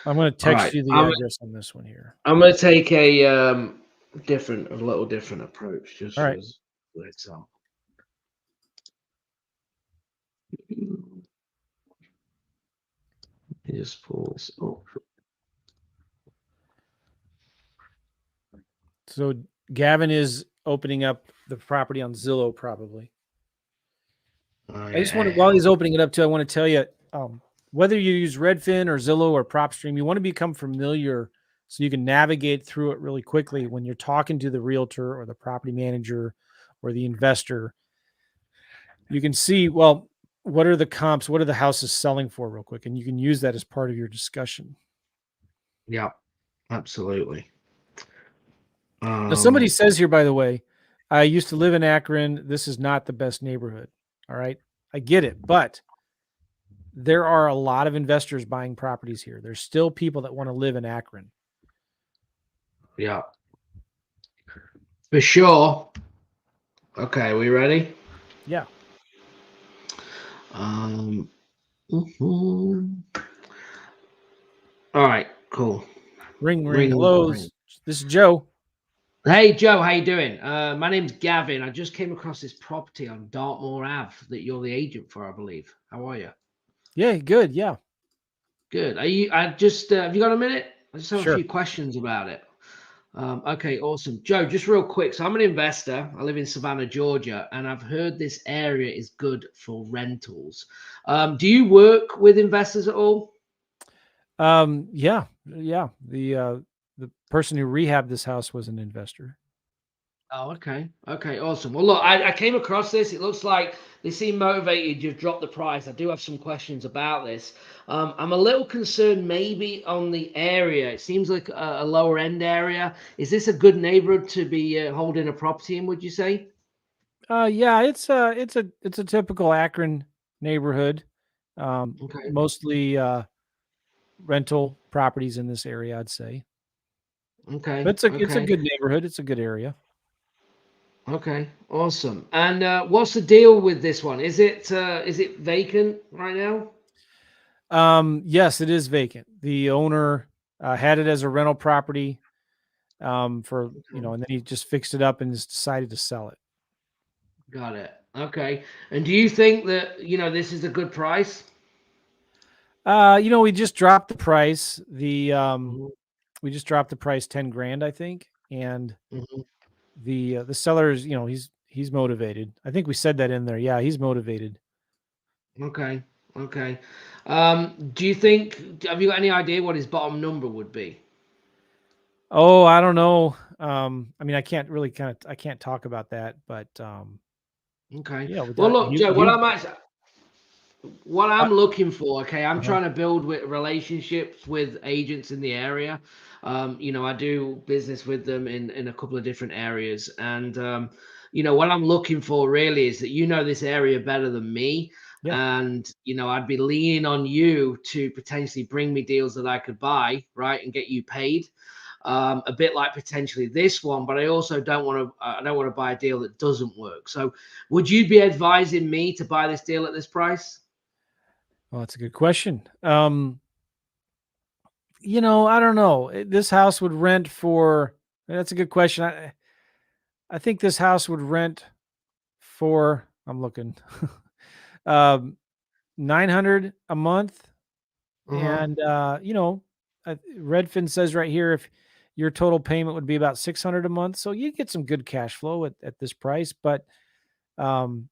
I'm going to text you the address on this one here. I'm going to take a little different approach just All right. as an example. Just pause. Oh. So Gavin is opening up the property on Zillow, probably. I just want to, while he's opening it up too, I want to tell you, whether you use Redfin or Zillow or PropStream, you want to become familiar so you can navigate through it really quickly when you're talking to the realtor or the property manager or the investor. You can see, well, what are the comps? What are the houses selling for real quick? And you can use that as part of your discussion. Yeah, absolutely. Now, somebody says here, by the way, I used to live in Akron. This is not the best neighborhood. All right. I get it. But there are a lot of investors buying properties here. There's still people that want to live in Akron. Yeah. For sure. Okay, we ready? Yeah. All right, cool. Ring. Hello. This is Joe. Hey, Joe, how you doing? My name's Gavin. I just came across this property on Dartmoor Ave that you're the agent for, I believe. How are you? Yeah, good. Yeah. Good. Have you got a minute? I just have Sure. a few questions about it. Okay, awesome. Joe, just real quick. So I'm an investor. I live in Savannah, Georgia, and I've heard this area is good for rentals. Do you work with investors at all? Yeah. The person who rehabbed this house was an investor. Oh, okay. Okay, awesome. Well, look, I came across this. It looks like they seem motivated. You've dropped the price. I do have some questions about this. I'm a little concerned maybe on the area. It seems like a lower end area. Is this a good neighborhood to be holding a property in, would you say? Yeah, it's a typical Akron neighborhood. Okay. Mostly rental properties in this area, I'd say. Okay. But it's a good neighborhood. It's a good area. Okay, awesome. And what's the deal with this one? Is it vacant right now? Yes, it is vacant. The owner had it as a rental property and then he just fixed it up and has decided to sell it. Got it. Okay. And do you think that, this is a good price? We just dropped the price. Mhm. We just dropped the price 10 grand, I think. And Mhm. the seller is, he's motivated. I think we said that in there. Yeah, he's motivated. Okay. Okay. Do you think, have you got any idea what his bottom number would be? Oh, I don't know. I mean, I can't talk about that, but Okay. yeah, with Well, that, look, Joe, what uh, I'm looking for, okay, I'm uh-huh. trying to build relationships with agents in the area. I do business with them in a couple of different areas. And, what I'm looking for really is that this area better than me. Yeah. And, I'd be leaning on you to potentially bring me deals that I could buy, right, and get you paid. A bit like potentially this one, but I also I don't want to buy a deal that doesn't work. So would you be advising me to buy this deal at this price? Well, that's a good question. I don't know. This house would rent for. That's a good question. I think this house would rent for. I'm looking. um, 900 a month, Uh-huh. and Redfin says right here if your total payment would be about 600 a month, so you get some good cash flow at this price. But um,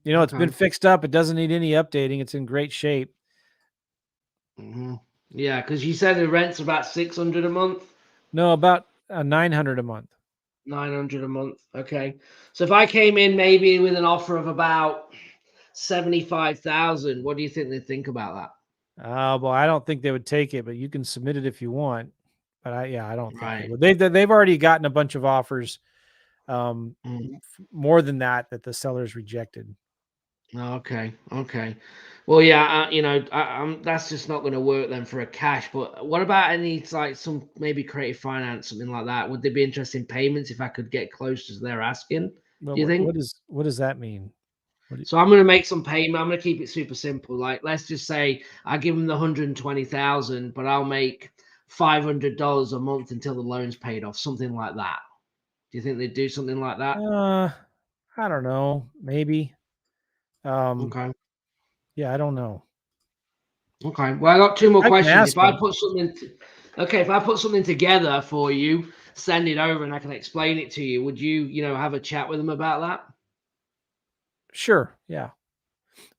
it's been Okay. fixed up. It doesn't need any updating. It's in great shape. Hmm. Yeah, because you said the rent's about 600 a month. No, about 900 a month. 900 a month. Okay. So if I came in maybe with an offer of about 75,000, what do you think they'd think about that? Well, I don't think they would take it, but you can submit it if you want. But I don't think they Right. would. They've already gotten a bunch of offers, Mm. more than that the sellers rejected. Okay. Okay. Well, yeah, that's just not going to work then for a cash. But what about any like some maybe creative finance, something like that? Would they be interested in payments if I could get close to their asking? But Do you think? what does that mean? So I'm going to make some payment. I'm going to keep it super simple. Like, let's just say I give them the 120,000, but I'll make $500 a month until the loan's paid off, something like that. Do you think they'd do something like that? I don't know. Maybe. Okay. Yeah, I don't know. Okay. Well, I got two more I can questions. ask If I them. put something, if I put something together for you, send it over, and I can explain it to you. Would you, have a chat with them about that? Sure. Yeah.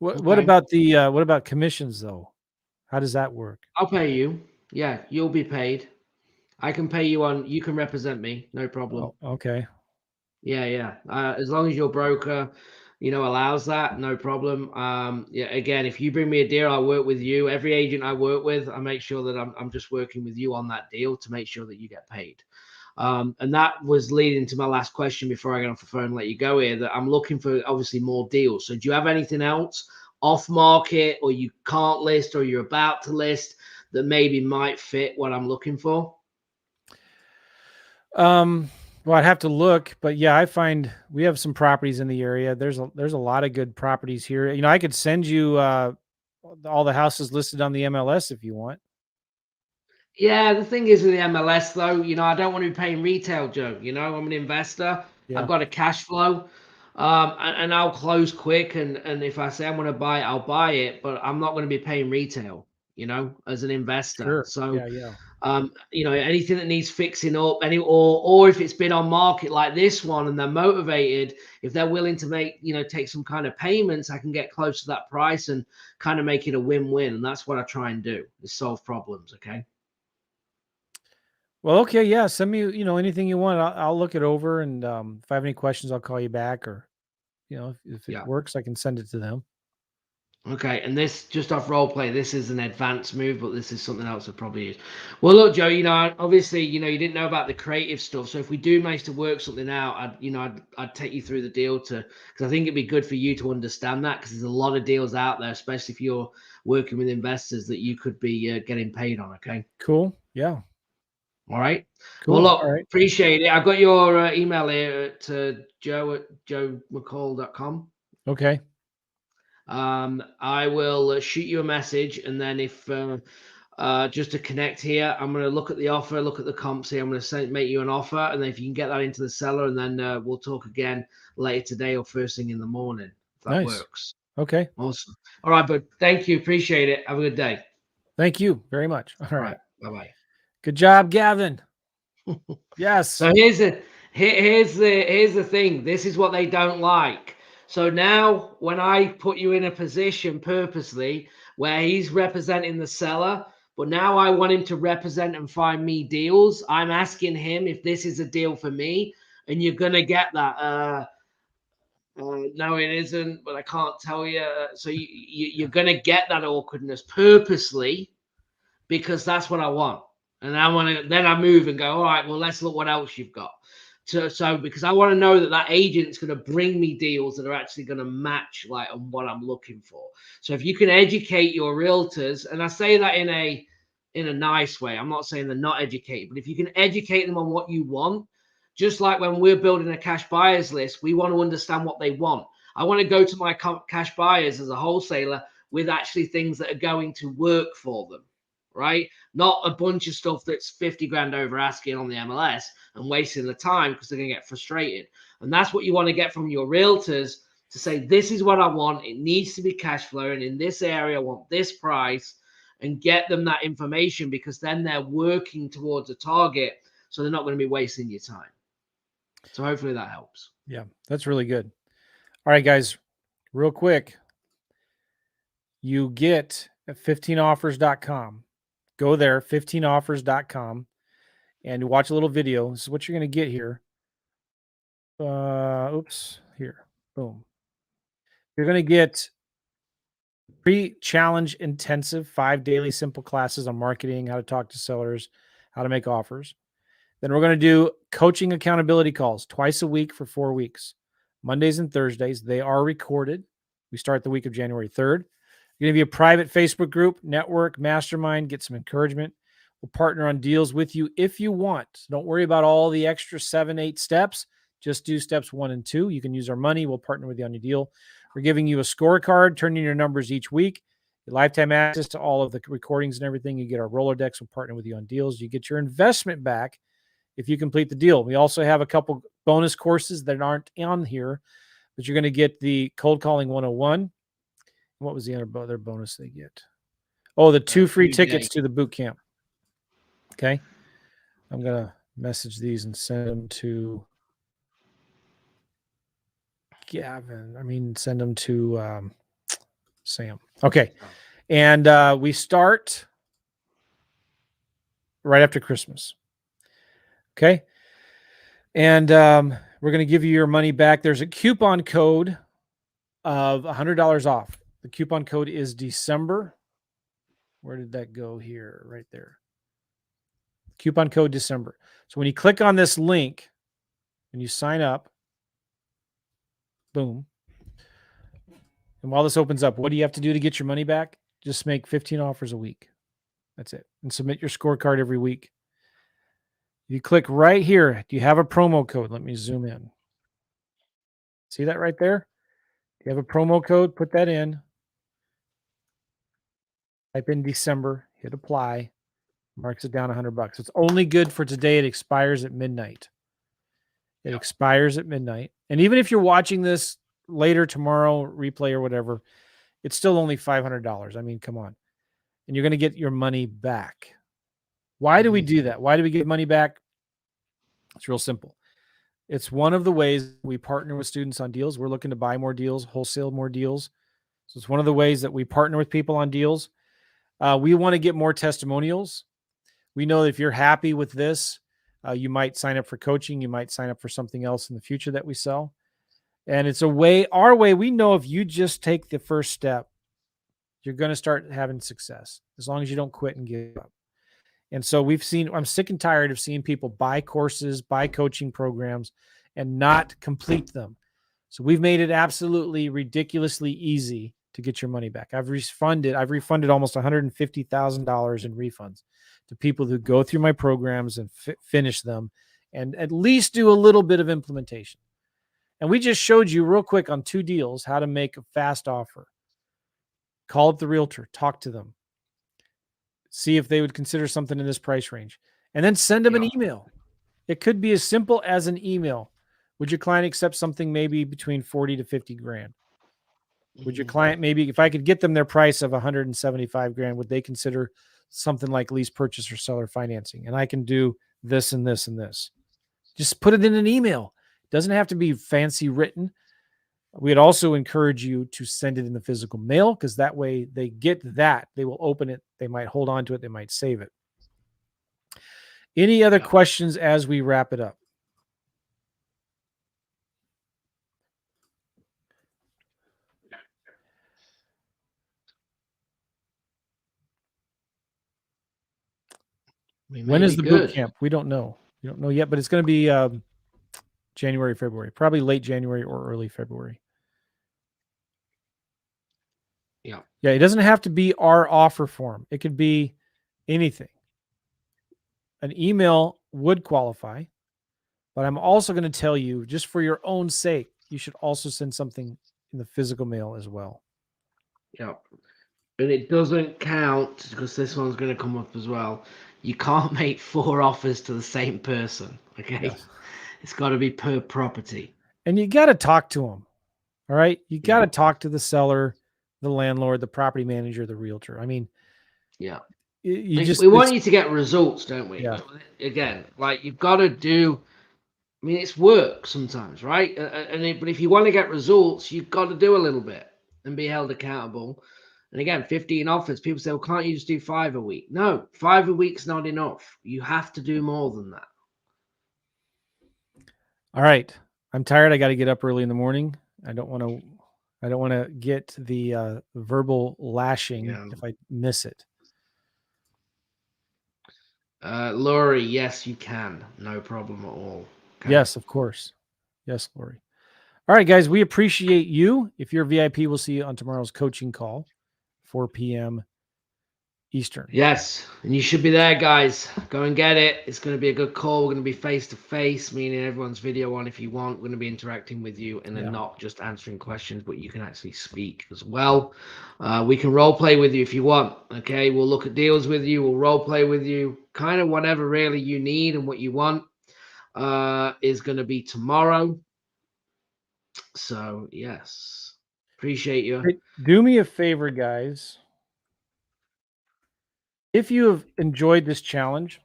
Okay. What about commissions though? How does that work? I'll pay you. Yeah, you'll be paid. I can pay you on. You can represent me, no problem. Oh, okay. Yeah, yeah. As long as your broker, allows that, no problem. Yeah. Again, if you bring me a deal, I work with you. Every agent I work with, I make sure that I'm just working with you on that deal to make sure that you get paid. And that was leading to my last question before I get off the phone and let you go here. That I'm looking for obviously more deals. So do you have anything else off market, or you can't list, or you're about to list that maybe might fit what I'm looking for? Well, I'd have to look, but yeah, I find we have some properties in the area. There's a lot of good properties here. I could send you all the houses listed on the MLS if you want. Yeah, the thing is with the MLS though, I don't want to be paying retail, Joe. I'm an investor. I've Yeah. got a cash flow, and I'll close quick. And if I say I'm going to buy it, I'll buy it. But I'm not going to be paying retail, as an investor. Sure. So, Yeah, yeah. anything that needs fixing up, or if it's been on market like this one and they're motivated, if they're willing to take some kind of payments, I can get close to that price and kind of make it a win-win. And that's what I try and do is solve problems. Okay. Well, okay, yeah. Send me, anything you want. I'll look it over, and if I have any questions, I'll call you back. Or, if it Yeah. works, I can send it to them. Okay, and this just off role play, this is an advanced move, but this is something else that probably is. Well, look, Joe, obviously, you didn't know about the creative stuff. So if we do manage to work something out, I'd take you through the deal because I think it'd be good for you to understand that because there's a lot of deals out there, especially if you're working with investors that you could be getting paid on. Okay. Cool. Yeah. All right. Well, Cool. All look, right. appreciate it. I've got your email here at joe@joemccall.com. Okay. I will shoot you a message, and then if just to connect here. I'm going to look at the offer, look at the comps here. I'm going to make you an offer, and then if you can get that into the seller, and then we'll talk again later today or first thing in the morning, if that works. Okay. Awesome. All right, bud. Thank you. Appreciate it. Have a good day. Thank you very much. All right. Bye-bye. Good job, Gavin. Yes. So here's the thing. This is what they don't like. So now when I put you in a position purposely where he's representing the seller, but now I want him to represent and find me deals, I'm asking him if this is a deal for me, and you're gonna get that. No, it isn't, but I can't tell you. So you're gonna get that awkwardness purposely, because that's what I want. And then I move and go, all right, well, let's look what else you've got. So because I want to know that agent's going to bring me deals that are actually going to match like on what I'm looking for. So if you can educate your realtors, and I say that in a nice way, I'm not saying they're not educated, but if you can educate them on what you want, just like when we're building a cash buyers list, we want to understand what they want. I want to go to my cash buyers as a wholesaler with actually things that are going to work for them. Right? Not a bunch of stuff that's 50 grand over asking on the MLS and wasting the time because they're going to get frustrated. And that's what you want to get from your realtors, to say, this is what I want. It needs to be cash flow. And in this area, I want this price, and get them that information, because then they're working towards a target. So they're not going to be wasting your time. So hopefully that helps. Yeah, that's really good. All right, guys, real quick. You get at 15offers.com. Go there, 15offers.com, and watch a little video. This is what you're going to get here. Here. Boom. You're going to get pre-challenge intensive 5 daily simple classes on marketing, how to talk to sellers, how to make offers. Then we're going to do coaching accountability calls twice a week for 4 weeks, Mondays and Thursdays. They are recorded. We start the week of January 3rd. We're going to be a private Facebook group, network, mastermind, get some encouragement. We'll partner on deals with you if you want. So don't worry about all the extra 7, 8 steps. Just do steps 1 and 2. You can use our money. We'll partner with you on your deal. We're giving you a scorecard, turning your numbers each week. Lifetime access to all of the recordings and everything. You get our Rolodex. We'll partner with you on deals. You get your investment back if you complete the deal. We also have a couple bonus courses that aren't on here, but you're going to get the Cold Calling 101. What was the other bonus they get? Oh, the 2 free tickets to the boot camp. Okay. I'm going to message these and send them to Gavin. Send them to Sam. Okay. And we start right after Christmas. Okay. And we're going to give you your money back. There's a coupon code of $100 off. The coupon code is December. Where did that go here? Right there. Coupon code December. So when you click on this link and you sign up, boom. And while this opens up, what do you have to do to get your money back? Just make 15 offers a week. That's it. And submit your scorecard every week. You click right here. Do you have a promo code? Let me zoom in. See that right there? Do you have a promo code? Put that in. Type in December, hit apply, marks it down $100. It's only good for today. It expires at midnight. It expires at midnight. And even if you're watching this later tomorrow, replay or whatever, it's still only $500. Come on. And you're going to get your money back. Why do we do that? Why do we get money back? It's real simple. It's one of the ways we partner with students on deals. We're looking to buy more deals, wholesale more deals. So it's one of the ways that we partner with people on deals. We want to get more testimonials. We know that if you're happy with this, you might sign up for coaching. You might sign up for something else in the future that we sell. And it's our way. We know if you just take the first step, you're going to start having success as long as you don't quit and give up. And so I'm sick and tired of seeing people buy courses, buy coaching programs, and not complete them. So we've made it absolutely ridiculously easy to get your money back. I've refunded almost $150,000 in refunds to people who go through my programs and finish them and at least do a little bit of implementation. And we just showed you real quick on 2 deals how to make a fast offer. Call up the realtor, talk to them. see if they would consider something in this price range, and then send them an email. It could be as simple as an email. Would your client accept something maybe between 40 to 50 grand? Would your client, maybe if I could get them their price of 175 grand, would they consider something like lease purchase or seller financing? And I can do this and this and this. Just put it in an email. It doesn't have to be fancy written. We'd also encourage you to send it in the physical mail, because that way they get that. They will open it. They might hold on to it. They might save it. Any other questions as we wrap it up? When is the boot camp? We don't know. We don't know yet, but it's going to be January, February, probably late January or early February. Yeah. Yeah. It doesn't have to be our offer form. It could be anything. An email would qualify, but I'm also going to tell you, just for your own sake, you should also send something in the physical mail as well. Yeah. And it doesn't count, because this one's going to come up as well. You can't make 4 offers to the same person. Okay. Yes. It's got to be per property. And you got to talk to them. All right. You got to talk to the seller, the landlord, the property manager, the realtor. I mean, yeah. We want you to get results, don't we? Yeah. But again, like, you've got to do, I mean, it's work sometimes, right? But if you want to get results, you've got to do a little bit and be held accountable. And again, 15 offers, people say, well, can't you just do 5 a week? No, 5 a week's not enough. You have to do more than that. All right. I'm tired. I got to get up early in the morning. I don't want to get the verbal lashing if I miss it. Laurie, yes, you can. No problem at all. Okay. Yes, of course. Yes, Laurie. All right, guys, we appreciate you. If you're VIP, we'll see you on tomorrow's coaching call, 4 p.m. Eastern. Yes, and you should be there, guys. Go and get it. It's going to be a good call. We're going to be face-to-face, meaning everyone's video on if you want. We're going to be interacting with you, and then not just answering questions, but you can actually speak as well. We can role play with you if you want, okay? We'll look at deals with you. We'll role play with you. Kind of whatever really you need and what you want is going to be tomorrow. So, yes. Appreciate you. Hey, do me a favor, guys. If you have enjoyed this challenge,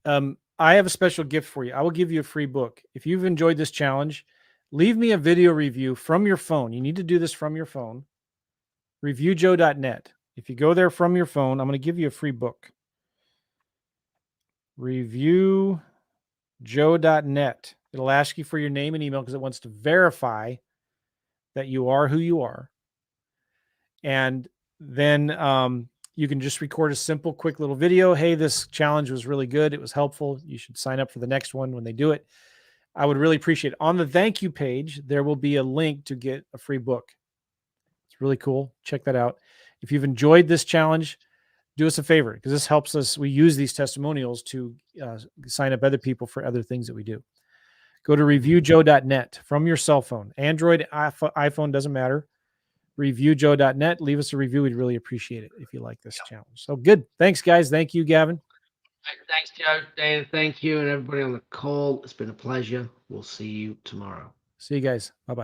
I have a special gift for you. I will give you a free book. If you've enjoyed this challenge, leave me a video review from your phone. You need to do this from your phone. Reviewjoe.net. If you go there from your phone, I'm going to give you a free book. Reviewjoe.net. It'll ask you for your name and email because it wants to verify that you are who you are. And then you can just record a simple, quick little video. Hey, this challenge was really good. It was helpful. You should sign up for the next one when they do it. I would really appreciate it. On the thank you page, there will be a link to get a free book. It's really cool. Check that out. If you've enjoyed this challenge, do us a favor, because this helps us. We use these testimonials to sign up other people for other things that we do. Go to reviewjoe.net from your cell phone. Android, iPhone, doesn't matter. Reviewjoe.net. Leave us a review. We'd really appreciate it if you like this challenge. So good. Thanks, guys. Thank you, Gavin. Thanks, Joe. Dana, thank you. And everybody on the call. It's been a pleasure. We'll see you tomorrow. See you guys. Bye-bye.